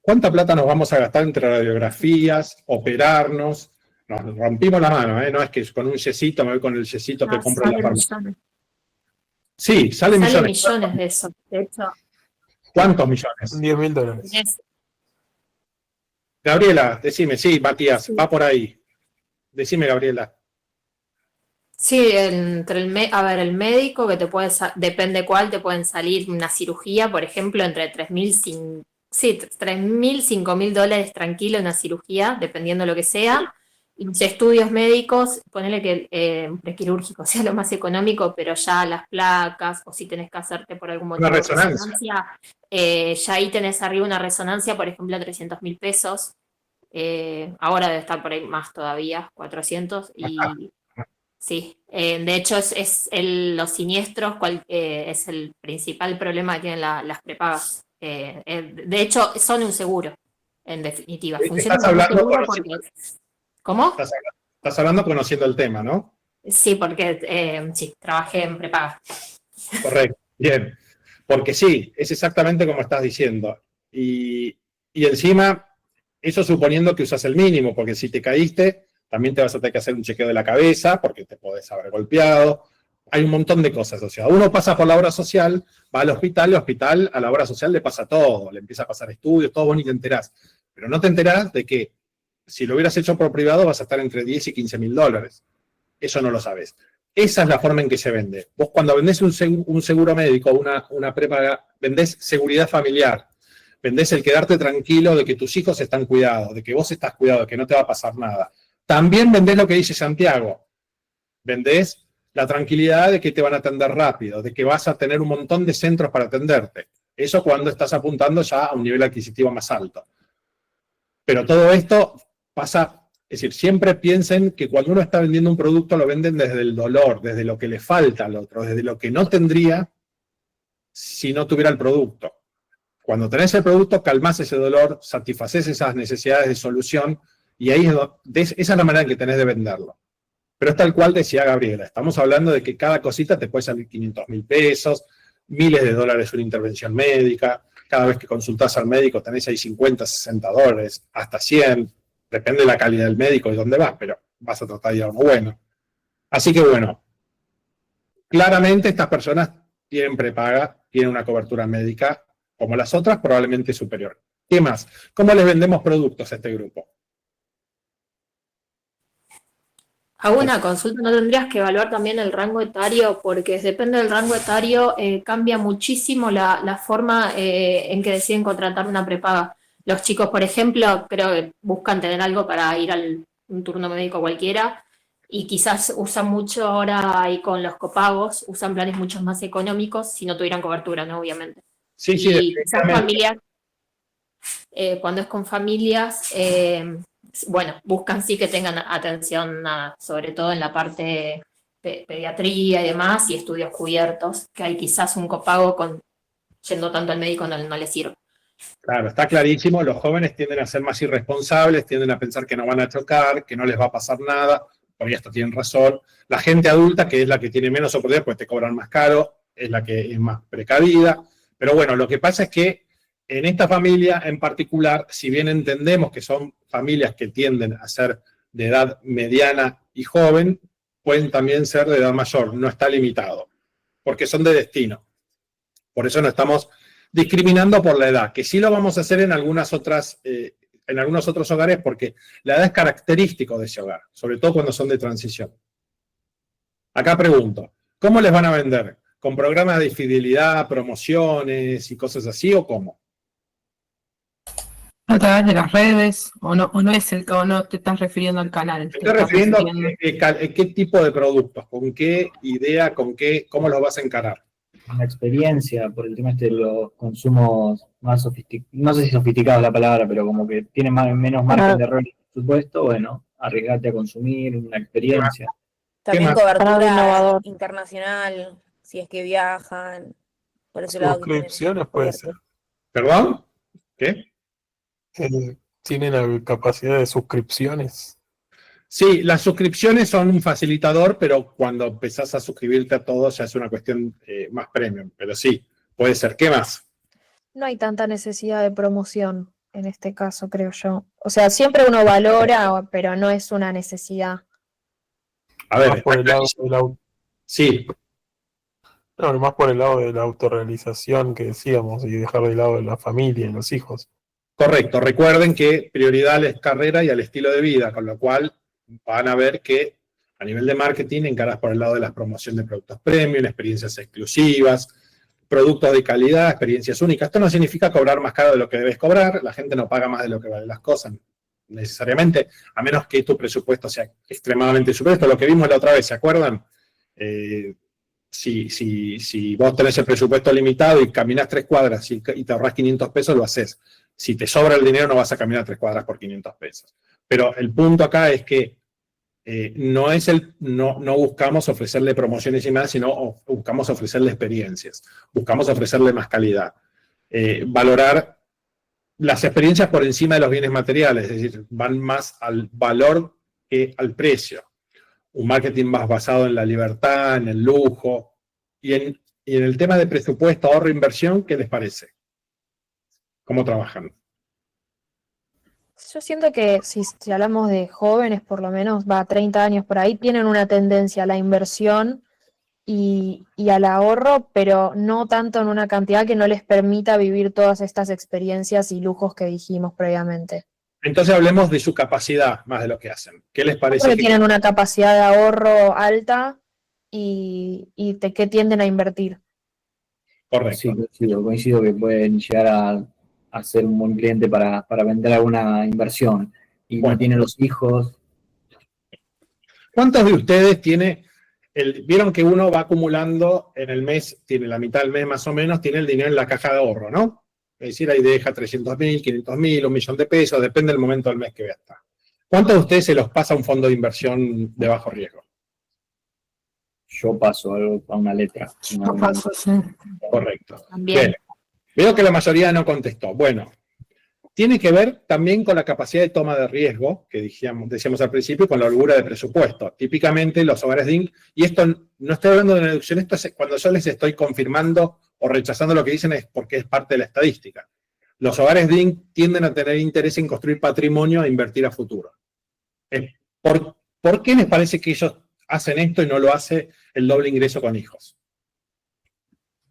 Speaker 3: ¿Cuánta plata nos vamos a gastar entre radiografías, operarnos? Nos rompimos la mano, no es que con un yesito me voy con el yesito que compro en la farmacia. Sí, sale millones.
Speaker 11: millones de eso, de hecho.
Speaker 3: ¿Cuántos millones?
Speaker 8: $10.000.
Speaker 3: Gabriela, decime, sí, Matías, va por ahí. Decime, Gabriela.
Speaker 11: Sí, entre el médico que te puede, depende cuál, te pueden salir una cirugía, por ejemplo, entre 3.000, $5.000 tranquilo una cirugía, dependiendo de lo que sea. Y los estudios médicos, ponele que prequirúrgico sea lo más económico, pero ya las placas, o si tenés que hacerte por algún motivo
Speaker 3: Una resonancia.
Speaker 11: ya ahí tenés arriba una resonancia, por ejemplo, a $300.000. Ahora debe estar por ahí más todavía, 400, y sí, de hecho los siniestros es el principal problema que tienen las prepagas. De hecho, son un seguro, en definitiva. Funcionan como un seguro porque... ¿Cómo?
Speaker 3: Estás hablando conociendo el tema, ¿no?
Speaker 11: Sí, porque sí, trabajé en prepaga.
Speaker 3: Correcto, bien. Porque sí, es exactamente como estás diciendo. Y encima, eso suponiendo que usas el mínimo, porque si te caíste, también te vas a tener que hacer un chequeo de la cabeza, porque te podés haber golpeado. Hay un montón de cosas asociadas. Uno pasa por la obra social, va al hospital, el hospital a la obra social le pasa todo, le empieza a pasar estudios, todo, vos ni te enterás. Pero no te enterás de que si lo hubieras hecho por privado vas a estar entre 10 y 15 mil dólares. Eso no lo sabes. Esa es la forma en que se vende. Vos cuando vendés un seguro médico, una prepaga, vendés seguridad familiar. Vendés el quedarte tranquilo de que tus hijos están cuidados, de que vos estás cuidado, de que no te va a pasar nada. También vendés lo que dice Santiago. Vendés la tranquilidad de que te van a atender rápido, de que vas a tener un montón de centros para atenderte. Eso cuando estás apuntando ya a un nivel adquisitivo más alto. Pero todo esto pasa, es decir, siempre piensen que cuando uno está vendiendo un producto lo venden desde el dolor, desde lo que le falta al otro, desde lo que no tendría si no tuviera el producto. Cuando tenés el producto, calmás ese dolor, satisfaces esas necesidades de solución y ahí esa es la manera en que tenés de venderlo. Pero es tal cual decía Gabriela, estamos hablando de que cada cosita te puede salir $500.000, miles de dólares una intervención médica, cada vez que consultás al médico tenés ahí $50, $60, hasta 100, depende de la calidad del médico y dónde vas, pero vas a tratar de ir a uno bueno. Así que bueno, claramente estas personas tienen prepaga, tienen una cobertura médica, como las otras, probablemente superior. ¿Qué más? ¿Cómo les vendemos productos a este grupo?
Speaker 11: Hago una consulta, ¿no tendrías que evaluar también el rango etario? Porque depende del rango etario, cambia muchísimo la forma en que deciden contratar una prepaga. Los chicos, por ejemplo, creo que buscan tener algo para ir a un turno médico cualquiera, Y quizás usan mucho ahora ahí con los copagos, usan planes mucho más económicos si no tuvieran cobertura, ¿no? Obviamente.
Speaker 3: Sí,
Speaker 11: Y quizás
Speaker 3: definitivamente.
Speaker 11: familias, cuando es con familias, bueno, buscan sí que tengan atención, sobre todo en la parte pediatría y demás, y estudios cubiertos, que hay quizás un copago yendo tanto al médico no les sirve.
Speaker 3: Claro, está clarísimo, los jóvenes tienden a ser más irresponsables, tienden a pensar que no van a chocar, que no les va a pasar nada, por esto tienen razón. La gente adulta, que es la que tiene menos oportunidades, pues te cobran más caro, es la que es más precavida. Pero bueno, lo que pasa es que en esta familia en particular, si bien entendemos que son familias que tienden a ser de edad mediana y joven, pueden también ser de edad mayor, no está limitado, porque son de destino. Por eso no estamos discriminando por la edad, que sí lo vamos a hacer en algunos otros hogares, porque la edad es característico de ese hogar, sobre todo cuando son de transición. Acá pregunto, ¿cómo les van a vender? ¿Con programas de fidelidad, promociones y cosas así o cómo?
Speaker 1: A través de las redes, o no te estás refiriendo al canal.
Speaker 3: Me estoy refiriendo a qué tipo de productos, con qué idea, cómo los vas a encarar.
Speaker 6: Una experiencia por el tema de los consumos más sofisticados, no sé si sofisticado es la palabra, pero como que tiene menos margen de error en el presupuesto, bueno, arriesgate a consumir una experiencia.
Speaker 7: También
Speaker 2: Algo
Speaker 7: cobertura
Speaker 2: innovador.
Speaker 7: internacional, si es que viajan, por ese lado.
Speaker 8: Suscripciones puede ser.
Speaker 3: ¿Perdón? ¿Qué?
Speaker 8: ¿Tienen capacidad de suscripciones?
Speaker 3: Sí, las suscripciones son un facilitador, pero cuando empezás a suscribirte a todo ya es una cuestión más premium. Pero sí, puede ser. ¿Qué más?
Speaker 9: No hay tanta necesidad de promoción en este caso, creo yo. O sea, siempre uno valora, pero no es una necesidad.
Speaker 3: A ver,
Speaker 8: Más por el lado de
Speaker 3: sí.
Speaker 8: No, más por el lado de la autorrealización que decíamos y dejar de lado de la familia y los hijos.
Speaker 3: Correcto. Recuerden que prioridad a la carrera y al estilo de vida, con lo cual van a ver que a nivel de marketing encaras por el lado de la promoción de productos premium, experiencias exclusivas, productos de calidad, experiencias únicas. Esto no significa cobrar más caro de lo que debes cobrar, la gente no paga más de lo que valen las cosas necesariamente, a menos que tu presupuesto sea extremadamente superior. Esto es lo que vimos la otra vez, ¿se acuerdan? Si vos tenés el presupuesto limitado y caminás 3 cuadras y te ahorrás 500 pesos, lo haces. Si te sobra el dinero, no vas a caminar 3 cuadras por 500 pesos. Pero el punto acá es que no buscamos ofrecerle promociones y más, sino buscamos ofrecerle experiencias, buscamos ofrecerle más calidad. Valorar las experiencias por encima de los bienes materiales, es decir, van más al valor que al precio. Un marketing más basado en la libertad, en el lujo, y en el tema de presupuesto, ahorro, inversión, ¿qué les parece? ¿Cómo trabajan?
Speaker 9: Yo siento que si hablamos de jóvenes, por lo menos, 30 años por ahí, tienen una tendencia a la inversión y al ahorro, pero no tanto en una cantidad que no les permita vivir todas estas experiencias y lujos que dijimos previamente.
Speaker 3: Entonces hablemos de su capacidad más de lo que hacen. ¿Qué les parece?
Speaker 9: Porque tienen una capacidad de ahorro alta y que tienden a invertir.
Speaker 3: Correcto.
Speaker 6: Sí, coincido que pueden llegar a ser un buen cliente para vender alguna inversión. Y
Speaker 3: Bueno.
Speaker 6: no tienen los hijos.
Speaker 3: ¿Cuántos de ustedes vieron que uno va acumulando en el mes, tiene la mitad del mes más o menos, tiene el dinero en la caja de ahorro, ¿no? Es decir, ahí deja 300.000, 500.000, 1.000.000 de pesos, depende del momento del mes que gasta. ¿Cuántos de ustedes se los pasa a un fondo de inversión de bajo riesgo?
Speaker 6: Yo paso a una letra.
Speaker 1: Yo paso, sí.
Speaker 3: Correcto.
Speaker 11: También.
Speaker 3: Bien. Veo que la mayoría no contestó. Bueno, tiene que ver también con la capacidad de toma de riesgo, que decíamos al principio, y con la holgura de presupuesto. Típicamente los hogares DINC, y esto no estoy hablando de una deducción, esto es cuando yo les estoy confirmando o rechazando lo que dicen, es porque es parte de la estadística. Los hogares DINC tienden a tener interés en construir patrimonio e invertir a futuro. ¿Por qué les parece que ellos hacen esto y no lo hace el doble ingreso con hijos?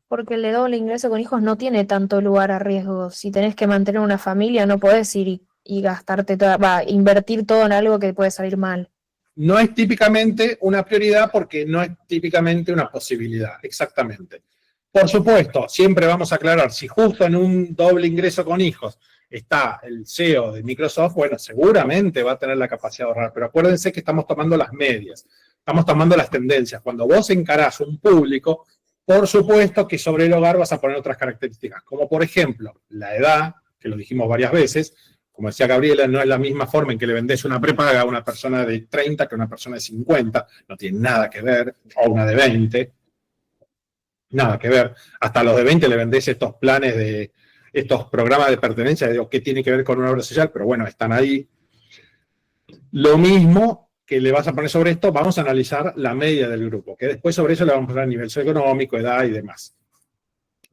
Speaker 9: Porque el de doble ingreso con hijos no tiene tanto lugar a riesgo. Si tenés que mantener una familia, no podés ir y gastarte invertir todo en algo que puede salir mal.
Speaker 3: No es típicamente una prioridad porque no es típicamente una posibilidad, exactamente. Por supuesto, siempre vamos a aclarar, si justo en un doble ingreso con hijos está el CEO de Microsoft, bueno, seguramente va a tener la capacidad de ahorrar, pero acuérdense que estamos tomando las medias, estamos tomando las tendencias. Cuando vos encarás un público, por supuesto que sobre el hogar vas a poner otras características, como por ejemplo, la edad, que lo dijimos varias veces. Como decía Gabriela, no es la misma forma en que le vendés una prepaga a una persona de 30 que a una persona de 50, no tiene nada que ver, o una de 20, nada que ver. Hasta a los de 20 le vendés estos planes de, estos programas de pertenencia, digo, ¿qué tiene que ver con una obra social? Pero bueno, están ahí. Lo mismo que le vas a poner sobre esto, vamos a analizar la media del grupo, que después sobre eso le vamos a poner a nivel socioeconómico, edad y demás.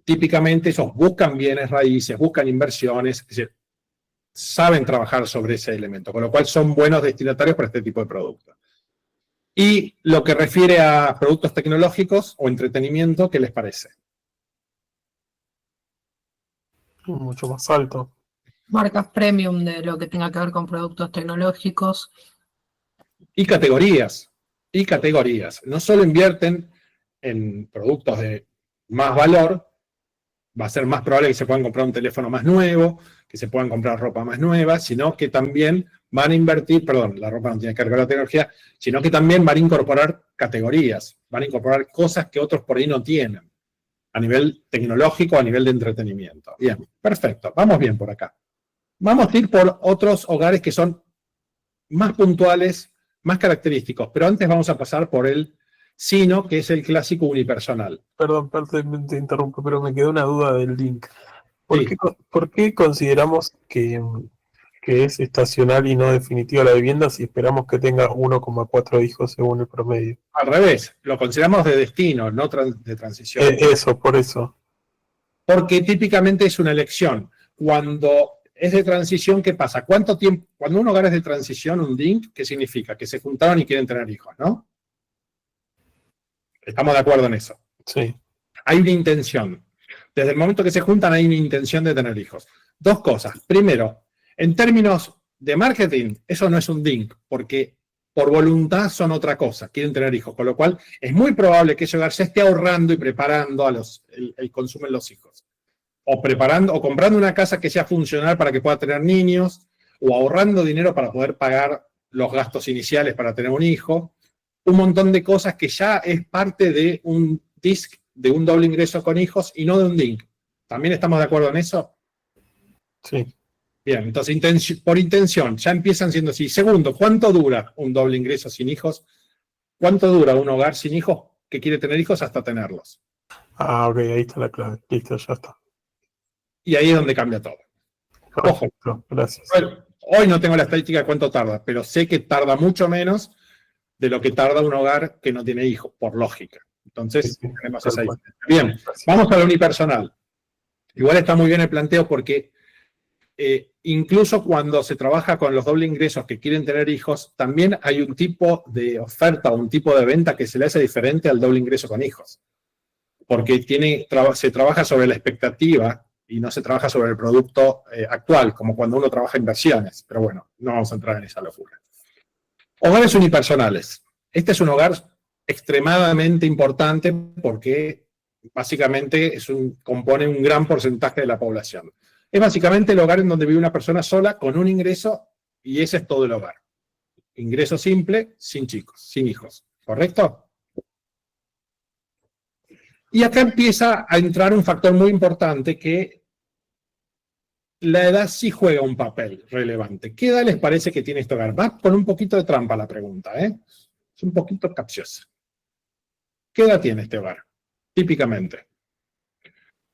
Speaker 3: Típicamente esos buscan bienes raíces, buscan inversiones, es decir, saben trabajar sobre ese elemento, con lo cual son buenos destinatarios para este tipo de productos. Y lo que refiere a productos tecnológicos o entretenimiento, ¿qué les parece?
Speaker 8: Mucho más alto.
Speaker 1: Marcas premium de lo que tenga que ver con productos tecnológicos.
Speaker 3: Y categorías. Y categorías. No solo invierten en productos de más valor, va a ser más probable que se puedan comprar un teléfono más nuevo, que se puedan comprar ropa más nueva, sino que también van a invertir, perdón, la ropa no tiene que ver con la tecnología, sino que también van a incorporar categorías, van a incorporar cosas que otros por ahí no tienen, a nivel tecnológico, a nivel de entretenimiento. Bien, perfecto, vamos bien por acá. Vamos a ir por otros hogares que son más puntuales, más característicos, pero antes vamos a pasar por el sino, que es el clásico unipersonal.
Speaker 8: Perdón, te interrumpo, pero me quedó una duda del link.
Speaker 3: Sí.
Speaker 8: ¿Por qué consideramos que es estacional y no definitiva la vivienda si esperamos que tenga 1,4 hijos según el promedio?
Speaker 3: Al revés, lo consideramos de destino, no de transición.
Speaker 8: Eso, por eso.
Speaker 3: Porque típicamente es una elección. Cuando es de transición, ¿qué pasa? ¿Cuánto tiempo? Cuando un hogar es de transición, un DINC, ¿qué significa? Que se juntaron y quieren tener hijos, ¿no? Estamos de acuerdo en eso.
Speaker 8: Sí.
Speaker 3: Hay una intención. Desde el momento que se juntan hay una intención de tener hijos. Dos cosas. Primero, en términos de marketing, eso no es un DINC, porque por voluntad son otra cosa, quieren tener hijos, con lo cual es muy probable que ese hogar se esté ahorrando y preparando el consumo en los hijos. O preparando, o comprando una casa que sea funcional para que pueda tener niños, o ahorrando dinero para poder pagar los gastos iniciales para tener un hijo. Un montón de cosas que ya es parte de un DISC, de un doble ingreso con hijos, y no de un DINC. ¿También estamos de acuerdo en eso?
Speaker 8: Sí.
Speaker 3: Bien, entonces por intención ya empiezan siendo así. Segundo, ¿cuánto dura un doble ingreso sin hijos? ¿Cuánto dura un hogar sin hijos que quiere tener hijos hasta tenerlos?
Speaker 8: Ah, ok, ahí está la clave. Listo, ya está.
Speaker 3: Y ahí es donde cambia todo. Ojo.
Speaker 8: Gracias.
Speaker 3: Hoy no tengo la estadística de cuánto tarda, pero sé que tarda mucho menos de lo que tarda un hogar que no tiene hijos, por lógica. Entonces, tenemos esa diferencia. Bien, vamos a lo unipersonal. Igual está muy bien el planteo porque incluso cuando se trabaja con los doble ingresos que quieren tener hijos, también hay un tipo de oferta o un tipo de venta que se le hace diferente al doble ingreso con hijos. Porque se trabaja sobre la expectativa y no se trabaja sobre el producto actual, como cuando uno trabaja inversiones. Pero bueno, no vamos a entrar en esa locura. Hogares unipersonales. Este es un hogar extremadamente importante porque básicamente compone un gran porcentaje de la población. Es básicamente el hogar en donde vive una persona sola con un ingreso y ese es todo el hogar. Ingreso simple, sin chicos, sin hijos. ¿Correcto? Y acá empieza a entrar un factor muy importante que la edad sí juega un papel relevante. ¿Qué edad les parece que tiene este hogar? Va con un poquito de trampa la pregunta, ¿eh? Es un poquito capciosa. ¿Qué edad tiene este hogar? Típicamente.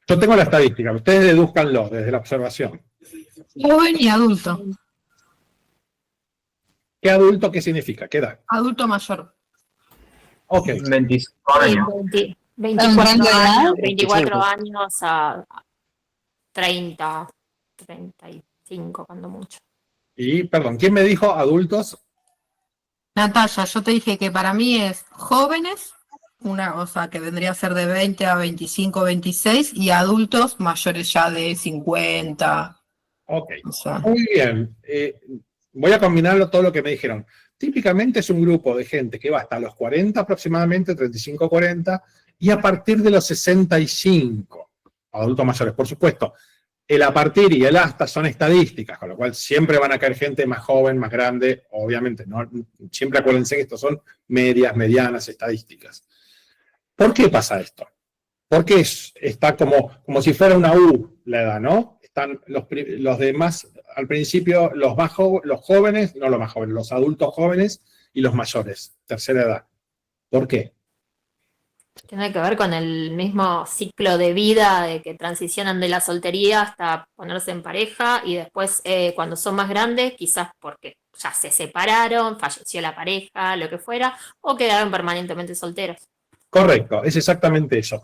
Speaker 3: Yo tengo la estadística, ustedes dedúzcanlo desde la observación.
Speaker 1: Joven y adulto.
Speaker 3: ¿Qué adulto qué significa? ¿Qué edad?
Speaker 1: Adulto mayor.
Speaker 3: Ok.
Speaker 12: 25 años.
Speaker 11: 24 años a 30, 35 cuando mucho.
Speaker 3: Y, perdón, ¿quién me dijo adultos?
Speaker 1: Natalia, yo te dije que para mí es jóvenes, o sea, que vendría a ser de 20 a 25, 26, y adultos mayores ya de 50.
Speaker 3: Ok,
Speaker 1: o sea.
Speaker 3: Muy bien. Voy a combinarlo todo lo que me dijeron. Típicamente es un grupo de gente que va hasta los 40 aproximadamente, 35, 40, y a partir de los 65, adultos mayores, por supuesto. El a partir y el hasta son estadísticas, con lo cual siempre van a caer gente más joven, más grande, obviamente, ¿no? Siempre acuérdense que estos son medias, medianas estadísticas. ¿Por qué pasa esto? Porque está como si fuera una U la edad, ¿no? Están los demás, al principio, los jóvenes, no los más jóvenes, los adultos jóvenes y los mayores, tercera edad. ¿Por qué?
Speaker 11: Tiene que ver con el mismo ciclo de vida de que transicionan de la soltería hasta ponerse en pareja y después cuando son más grandes, quizás porque ya se separaron, falleció la pareja, lo que fuera, o quedaron permanentemente solteros.
Speaker 3: Correcto, es exactamente eso.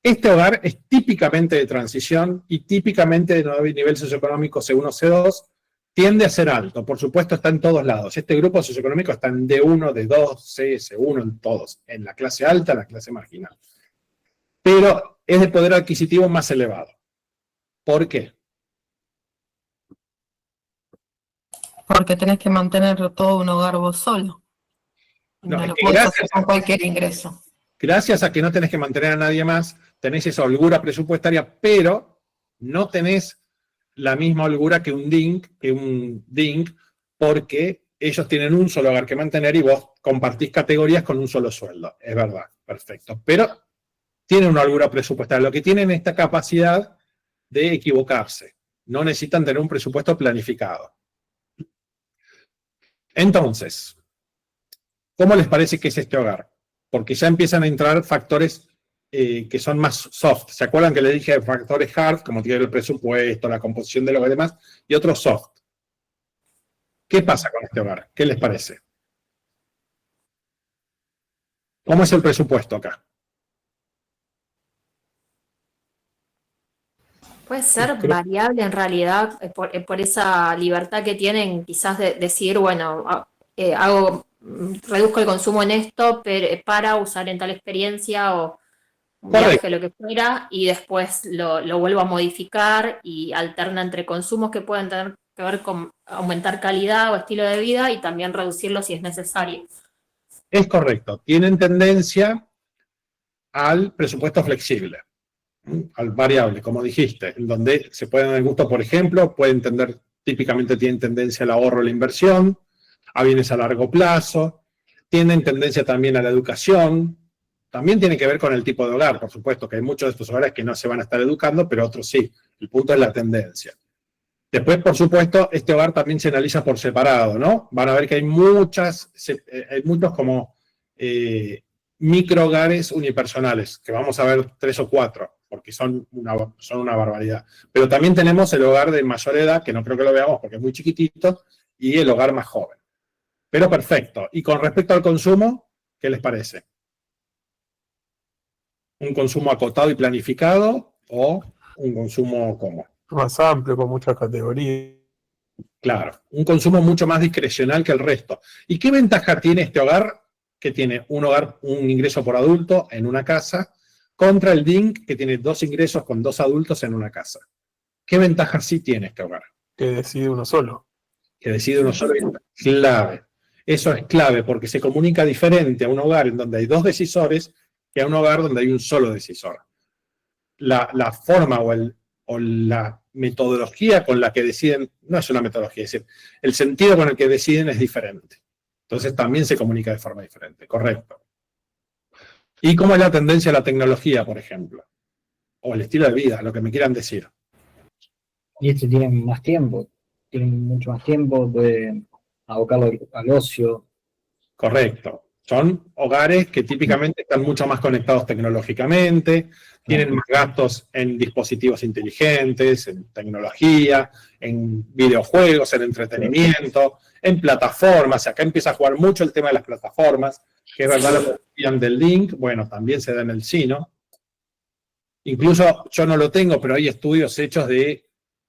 Speaker 3: Este hogar es típicamente de transición y típicamente de nivel socioeconómico C1, C2, tiende a ser alto, por supuesto está en todos lados. Este grupo socioeconómico está en D1, D2, C, C1, en todos, en la clase alta, en la clase marginal. Pero es de poder adquisitivo más elevado. ¿Por qué?
Speaker 1: Porque tenés que mantener todo un hogar vos solo. No lo podés hacer con cualquier ingreso.
Speaker 3: Gracias a que no tenés que mantener a nadie más, tenés esa holgura presupuestaria, pero no tenés la misma holgura que un DINC, porque ellos tienen un solo hogar que mantener y vos compartís categorías con un solo sueldo. Es verdad, perfecto. Pero tienen una holgura presupuestaria. Lo que tienen es esta capacidad de equivocarse. No necesitan tener un presupuesto planificado. Entonces, ¿cómo les parece que es este hogar? Porque ya empiezan a entrar factores que son más soft. ¿Se acuerdan que les dije factores hard, como tiene el presupuesto, la composición de los demás, y otros soft? ¿Qué pasa con este hogar? ¿Qué les parece? ¿Cómo es el presupuesto acá?
Speaker 11: Puede ser variable en realidad por esa libertad que tienen quizás de decidir, bueno, reduzco el consumo en esto para usar en tal experiencia o un viaje, lo que fuera, y después lo vuelvo a modificar y alterna entre consumos que pueden tener que ver con aumentar calidad o estilo de vida y también reducirlo si es necesario.
Speaker 3: Es correcto. Tienen tendencia al presupuesto flexible, al variable, como dijiste, en donde se pueden dar gusto, por ejemplo, típicamente tienen tendencia al ahorro, a la inversión, a bienes a largo plazo, tienen tendencia también a la educación. También tiene que ver con el tipo de hogar, por supuesto, que hay muchos de estos hogares que no se van a estar educando, pero otros sí. El punto es la tendencia. Después, por supuesto, este hogar también se analiza por separado, ¿no? Van a ver que hay muchos como micro hogares unipersonales, que vamos a ver 3 o 4, porque son una barbaridad. Pero también tenemos el hogar de mayor edad, que no creo que lo veamos porque es muy chiquitito, y el hogar más joven. Pero perfecto. Y con respecto al consumo, ¿qué les parece? ¿Un consumo acotado y planificado o un consumo como?
Speaker 8: Más amplio, con muchas categorías.
Speaker 3: Claro, un consumo mucho más discrecional que el resto. ¿Y qué ventaja tiene este hogar? Que tiene un ingreso por adulto en una casa, contra el DINC, que tiene 2 ingresos con 2 adultos en una casa. ¿Qué ventaja sí tiene este hogar?
Speaker 8: Que decide uno solo.
Speaker 3: Que decide uno solo. Clave. Eso es clave, porque se comunica diferente a un hogar en donde hay 2 decisores que a un hogar donde hay un solo decisor. La forma o la metodología con la que deciden, no es una metodología, es decir, el sentido con el que deciden es diferente. Entonces también se comunica de forma diferente, correcto. ¿Y cómo es la tendencia a la tecnología, por ejemplo? O el estilo de vida, lo que me quieran decir.
Speaker 6: Y tienen más tiempo, tienen mucho más tiempo, pueden abocarlo al ocio.
Speaker 3: Correcto. Son hogares que típicamente están mucho más conectados tecnológicamente, tienen más gastos en dispositivos inteligentes, en tecnología, en videojuegos, en entretenimiento, en plataformas. Acá empieza a jugar mucho el tema de las plataformas, que es verdad lo que decían del link, bueno, también se da en el SINO. Incluso yo no lo tengo, pero hay estudios hechos de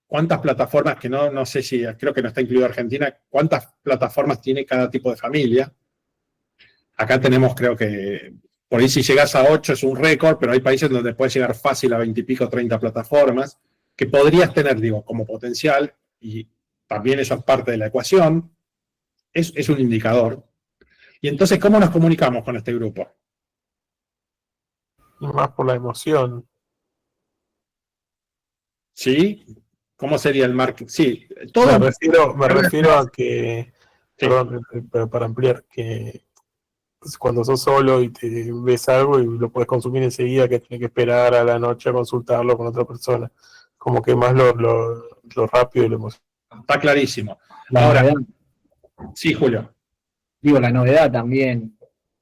Speaker 3: cuántas plataformas, que no sé si, creo que no está incluido Argentina, cuántas plataformas tiene cada tipo de familia. Acá tenemos, creo que, por ahí si llegas a 8 es un récord, pero hay países donde puedes llegar fácil a 20 y pico, 30 plataformas, que podrías tener, digo, como potencial, y también eso es parte de la ecuación, es un indicador. Y entonces, ¿cómo nos comunicamos con este grupo?
Speaker 8: Y más por la emoción.
Speaker 3: ¿Sí? ¿Cómo sería el marketing? Sí,
Speaker 8: Me
Speaker 3: todo.
Speaker 8: refiero a que,
Speaker 3: Sí.
Speaker 8: perdón, pero para ampliar, que cuando sos solo y te ves algo y lo puedes consumir enseguida, que tienes que esperar a la noche a consultarlo con otra persona. Como que más lo rápido y lo emocionante.
Speaker 3: Está clarísimo.
Speaker 6: La
Speaker 3: Ahora,
Speaker 6: novedad,
Speaker 3: sí, Julio.
Speaker 6: digo, la novedad también,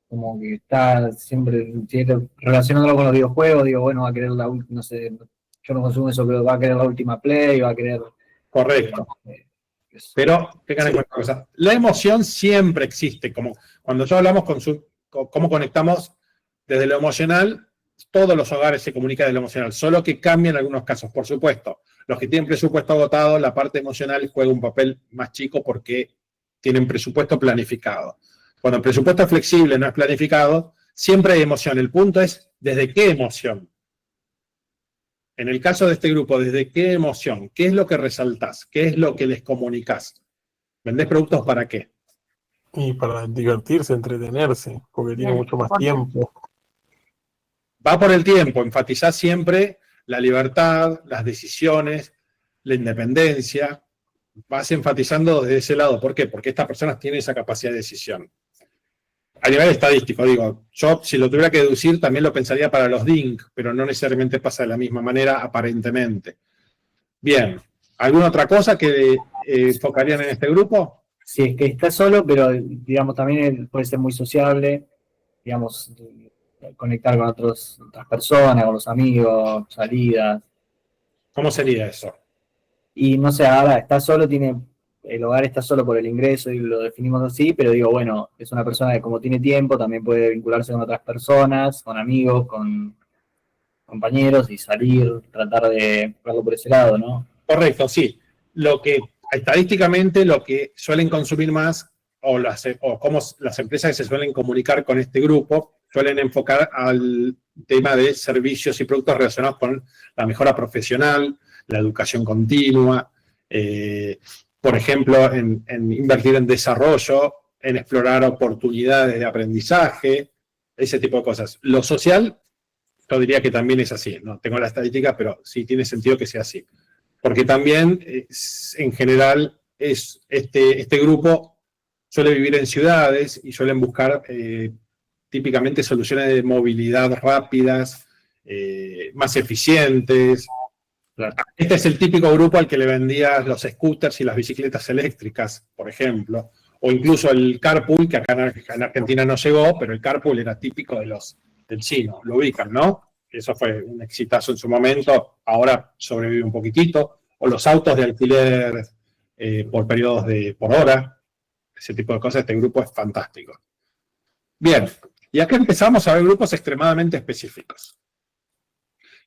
Speaker 6: como que está siempre relacionándolo con los videojuegos, digo, bueno, va a querer la última, no sé, yo no consumo eso, pero va a querer la última play, va a querer...
Speaker 3: Correcto. Pero, tengan en cuenta una cosa, la emoción siempre existe, como cuando ya hablamos cómo conectamos desde lo emocional, todos los hogares se comunican desde lo emocional, solo que cambia en algunos casos, por supuesto. Los que tienen presupuesto agotado, la parte emocional juega un papel más chico porque tienen presupuesto planificado. Cuando el presupuesto es flexible, no es planificado, siempre hay emoción. El punto es, ¿desde qué emoción? En el caso de este grupo, ¿desde qué emoción? ¿Qué es lo que resaltás? ¿Qué es lo que les comunicás? ¿Vendés productos para qué?
Speaker 8: Y para divertirse, entretenerse, porque tiene mucho más tiempo.
Speaker 3: Va por el tiempo, enfatizás siempre la libertad, las decisiones, la independencia. Vas enfatizando desde ese lado. ¿Por qué? Porque estas personas tienen esa capacidad de decisión. A nivel estadístico, digo, yo si lo tuviera que deducir también lo pensaría para los DINC, pero no necesariamente pasa de la misma manera aparentemente. Bien, ¿alguna otra cosa que enfocarían en este grupo?
Speaker 6: Sí, es que está solo, pero digamos también puede ser muy sociable, digamos, conectar con otras personas, con los amigos, salidas.
Speaker 3: ¿Cómo sería eso?
Speaker 6: Y no sé, ahora está solo, el hogar está solo por el ingreso y lo definimos así, pero digo, bueno, es una persona que como tiene tiempo también puede vincularse con otras personas, con amigos, con compañeros y salir, tratar de verlo por ese lado, ¿no?
Speaker 3: Correcto, sí. Estadísticamente lo que suelen consumir más, o como las empresas que se suelen comunicar con este grupo, suelen enfocar al tema de servicios y productos relacionados con la mejora profesional, la educación continua, por ejemplo, en invertir en desarrollo, en explorar oportunidades de aprendizaje, ese tipo de cosas. Lo social, yo diría que también es así, no tengo la estadística, pero sí tiene sentido que sea así. Porque también, en general, este grupo suele vivir en ciudades y suelen buscar típicamente soluciones de movilidad rápidas, más eficientes. Este es el típico grupo al que le vendías los scooters y las bicicletas eléctricas, por ejemplo, o incluso el carpool, que acá en Argentina no llegó, pero el carpool era típico del chino, lo ubican, ¿no? Eso fue un exitazo en su momento, ahora sobrevive un poquitito, o los autos de alquiler por periodos por hora, ese tipo de cosas. Este grupo es fantástico. Bien, y acá empezamos a ver grupos extremadamente específicos,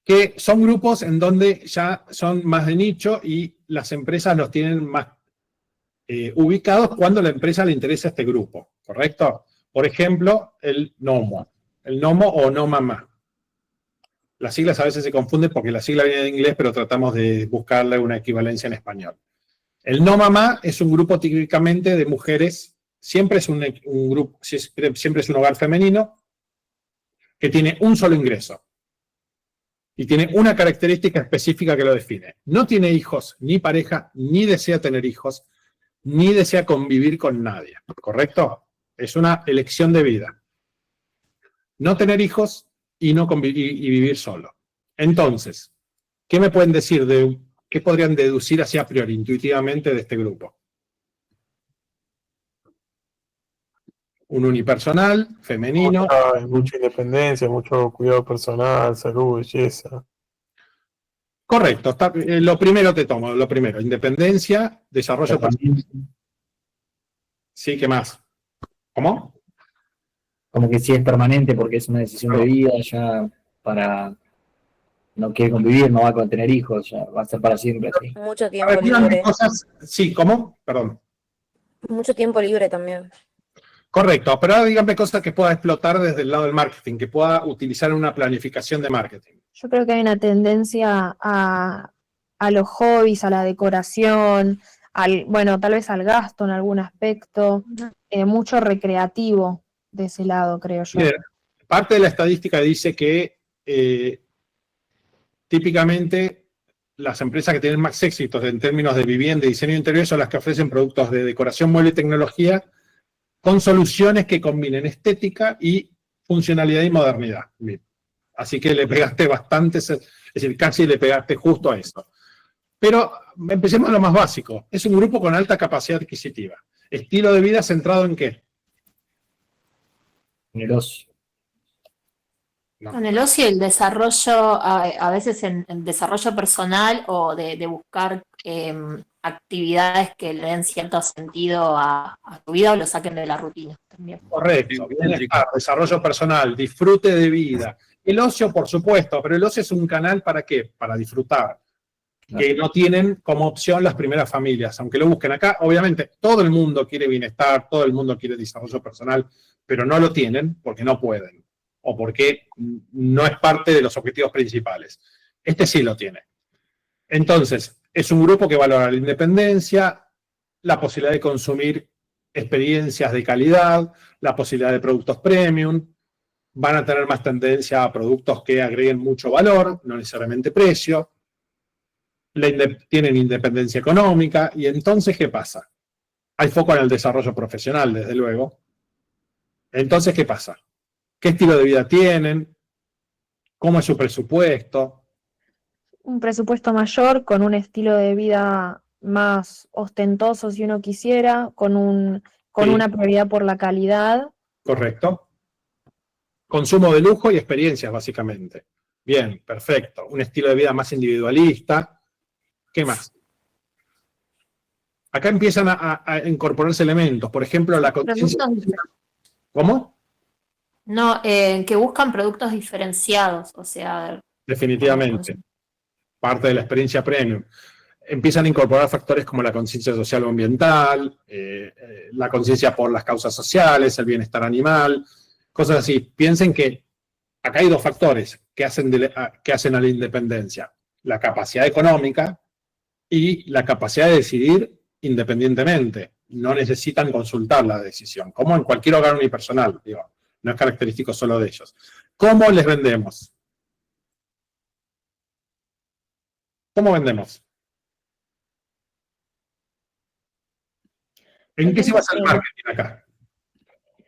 Speaker 3: que son grupos en donde ya son más de nicho y las empresas los tienen más ubicados cuando a la empresa le interesa este grupo, ¿correcto? Por ejemplo, el NOMO o No Mamá. Las siglas a veces se confunden porque la sigla viene de inglés, pero tratamos de buscarle una equivalencia en español. El No Mamá es un grupo típicamente de mujeres, siempre es un grupo, siempre es un hogar femenino que tiene un solo ingreso y tiene una característica específica que lo define. No tiene hijos, ni pareja, ni desea tener hijos, ni desea convivir con nadie, ¿correcto? Es una elección de vida. No tener hijos y no convivir y vivir solo. Entonces, ¿qué me pueden decir qué podrían deducir así a priori, intuitivamente, de este grupo? Un unipersonal, femenino.
Speaker 8: Mucha independencia, mucho cuidado personal, salud, belleza.
Speaker 3: Correcto, lo primero te tomo, lo primero, independencia, desarrollo personal. Sí, ¿qué más? ¿Cómo?
Speaker 6: Como que si es permanente porque es una decisión de vida, ya no quiere convivir, no va a tener hijos, ya va a ser para siempre así.
Speaker 7: Mucho tiempo libre.
Speaker 3: Sí, ¿cómo? Perdón.
Speaker 7: Mucho tiempo libre también.
Speaker 3: Correcto, pero ahora díganme cosas que pueda explotar desde el lado del marketing, que pueda utilizar una planificación de marketing.
Speaker 9: Yo creo que hay una tendencia a los hobbies, a la decoración, bueno, tal vez al gasto en algún aspecto, mucho recreativo de ese lado, creo yo.
Speaker 3: Bien, parte de la estadística dice que típicamente las empresas que tienen más éxitos en términos de vivienda y diseño interior son las que ofrecen productos de decoración, mueble y tecnología con soluciones que combinen estética y funcionalidad y modernidad. Bien. Así que le pegaste bastante, es decir, casi le pegaste justo a eso. Pero empecemos a lo más básico. Es un grupo con alta capacidad adquisitiva. Estilo de vida centrado ¿en qué?
Speaker 6: En el ocio.
Speaker 3: No.
Speaker 11: En el ocio y el desarrollo, a veces en desarrollo personal o de buscar actividades que le den cierto sentido a tu vida o lo saquen de la rutina también.
Speaker 3: Correcto, bienestar, desarrollo personal, disfrute de vida. El ocio, por supuesto, pero el ocio es un canal ¿para qué? Para disfrutar. Que no tienen como opción las primeras familias, aunque lo busquen acá. Obviamente, todo el mundo quiere bienestar, todo el mundo quiere desarrollo personal, pero no lo tienen porque no pueden o porque no es parte de los objetivos principales. Este sí lo tiene. Entonces, es un grupo que valora la independencia, la posibilidad de consumir experiencias de calidad, la posibilidad de productos premium, van a tener más tendencia a productos que agreguen mucho valor, no necesariamente precio, tienen independencia económica, y entonces, ¿qué pasa? Hay foco en el desarrollo profesional, desde luego. Entonces, ¿qué pasa? ¿Qué estilo de vida tienen? ¿Cómo es su presupuesto?
Speaker 9: Un presupuesto mayor, con un estilo de vida más ostentoso si uno quisiera, con una prioridad por la calidad.
Speaker 3: Correcto. Consumo de lujo y experiencias, básicamente. Bien, perfecto. Un estilo de vida más individualista. ¿Qué más? Acá empiezan a incorporarse elementos. Por ejemplo, la conciencia. ¿Cómo?
Speaker 11: No, que buscan productos diferenciados, o sea.
Speaker 3: Definitivamente. Parte de la experiencia premium. Empiezan a incorporar factores como la conciencia social o ambiental, la conciencia por las causas sociales, el bienestar animal, cosas así. Piensen que acá hay dos factores que hacen a la independencia. La capacidad económica y la capacidad de decidir independientemente. No necesitan consultar la decisión, como en cualquier hogar unipersonal, digo, no es característico solo de ellos. ¿Cómo les vendemos? ¿Cómo vendemos? ¿En qué se basa el marketing acá?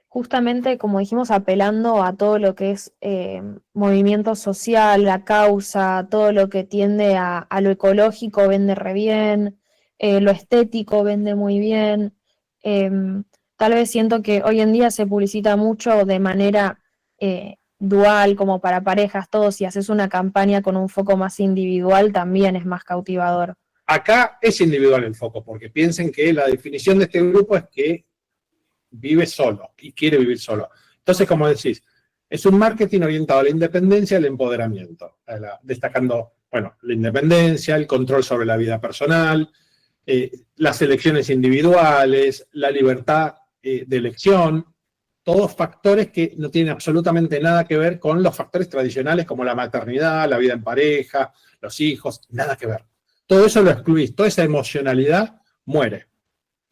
Speaker 9: Justamente, como dijimos, apelando a todo lo que es movimiento social, la causa, todo lo que tiende a lo ecológico vende re bien, lo estético vende muy bien. Tal vez siento que hoy en día se publicita mucho de manera dual, como para parejas, todos. Si haces una campaña con un foco más individual, también es más cautivador.
Speaker 3: Acá es individual el foco, porque piensen que la definición de este grupo es que vive solo y quiere vivir solo. Entonces, como decís, es un marketing orientado a la independencia y al empoderamiento, destacando, bueno, la independencia, el control sobre la vida personal, las elecciones individuales, la libertad de elección, todos factores que no tienen absolutamente nada que ver con los factores tradicionales como la maternidad, la vida en pareja, los hijos, nada que ver. Todo eso lo excluís, toda esa emocionalidad muere.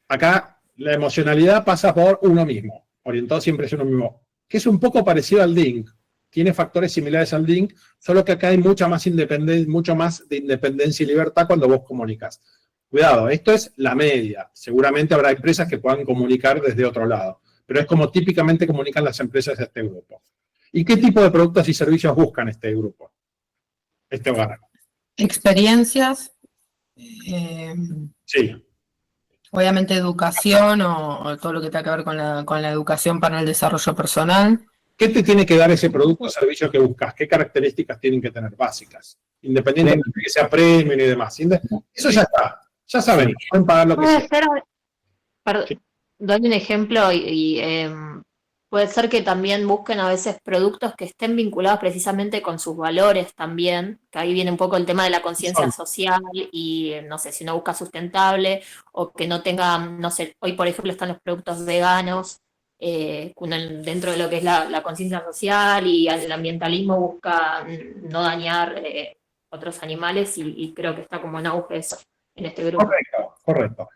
Speaker 3: Acá la emocionalidad pasa por uno mismo, orientado siempre hacia uno mismo, que es un poco parecido al DINC, tiene factores similares al DINC, solo que acá hay mucho más de independencia y libertad cuando vos comunicas. Cuidado, esto es la media, seguramente habrá empresas que puedan comunicar desde otro lado, pero es como típicamente comunican las empresas de este grupo. ¿Y qué tipo de productos y servicios buscan este grupo? Este hogar.
Speaker 1: Experiencias.
Speaker 3: Sí.
Speaker 1: Obviamente educación o todo lo que tenga que ver con la educación para el desarrollo personal.
Speaker 3: ¿Qué te tiene que dar ese producto o servicio que buscas? ¿Qué características tienen que tener básicas? Independientemente de que sea premium y demás. Eso ya está. Ya saben, pueden pagar lo que sea.
Speaker 11: Perdón, doy un ejemplo y puede ser que también busquen a veces productos que estén vinculados precisamente con sus valores también, que ahí viene un poco el tema de la conciencia social y, no sé, si uno busca sustentable o que no tengan, no sé, hoy por ejemplo están los productos veganos, dentro de lo que es la conciencia social y el ambientalismo busca no dañar otros animales y creo que está como en auge eso en este grupo.
Speaker 3: Correcto.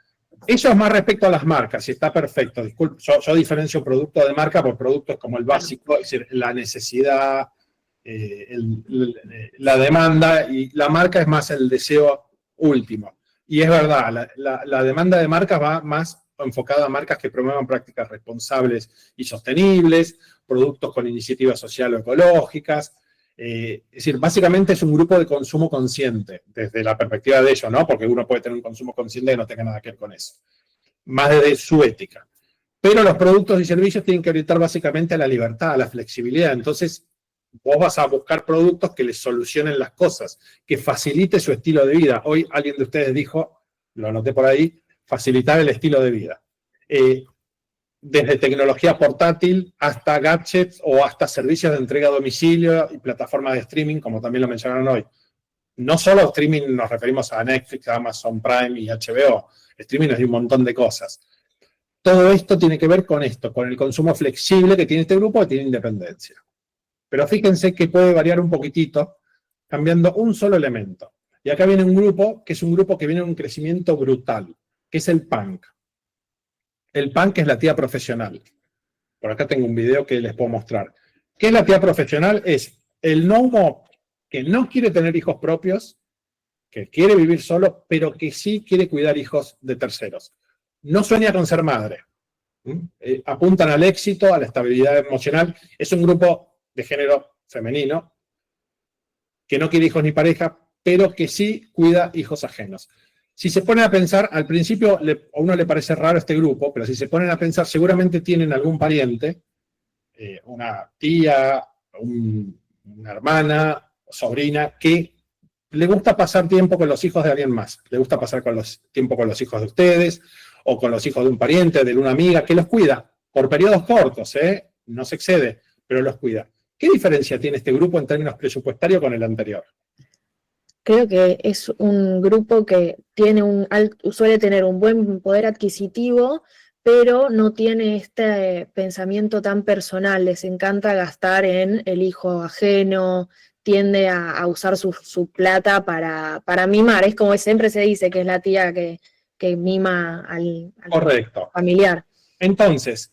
Speaker 3: Eso es más respecto a las marcas, y está perfecto. Disculpe, yo diferencio producto de marca por productos como el básico, es decir, la necesidad, la demanda, y la marca es más el deseo último. Y es verdad, la demanda de marcas va más enfocada a marcas que promuevan prácticas responsables y sostenibles, productos con iniciativas sociales o ecológicas. Es decir, básicamente es un grupo de consumo consciente, desde la perspectiva de ellos, ¿no? Porque uno puede tener un consumo consciente que no tenga nada que ver con eso. Más desde su ética. Pero los productos y servicios tienen que orientar básicamente a la libertad, a la flexibilidad. Entonces, vos vas a buscar productos que les solucionen las cosas, que facilite su estilo de vida. Hoy alguien de ustedes dijo, lo anoté por ahí, facilitar el estilo de vida. Desde tecnología portátil hasta gadgets o hasta servicios de entrega a domicilio y plataformas de streaming, como también lo mencionaron hoy. No solo streaming nos referimos a Netflix, Amazon Prime y HBO. Streaming es de un montón de cosas. Todo esto tiene que ver con esto, con el consumo flexible que tiene este grupo, que tiene independencia. Pero fíjense que puede variar un poquitito, cambiando un solo elemento. Y acá viene un grupo, que es un grupo que viene en un crecimiento brutal, que es el punk. El punk es la tía profesional. Por acá tengo un video que les puedo mostrar. ¿Qué es la tía profesional? Es el gnomo que no quiere tener hijos propios, que quiere vivir solo, pero que sí quiere cuidar hijos de terceros. No sueña con ser madre. Apuntan al éxito, a la estabilidad emocional. Es un grupo de género femenino que no quiere hijos ni pareja, pero que sí cuida hijos ajenos. Si se ponen a pensar, al principio a uno le parece raro este grupo, pero si se ponen a pensar, seguramente tienen algún pariente, una tía, una hermana, sobrina, que le gusta pasar tiempo con los hijos de alguien más. Le gusta pasar tiempo con los hijos de ustedes, o con los hijos de un pariente, de una amiga, que los cuida por periodos cortos, no se excede, pero los cuida. ¿Qué diferencia tiene este grupo en términos presupuestarios con el anterior?
Speaker 9: Creo que es un grupo que suele tener un buen poder adquisitivo, pero no tiene este pensamiento tan personal. Les encanta gastar en el hijo ajeno, tiende a usar su plata para mimar. Es como siempre se dice que es la tía que mima al
Speaker 3: Correcto.
Speaker 9: Familiar.
Speaker 3: Entonces,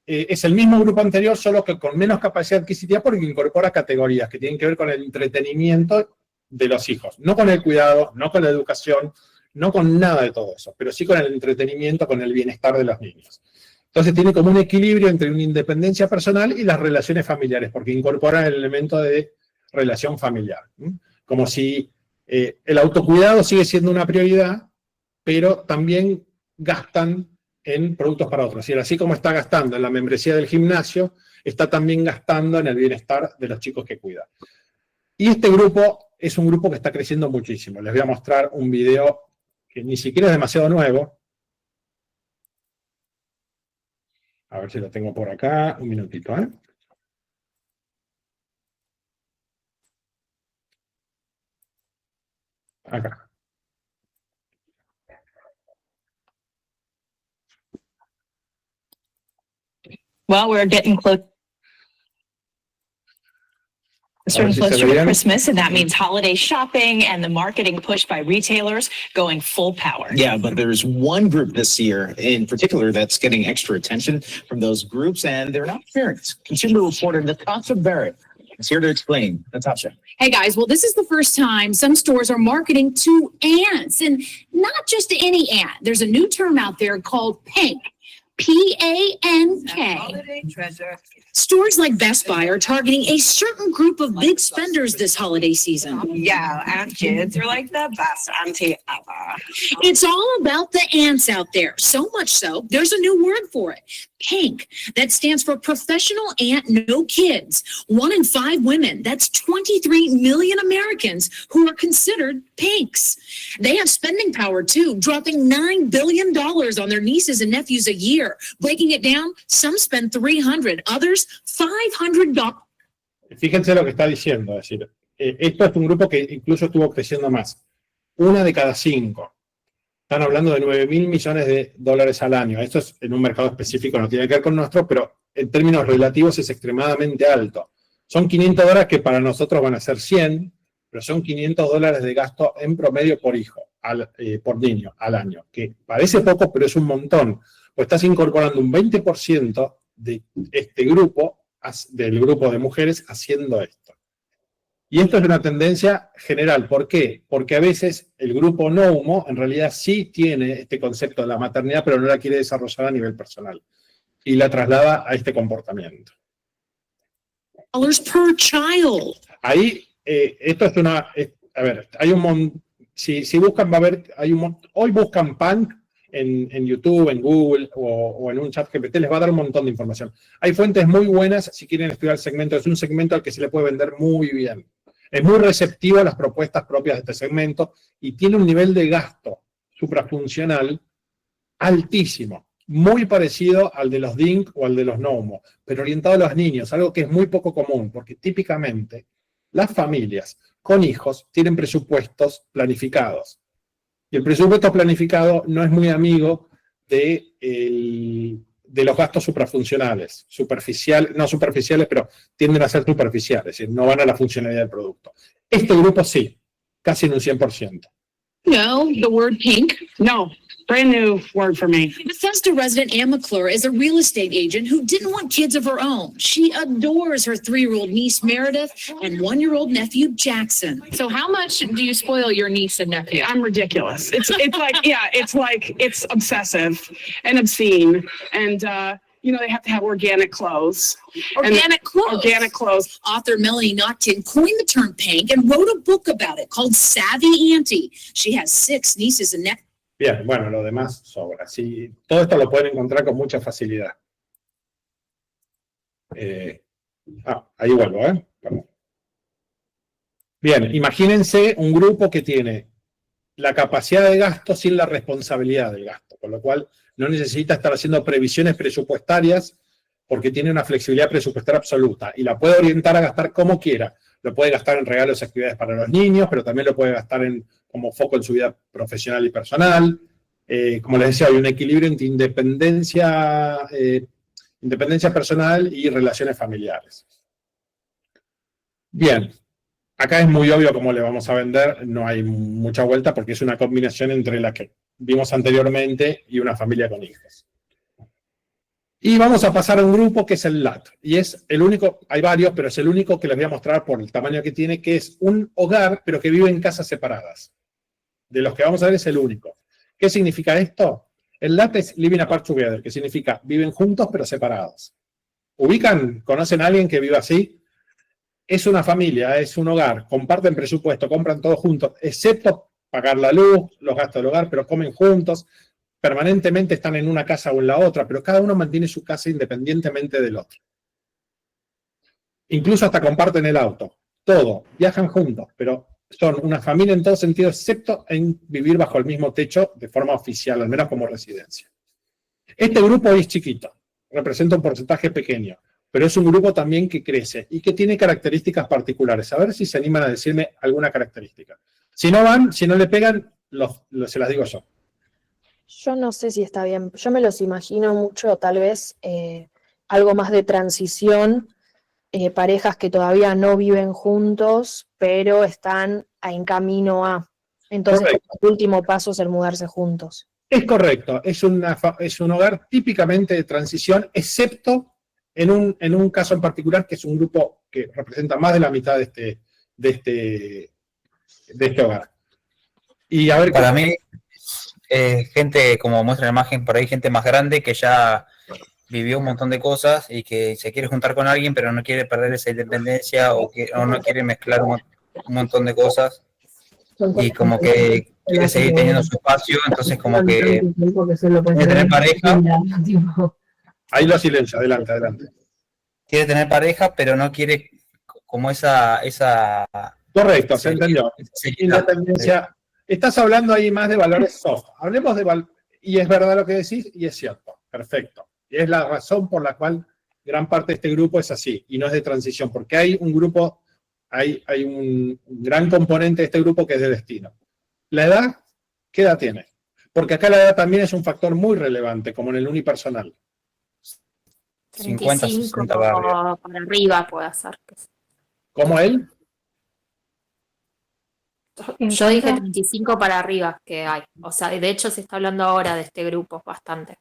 Speaker 3: es el mismo grupo anterior, solo que con menos capacidad adquisitiva porque incorpora categorías que tienen que ver con el entretenimiento de los hijos. No con el cuidado, no con la educación, no con nada de todo eso, pero sí con el entretenimiento, con el bienestar de los niños. Entonces tiene como un equilibrio entre una independencia personal y las relaciones familiares, porque incorporan el elemento de relación familiar. Como si el autocuidado sigue siendo una prioridad, pero también gastan en productos para otros. Y así como está gastando en la membresía del gimnasio, está también gastando en el bienestar de los chicos que cuida. Y este grupo es un grupo que está creciendo muchísimo. Les voy a mostrar un video que ni siquiera es demasiado nuevo. A ver si lo tengo por acá. Un minutito, ¿eh? Acá.
Speaker 12: Well, we're getting close. Certain closer to Christmas, and that means holiday shopping and the marketing push by retailers going full power.
Speaker 13: Yeah, but there's one group this year in particular that's getting extra attention from those groups, and they're not parents. Consumer reporter Natasha Barrett is here to explain. Natasha.
Speaker 14: Hey guys, well, this is the first time some stores are marketing to ants, and not just any ant. There's a new term out there called PANK. P-A-N-K. Stores like Best Buy are targeting a certain group of big spenders this holiday season.
Speaker 12: Yeah, and kids are like the best auntie ever.
Speaker 14: It's all about the ants out there. So much so, there's a new word for it. PANK. That stands for Professional Ant No Kids. 1 in 5 women. That's 23 million Americans who are considered PANKs. They have spending power too, dropping $9 billion on their nieces and nephews a year. Breaking it down, some spend $300, others $500.
Speaker 3: Fíjense lo que está diciendo, es decir, esto es un grupo que incluso estuvo creciendo más. 1 de cada 5. Están hablando de 9.000 millones de dólares al año. Esto es en un mercado específico, no tiene que ver con nuestro, pero en términos relativos es extremadamente alto. Son $500 que para nosotros van a ser 100, pero son $500 de gasto en promedio por hijo, por niño al año, que parece poco, pero es un montón. Pues estás incorporando un 20% de este grupo, del grupo de mujeres, haciendo esto. Y esto es una tendencia general. ¿Por qué? Porque a veces el grupo no homo en realidad sí tiene este concepto de la maternidad, pero no la quiere desarrollar a nivel personal. Y la traslada a este comportamiento.
Speaker 14: Per child.
Speaker 3: Ahí, esto es una... a ver, hay un montón... Si buscan, va a haber... Hoy buscan punk en YouTube, en Google o en un chat GPT, les va a dar un montón de información. Hay fuentes muy buenas si quieren estudiar el segmento. Es un segmento al que se le puede vender muy bien. Es muy receptivo a las propuestas propias de este segmento y tiene un nivel de gasto suprafuncional altísimo, muy parecido al de los DINC o al de los NOMO, pero orientado a los niños, algo que es muy poco común, porque típicamente las familias con hijos tienen presupuestos planificados. Y el presupuesto planificado no es muy amigo de los gastos suprafuncionales, no superficiales, pero tienden a ser superficiales, es decir, no van a la funcionalidad del producto. Este grupo sí, casi en un 100%.
Speaker 14: No, the word pink? No, brand new word for me. Bethesda resident Ann McClure is a real estate agent who didn't want kids of her own. She adores her 3-year-old niece Meredith and 1-year-old nephew Jackson.
Speaker 15: So how much do you spoil your niece and nephew? I'm ridiculous. It's like, yeah, it's obsessive and obscene. And, they have to have organic clothes.
Speaker 14: Organic clothes.
Speaker 15: Organic clothes.
Speaker 14: Author Melanie Noctin coined the term pink and wrote a book about it called Savvy Auntie. She has 6 nieces and nephews.
Speaker 3: Bien, bueno, lo demás sobra. Sí, todo esto lo pueden encontrar con mucha facilidad. Ahí vuelvo, Perdón. Bien, imagínense un grupo que tiene la capacidad de gasto sin la responsabilidad del gasto, con lo cual no necesita estar haciendo previsiones presupuestarias porque tiene una flexibilidad presupuestaria absoluta y la puede orientar a gastar como quiera. Lo puede gastar en regalos y actividades para los niños, pero también lo puede gastar como foco en su vida profesional y personal. Como les decía, hay un equilibrio entre independencia personal y relaciones familiares. Bien, acá es muy obvio cómo le vamos a vender, no hay mucha vuelta porque es una combinación entre la que vimos anteriormente y una familia con hijos. Y vamos a pasar a un grupo que es el LAT. Y es el único, hay varios, pero es el único que les voy a mostrar por el tamaño que tiene, que es un hogar, pero que vive en casas separadas. De los que vamos a ver es el único. ¿Qué significa esto? El LAT es Living Apart Together, que significa viven juntos pero separados. ¿Ubican? ¿Conocen a alguien que vive así? Es una familia, es un hogar, comparten presupuesto, compran todos juntos, excepto pagar la luz, los gastos del hogar, pero comen juntos, permanentemente están en una casa o en la otra, pero cada uno mantiene su casa independientemente del otro. Incluso hasta comparten el auto, todo, viajan juntos, pero son una familia en todo sentido, excepto en vivir bajo el mismo techo de forma oficial, al menos como residencia. Este grupo hoy es chiquito, representa un porcentaje pequeño, pero es un grupo también que crece y que tiene características particulares. A ver si se animan a decirme alguna característica. Si no van, si no le pegan, se las digo yo.
Speaker 9: Yo no sé si está bien. Yo me los imagino mucho, tal vez, algo más de transición, parejas que todavía no viven juntos, pero están en camino a. Entonces, el último paso es el mudarse juntos.
Speaker 3: Es correcto. Es un hogar típicamente de transición, excepto en un caso en particular, que es un grupo que representa más de la mitad de este hogar. Y a ver,
Speaker 4: para mí, gente, como muestra la imagen, por ahí gente más grande que ya vivió un montón de cosas y que se quiere juntar con alguien, pero no quiere perder esa independencia o no quiere mezclar un montón de cosas y como que quiere seguir teniendo su espacio, entonces como que quiere tener pareja.
Speaker 3: Ahí lo silencio, adelante.
Speaker 4: Quiere tener pareja, pero no quiere como esa
Speaker 3: correcto, se entendió. Independencia. Estás hablando ahí más de valores soft. Hablemos y es verdad lo que decís, y es cierto. Perfecto. Y es la razón por la cual gran parte de este grupo es así, y no es de transición, porque hay un grupo, hay un gran componente de este grupo que es de destino. ¿La edad? ¿Qué edad tiene? Porque acá la edad también es un factor muy relevante, como en el unipersonal.
Speaker 11: 50, 60 para arriba puede ser.
Speaker 3: ¿Cómo él?
Speaker 11: Yo dije 35 para arriba que hay. O sea, de hecho se está hablando ahora de este grupo bastante.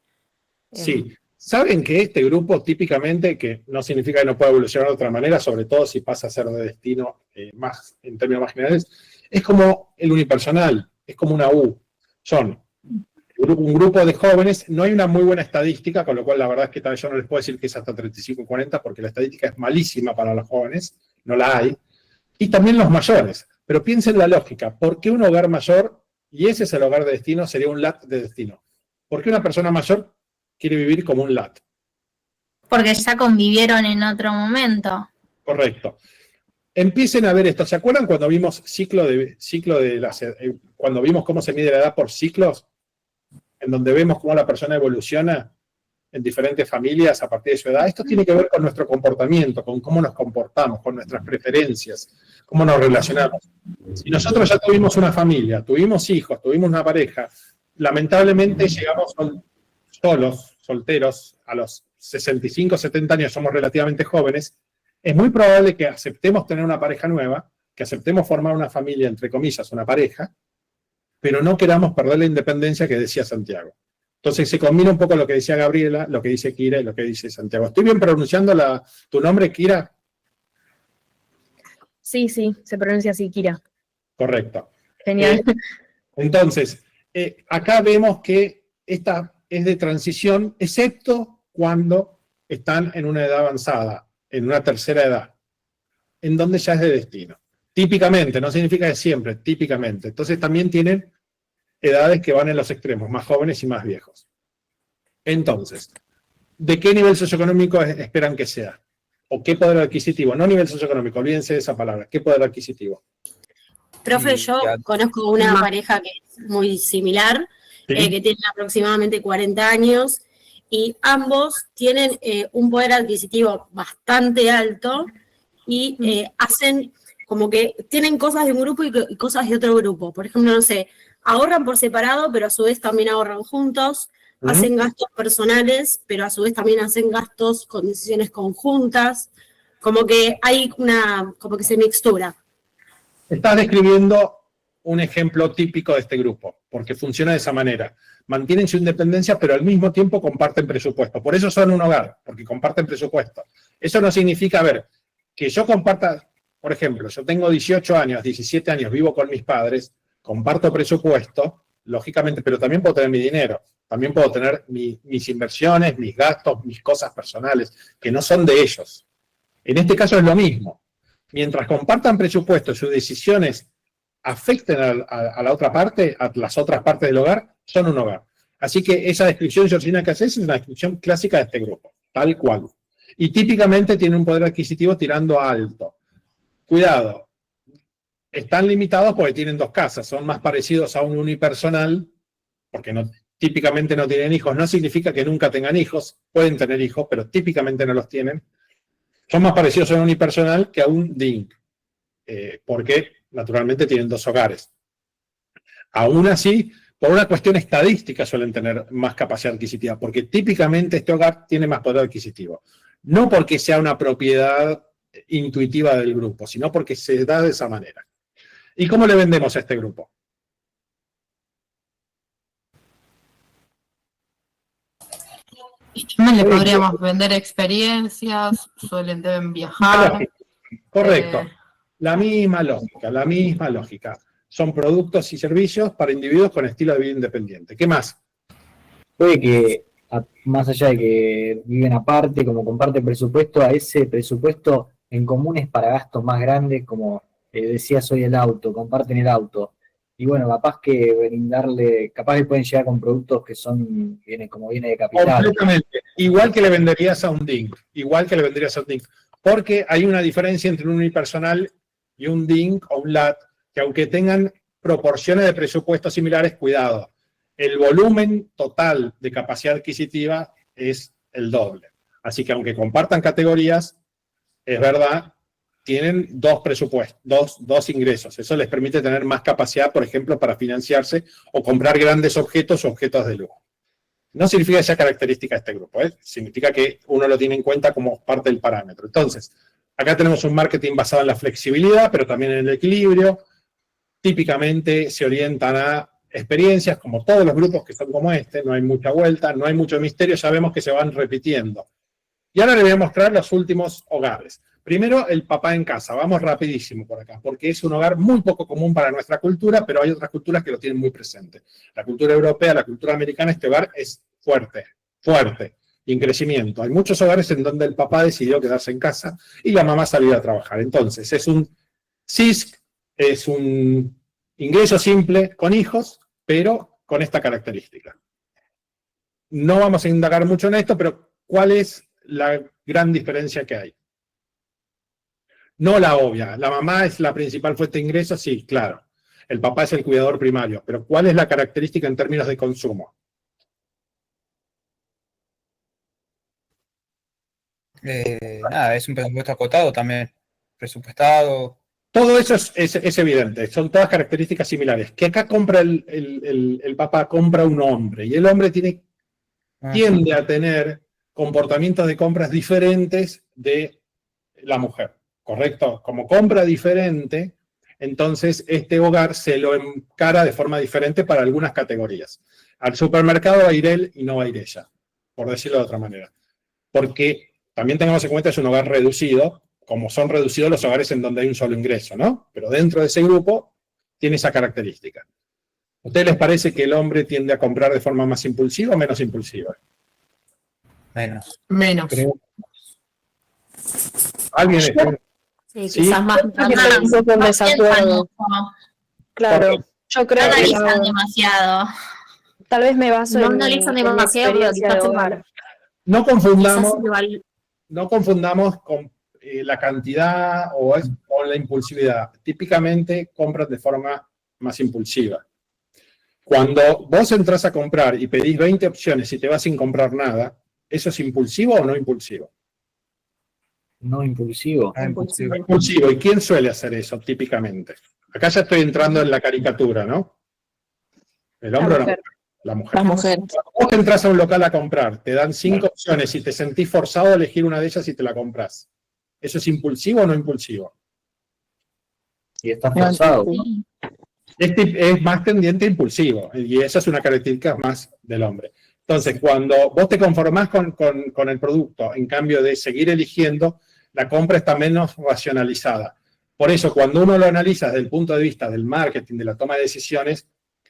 Speaker 3: Sí, Saben que este grupo típicamente, que no significa que no pueda evolucionar de otra manera, sobre todo si pasa a ser de destino más en términos más generales, es como el unipersonal, es como una U. Son un grupo de jóvenes, no hay una muy buena estadística, con lo cual la verdad es que tal vez yo no les puedo decir que es hasta 35 y 40, porque la estadística es malísima para los jóvenes, no la hay, y también los mayores. Pero piensen la lógica, ¿por qué un hogar mayor, y ese es el hogar de destino, sería un LAT de destino? ¿Por qué una persona mayor quiere vivir como un LAT?
Speaker 16: Porque ya convivieron en otro momento.
Speaker 3: Correcto. Empiecen a ver esto. ¿Se acuerdan cuando vimos cuando vimos cómo se mide la edad por ciclos? En donde vemos cómo la persona evoluciona en diferentes familias a partir de su edad. Esto tiene que ver con nuestro comportamiento, con cómo nos comportamos, con nuestras preferencias, cómo nos relacionamos. Si nosotros ya tuvimos una familia, tuvimos hijos, tuvimos una pareja, lamentablemente llegamos solos, solteros, a los 65, 70 años, somos relativamente jóvenes, es muy probable que aceptemos tener una pareja nueva, que aceptemos formar una familia, entre comillas, una pareja, pero no queramos perder la independencia que decía Santiago. Entonces se combina un poco lo que decía Gabriela, lo que dice Kira y lo que dice Santiago. ¿Estoy bien pronunciando tu nombre, Kira?
Speaker 9: Sí, se pronuncia así, Kira.
Speaker 3: Correcto.
Speaker 9: Genial.
Speaker 3: Entonces, acá vemos que esta es de transición, excepto cuando están en una edad avanzada, en una tercera edad, en donde ya es de destino. Típicamente, no significa que siempre, típicamente. Entonces también tienen edades que van en los extremos, más jóvenes y más viejos. Entonces, ¿de qué nivel socioeconómico esperan que sea? ¿O qué poder adquisitivo? No nivel socioeconómico, olvídense de esa palabra. ¿Qué poder adquisitivo?
Speaker 17: Profe, yo conozco una pareja que es muy similar,
Speaker 3: ¿Sí?
Speaker 17: que tiene aproximadamente 40 años, y ambos tienen un poder adquisitivo bastante alto y hacen como que tienen cosas de un grupo y cosas de otro grupo. Por ejemplo, no sé, ahorran por separado, pero a su vez también ahorran juntos, hacen gastos personales, pero a su vez también hacen gastos con decisiones conjuntas, como que hay como que se mixtura.
Speaker 3: Estás describiendo un ejemplo típico de este grupo, porque funciona de esa manera. Mantienen su independencia, pero al mismo tiempo comparten presupuesto. Por eso son un hogar, porque comparten presupuesto. Eso no significa, que yo comparta, por ejemplo, yo tengo 18 años, 17 años, vivo con mis padres, comparto presupuesto, lógicamente, pero también puedo tener mi dinero, también puedo tener mis inversiones, mis gastos, mis cosas personales, que no son de ellos. En este caso es lo mismo. Mientras compartan presupuesto, sus decisiones afecten a la otra parte, a las otras partes del hogar, son un hogar. Así que esa descripción, Georgina, que haces es una descripción clásica de este grupo, tal cual. Y típicamente tiene un poder adquisitivo tirando a alto. Cuidado, están limitados porque tienen dos casas, son más parecidos a un unipersonal, porque típicamente no tienen hijos. No significa que nunca tengan hijos, pueden tener hijos, pero típicamente no los tienen. Son más parecidos a un unipersonal que a un DINC, porque naturalmente tienen dos hogares. Aún así, por una cuestión estadística suelen tener más capacidad adquisitiva, porque típicamente este hogar tiene más poder adquisitivo. No porque sea una propiedad intuitiva del grupo, sino porque se da de esa manera. ¿Y cómo le vendemos a este grupo?
Speaker 1: También le podríamos vender experiencias, deben viajar.
Speaker 3: Correcto. La misma lógica. Son productos y servicios para individuos con estilo de vida independiente. ¿Qué más?
Speaker 6: Puede que, más allá de que viven aparte, como comparten presupuesto, a ese presupuesto en común es para gastos más grandes, como decías hoy el auto, comparten el auto. Y bueno, capaz que pueden llegar con productos que vienen de capital.
Speaker 3: Completamente. Igual que le venderías a un DINC. Porque hay una diferencia entre un unipersonal y un DINC o un LAT, que aunque tengan proporciones de presupuestos similares, cuidado, el volumen total de capacidad adquisitiva es el doble. Así que aunque compartan categorías, es verdad, tienen dos presupuestos, dos ingresos. Eso les permite tener más capacidad, por ejemplo, para financiarse o comprar grandes objetos o objetos de lujo. No significa que sea característica de este grupo, significa que uno lo tiene en cuenta como parte del parámetro. Entonces, acá tenemos un marketing basado en la flexibilidad, pero también en el equilibrio. Típicamente se orientan a experiencias, como todos los grupos que son como este, no hay mucha vuelta, no hay mucho misterio, ya vemos que se van repitiendo. Y ahora les voy a mostrar los últimos hogares. Primero, el papá en casa. Vamos rapidísimo por acá, porque es un hogar muy poco común para nuestra cultura, pero hay otras culturas que lo tienen muy presente. La cultura europea, la cultura americana, este hogar es fuerte, y en crecimiento. Hay muchos hogares en donde el papá decidió quedarse en casa y la mamá salió a trabajar. Entonces, es un CISC, es un ingreso simple con hijos, pero con esta característica. No vamos a indagar mucho en esto, pero ¿cuál es la gran diferencia que hay? No la obvia. La mamá es la principal fuente de ingresos, sí, claro. El papá es el cuidador primario, pero ¿cuál es la característica en términos de consumo?
Speaker 4: Nada, es un presupuesto acotado también. Presupuestado.
Speaker 3: Todo eso es evidente, son todas características similares. Que acá compra el papá, compra un hombre, y el hombre tiende a tener comportamientos de compras diferentes de la mujer, ¿correcto? Como compra diferente, entonces este hogar se lo encara de forma diferente para algunas categorías. Al supermercado va a ir él y no va a ir ella, por decirlo de otra manera. Porque también tengamos en cuenta que es un hogar reducido, como son reducidos los hogares en donde hay un solo ingreso, ¿no? Pero dentro de ese grupo tiene esa característica. ¿A ustedes les parece que el hombre tiende a comprar de forma más impulsiva o menos impulsiva?
Speaker 4: Menos.
Speaker 1: Menos.
Speaker 3: ¿Alguien?
Speaker 11: Sí,
Speaker 3: ¿Sí?
Speaker 11: quizás más.
Speaker 9: Un poco en desacuerdo. Claro, yo creo
Speaker 16: No
Speaker 9: que
Speaker 16: analizan demasiado.
Speaker 9: tal vez me baso
Speaker 11: No
Speaker 9: en
Speaker 11: analizan
Speaker 9: en mi
Speaker 11: demasiado, pero
Speaker 9: experiencia de
Speaker 11: quizás
Speaker 9: hogar.
Speaker 3: No confundamos,
Speaker 11: quizás igual.
Speaker 3: no confundamos con la cantidad o la impulsividad. Típicamente compran de forma más impulsiva. Cuando vos entras a comprar y pedís 20 opciones y te vas sin comprar nada, ¿eso es impulsivo o no impulsivo?
Speaker 6: No impulsivo.
Speaker 3: Impulsivo. ¿Y quién suele hacer eso típicamente? Acá ya estoy entrando en la caricatura, ¿no? ¿El hombre o la mujer? La mujer.
Speaker 9: La mujer.
Speaker 3: Cuando vos entras a un local a comprar, te dan 5 opciones y te sentís forzado a elegir una de ellas y te la compras. ¿Eso es impulsivo o no impulsivo?
Speaker 6: Y está forzado.
Speaker 3: Este es más tendiente a impulsivo, y esa es una característica más del hombre. Entonces, cuando vos te conformás con el producto, en cambio de seguir eligiendo, la compra está menos racionalizada. Por eso, cuando uno lo analiza desde el punto de vista del marketing, de la toma de decisiones,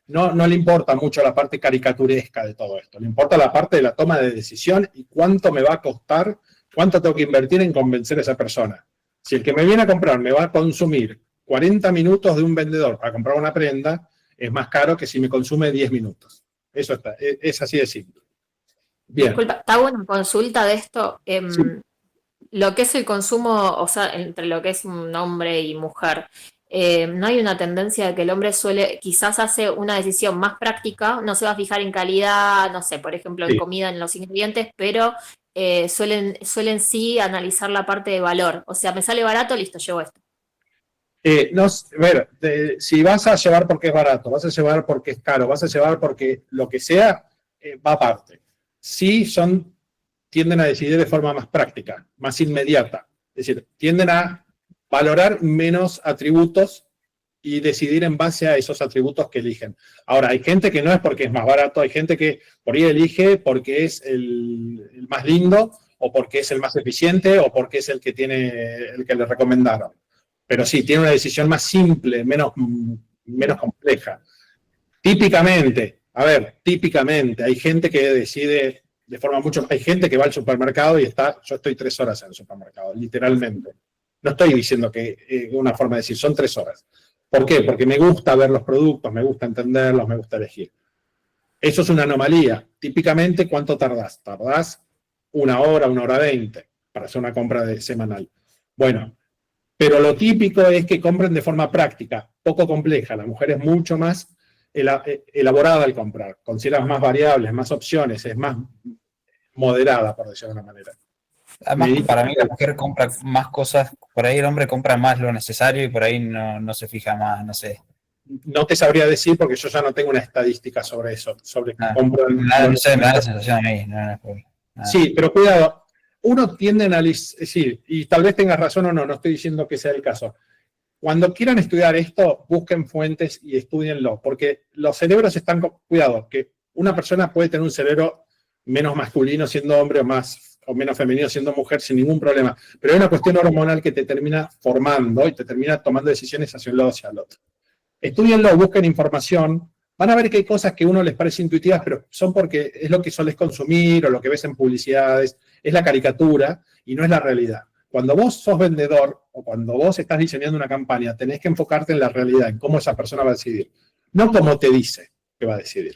Speaker 3: no le importa mucho la parte caricaturesca de todo esto. Le importa la parte de la toma de decisión y cuánto me va a costar, cuánto tengo que invertir en convencer a esa persona. Si el que me viene a comprar me va a consumir 40 minutos de un vendedor para comprar una prenda, es más caro que si me consume 10 minutos. Eso es así de simple. Bien.
Speaker 11: Disculpa, te hago una consulta de esto.
Speaker 3: Sí.
Speaker 11: Lo que es el consumo, o sea, entre lo que es un hombre y mujer, ¿no hay una tendencia de que el hombre quizás hace una decisión más práctica, no se va a fijar en calidad, no sé, por ejemplo, en
Speaker 3: Sí.
Speaker 11: comida, en los ingredientes, pero suelen sí analizar la parte de valor? O sea, me sale barato, listo, llevo esto.
Speaker 3: Si vas a llevar porque es barato, vas a llevar porque es caro, vas a llevar porque lo que sea, va aparte. Sí tienden a decidir de forma más práctica, más inmediata. Es decir, tienden a valorar menos atributos y decidir en base a esos atributos que eligen. Ahora, hay gente que no es porque es más barato, hay gente que por ahí elige porque es el más lindo, o porque es el más eficiente, o porque es el que le recomendaron. Pero sí, tiene una decisión más simple, menos compleja. Típicamente, hay gente que decide de forma hay gente que va al supermercado y yo estoy 3 horas en el supermercado, literalmente. No estoy diciendo que una forma de decir, son 3 horas. ¿Por qué? Porque me gusta ver los productos, me gusta entenderlos, me gusta elegir. Eso es una anomalía. Típicamente, ¿cuánto tardás? Tardás 1 hora, 1 hora 20 para hacer una compra semanal. Bueno, pero lo típico es que compren de forma práctica, poco compleja. La mujer es mucho más elaborada al comprar, considera más variables, más opciones, es más moderada, por decirlo de una manera.
Speaker 4: Además, para mí la mujer compra más cosas, por ahí el hombre compra más lo necesario y por ahí no se fija más, no sé.
Speaker 3: No te sabría decir porque yo ya no tengo una estadística sobre eso, sobre compro.
Speaker 4: No sé, me da la sensación ahí.
Speaker 3: Sí, pero cuidado, uno tiende a analizar, sí, y tal vez tengas razón o no estoy diciendo que sea el caso. Cuando quieran estudiar esto, busquen fuentes y estudienlo, porque los cerebros están, cuidado, que una persona puede tener un cerebro menos masculino siendo hombre o menos femenino siendo mujer sin ningún problema, pero hay una cuestión hormonal que te termina formando y te termina tomando decisiones hacia un lado o hacia el otro. Estudienlo, busquen información, van a ver que hay cosas que a uno les parece intuitivas, pero son porque es lo que solés consumir o lo que ves en publicidades, es la caricatura y no es la realidad. Cuando vos sos vendedor o cuando vos estás diseñando una campaña, tenés que enfocarte en la realidad, en cómo esa persona va a decidir, no como te dice que va a decidir.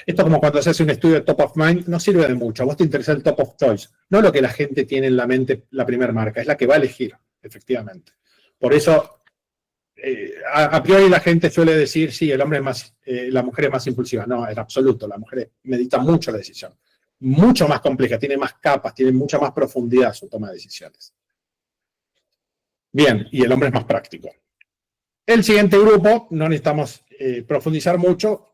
Speaker 3: Esto como cuando se hace un estudio de top of mind, no sirve de mucho. A vos te interesa el top of choice, no lo que la gente tiene en la mente, la primera marca, es la que va a elegir, efectivamente. Por eso, a priori la gente suele decir, sí, el hombre es más, la mujer es más impulsiva. No, en absoluto, la mujer medita mucho la decisión. Mucho más compleja, tiene más capas, tiene mucha más profundidad su toma de decisiones. Bien, y el hombre es más práctico. El siguiente grupo, no necesitamos profundizar mucho,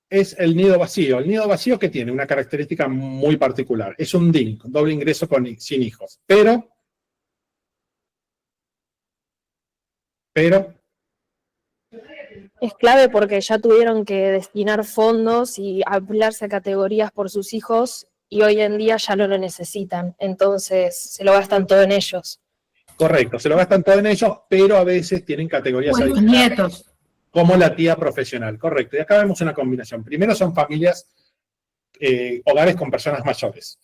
Speaker 3: es el nido vacío. El nido vacío que tiene una característica muy particular. Es un DINC, doble ingreso sin hijos. Pero
Speaker 9: Es clave porque ya tuvieron que destinar fondos y ampliarse a categorías por sus hijos y hoy en día ya no lo necesitan. Entonces se lo gastan todo en ellos.
Speaker 3: correcto, se lo gastan todo en ellos, pero a veces tienen categorías
Speaker 1: Bueno,
Speaker 3: adicionales,
Speaker 1: nietos.
Speaker 3: como la tía profesional, correcto. Y acá vemos una combinación. Primero son familias, hogares con personas mayores.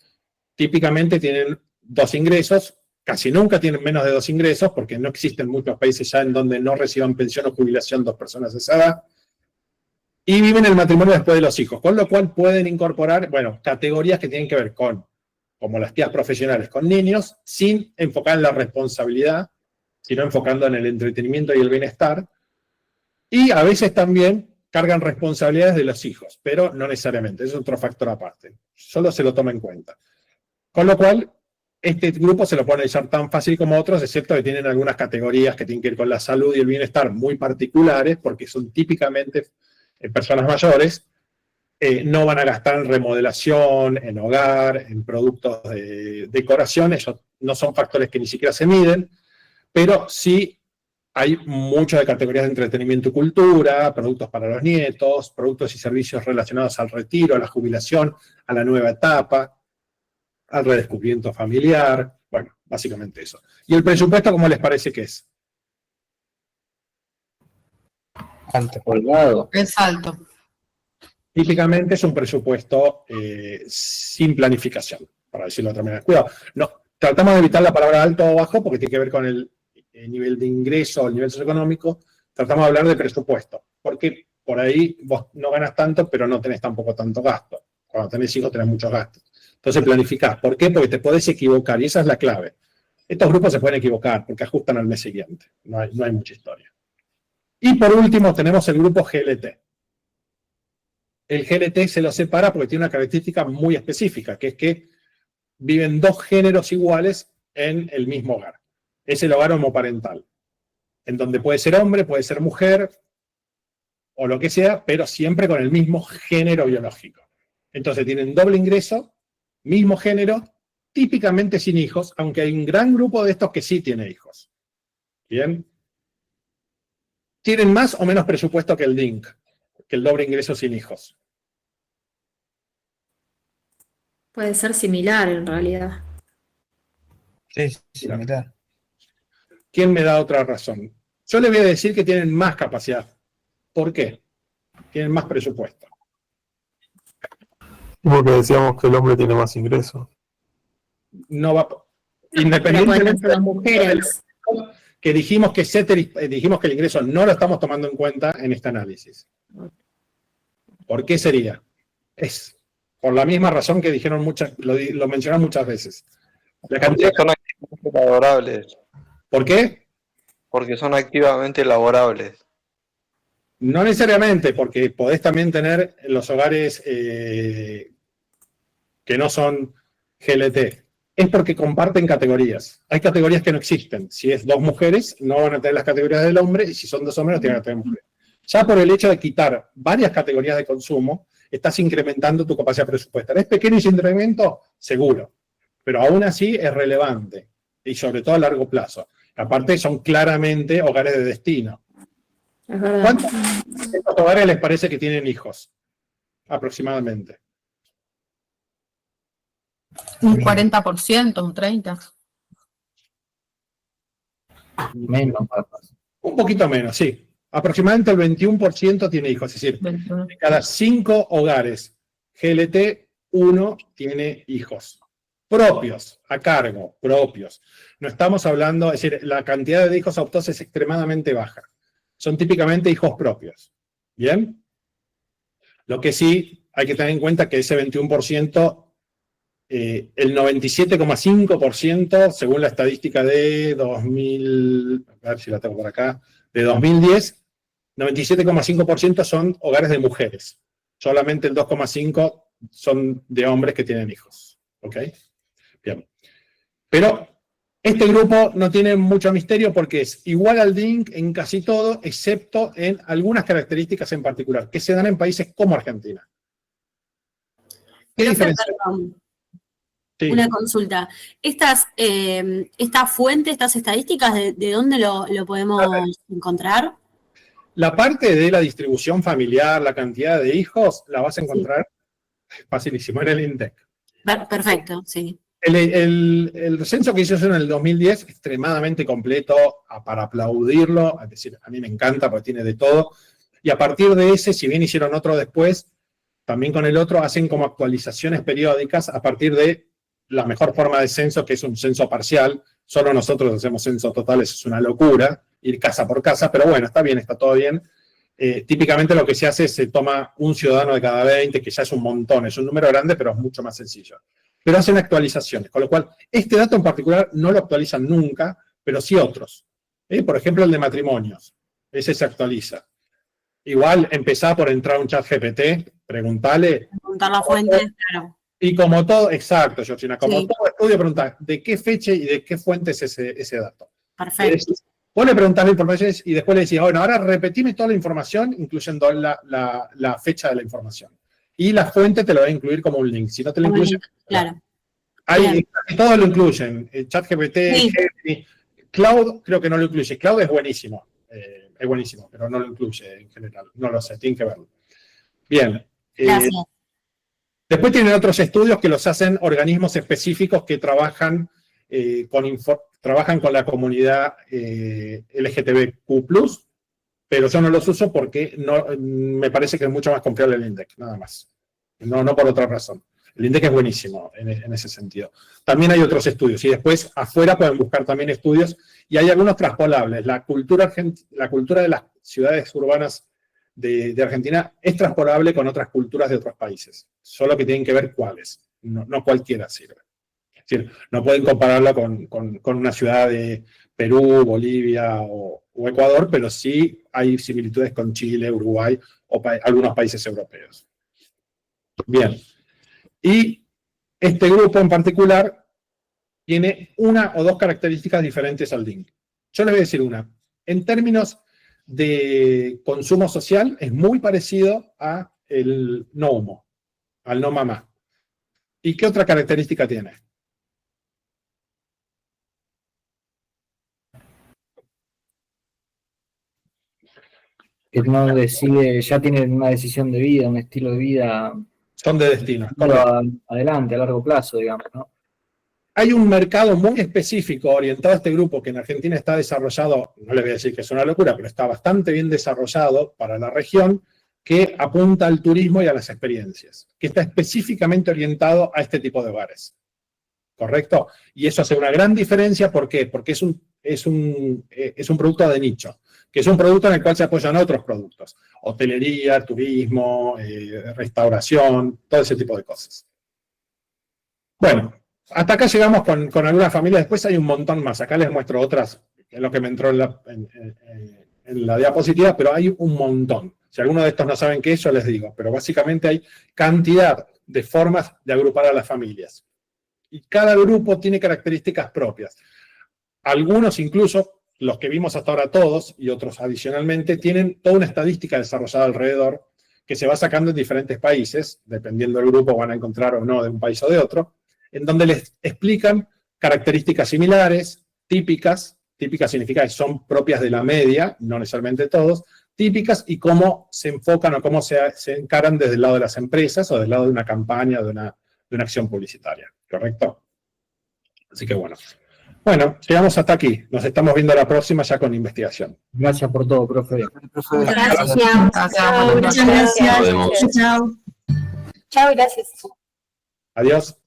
Speaker 3: Típicamente tienen 2 ingresos, casi nunca tienen menos de 2 ingresos, porque no existen muchos países ya en donde no reciban pensión o jubilación 2 personas de esa edad. Y viven el matrimonio después de los hijos, con lo cual pueden incorporar, bueno, categorías que tienen que ver con, como las tías profesionales, con niños, sin enfocar en la responsabilidad, sino enfocando en el entretenimiento y el bienestar. Y a veces también cargan responsabilidades de los hijos, pero no necesariamente, es otro factor aparte. Solo se lo toma en cuenta. Con lo cual, este grupo se lo puede analizar tan fácil como otros, excepto que tienen algunas categorías que tienen que ver con la salud y el bienestar muy particulares, porque son típicamente personas mayores, no van a gastar en remodelación, en hogar, en productos de decoración, esos no son factores que ni siquiera se miden, pero sí hay muchas de categorías de entretenimiento y cultura, productos para los nietos, productos y servicios relacionados al retiro, a la jubilación, a la nueva etapa, al redescubrimiento familiar, bueno, básicamente eso. ¿Y el presupuesto cómo les parece que es?
Speaker 6: Holgado.
Speaker 1: Es alto.
Speaker 3: Típicamente es un presupuesto sin planificación, para decirlo de otra manera. Cuidado, no, tratamos de evitar la palabra alto o bajo porque tiene que ver con el nivel de ingreso, el nivel socioeconómico. Tratamos de hablar de presupuesto, porque por ahí vos no ganas tanto, pero no tenés tampoco tanto gasto. Cuando tenés hijos tenés muchos gastos. Entonces planificás. ¿Por qué? Porque te podés equivocar, y esa es la clave. Estos grupos se pueden equivocar porque ajustan al mes siguiente. No hay mucha historia. Y por último tenemos el grupo GLT. El GLT se lo separa porque tiene una característica muy específica, que es que viven 2 géneros iguales en el mismo hogar. Es el hogar homoparental, en donde puede ser hombre, puede ser mujer, o lo que sea, pero siempre con el mismo género biológico. Entonces tienen doble ingreso, mismo género, típicamente sin hijos, aunque hay un gran grupo de estos que sí tiene hijos. ¿Bien? Tienen más o menos presupuesto que el DINC, que el doble ingreso sin hijos.
Speaker 11: Puede ser similar en realidad.
Speaker 4: Sí, similar.
Speaker 3: ¿Quién me da otra razón? Yo le voy a decir que tienen más capacidad. ¿Por qué? Tienen más presupuesto.
Speaker 8: Porque decíamos que el hombre tiene más ingresos.
Speaker 3: No va,
Speaker 11: Pero
Speaker 3: independientemente
Speaker 11: pueden ser las mujeres.
Speaker 3: que dijimos que el ingreso no lo estamos tomando en cuenta en este análisis. ¿Por qué sería? Es por la misma razón que dijeron lo mencionaron muchas veces. La cantidad
Speaker 18: son activamente laborables.
Speaker 3: ¿Por qué?
Speaker 18: Porque son activamente laborables.
Speaker 3: No necesariamente, porque podés también tener los hogares que no son GLT. Es porque comparten categorías. Hay categorías que no existen. Si es 2 mujeres, no van a tener las categorías del hombre, y si son 2 hombres, no tienen que tener mujeres. Ya por el hecho de quitar varias categorías de consumo, estás incrementando tu capacidad presupuestaria. ¿Es pequeño ese incremento? Seguro. Pero aún así es relevante, y sobre todo a largo plazo. Aparte son claramente hogares de destino.
Speaker 11: Es verdad.
Speaker 3: ¿Cuántos de estos hogares les parece que tienen hijos? Aproximadamente.
Speaker 1: Un 40%, un 30%.
Speaker 6: Menos,
Speaker 3: Un poquito menos, sí. Aproximadamente el 21% tiene hijos. Es decir,
Speaker 1: 21.
Speaker 3: de cada 5 hogares GLT, 1 tiene hijos. Propios, a cargo, propios. No estamos hablando, es decir, la cantidad de hijos adoptados es extremadamente baja. Son típicamente hijos propios. ¿Bien? Lo que sí hay que tener en cuenta que ese 21%, el 97,5%, según la estadística de 2000, a ver si la tengo por acá, de 2010, 97,5% son hogares de mujeres. Solamente el 2,5% son de hombres que tienen hijos. ¿Ok? Bien. Pero este grupo no tiene mucho misterio porque es igual al DINC en casi todo, excepto en algunas características en particular, que se dan en países como Argentina. ¿Qué diferencia?
Speaker 17: Perdón,
Speaker 3: Sí.
Speaker 17: una consulta. Esta fuente, estas estadísticas, ¿de dónde lo podemos encontrar?
Speaker 3: La parte de la distribución familiar, la cantidad de hijos, la vas a encontrar facilísimo en el INDEC.
Speaker 17: Perfecto, sí.
Speaker 3: El censo que hizo en el 2010, extremadamente completo, para aplaudirlo, es decir, a mí me encanta porque tiene de todo, y a partir de ese, si bien hicieron otro después, también con el otro hacen como actualizaciones periódicas a partir de la mejor forma de censo, que es un censo parcial. Solo nosotros hacemos censos totales, es una locura, ir casa por casa, pero bueno, está bien, está todo bien. Típicamente lo que se hace es se toma un ciudadano de cada 20, que ya es un montón, es un número grande, pero es mucho más sencillo. Pero hacen actualizaciones, con lo cual este dato en particular no lo actualizan nunca, pero sí otros. Por ejemplo, el de matrimonios, ese se actualiza. Igual empezá por entrar a un chat GPT, preguntale.
Speaker 17: Preguntar la fuente, claro.
Speaker 3: Y como todo, exacto, Georgina, como
Speaker 17: Sí.
Speaker 3: todo estudio, preguntar de qué fecha y de qué fuente es ese dato.
Speaker 17: Perfecto.
Speaker 3: Vos le preguntás la información y después le decís, bueno, ahora repetime toda la información, incluyendo la fecha de la información. Y la fuente te lo va a incluir como un link. Si no te lo incluye,
Speaker 17: Claro.
Speaker 3: todo lo incluyen. ChatGPT,
Speaker 17: Sí.
Speaker 3: Gemini, Cloud creo que no lo incluye. Cloud es buenísimo, pero no lo incluye en general. No lo sé, tienen que verlo. Bien.
Speaker 17: Gracias.
Speaker 3: Después tienen otros estudios que los hacen organismos específicos que trabajan con la comunidad LGTBQ+, pero yo no los uso porque me parece que es mucho más confiable el INDEC, nada más. No por otra razón. El INDEC es buenísimo en ese sentido. También hay otros estudios, y después afuera pueden buscar también estudios, y hay algunos traspolables. La cultura de las ciudades urbanas de Argentina es transpolable con otras culturas de otros países, solo que tienen que ver cuáles, no cualquiera sirve. Es decir, no pueden compararla con una ciudad de Perú, Bolivia o Ecuador, pero sí hay similitudes con Chile, Uruguay o algunos países europeos. Bien, y este grupo en particular tiene una o dos características diferentes al DINC. Yo les voy a decir una. En términos de consumo social, es muy parecido a el no humo, al no mamá. ¿Y qué otra característica tiene?
Speaker 6: Que no decide, ya tienen una decisión de vida, un estilo de vida.
Speaker 3: Son de destino.
Speaker 6: Adelante, a largo plazo, digamos, ¿no?
Speaker 3: Hay un mercado muy específico orientado a este grupo que en Argentina está desarrollado, no le voy a decir que es una locura, pero está bastante bien desarrollado para la región, que apunta al turismo y a las experiencias, que está específicamente orientado a este tipo de hogares. ¿Correcto? Y eso hace una gran diferencia, ¿por qué? Porque es un producto de nicho, que es un producto en el cual se apoyan otros productos, hotelería, turismo, restauración, todo ese tipo de cosas. Bueno, hasta acá llegamos con algunas familias, después hay un montón más, acá les muestro otras, que es lo que me entró en la diapositiva, pero hay un montón. Si alguno de estos no saben qué es, yo les digo, pero básicamente hay cantidad de formas de agrupar a las familias. Y cada grupo tiene características propias. Algunos incluso, los que vimos hasta ahora todos, y otros adicionalmente, tienen toda una estadística desarrollada alrededor, que se va sacando en diferentes países, dependiendo del grupo van a encontrar o no de un país o de otro, en donde les explican características similares, típicas, Típicas significa que son propias de la media, no necesariamente todos. Típicas y cómo se enfocan o cómo se encaran desde el lado de las empresas o del lado de una campaña, de una acción publicitaria. ¿Correcto? Así que bueno. Bueno, llegamos hasta aquí. Nos estamos viendo la próxima ya con investigación.
Speaker 6: Gracias por todo, profe.
Speaker 17: Gracias.
Speaker 1: Gracias.
Speaker 17: Muchas gracias.
Speaker 19: Nos vemos.
Speaker 17: Chao.
Speaker 7: Chao, gracias.
Speaker 3: Adiós.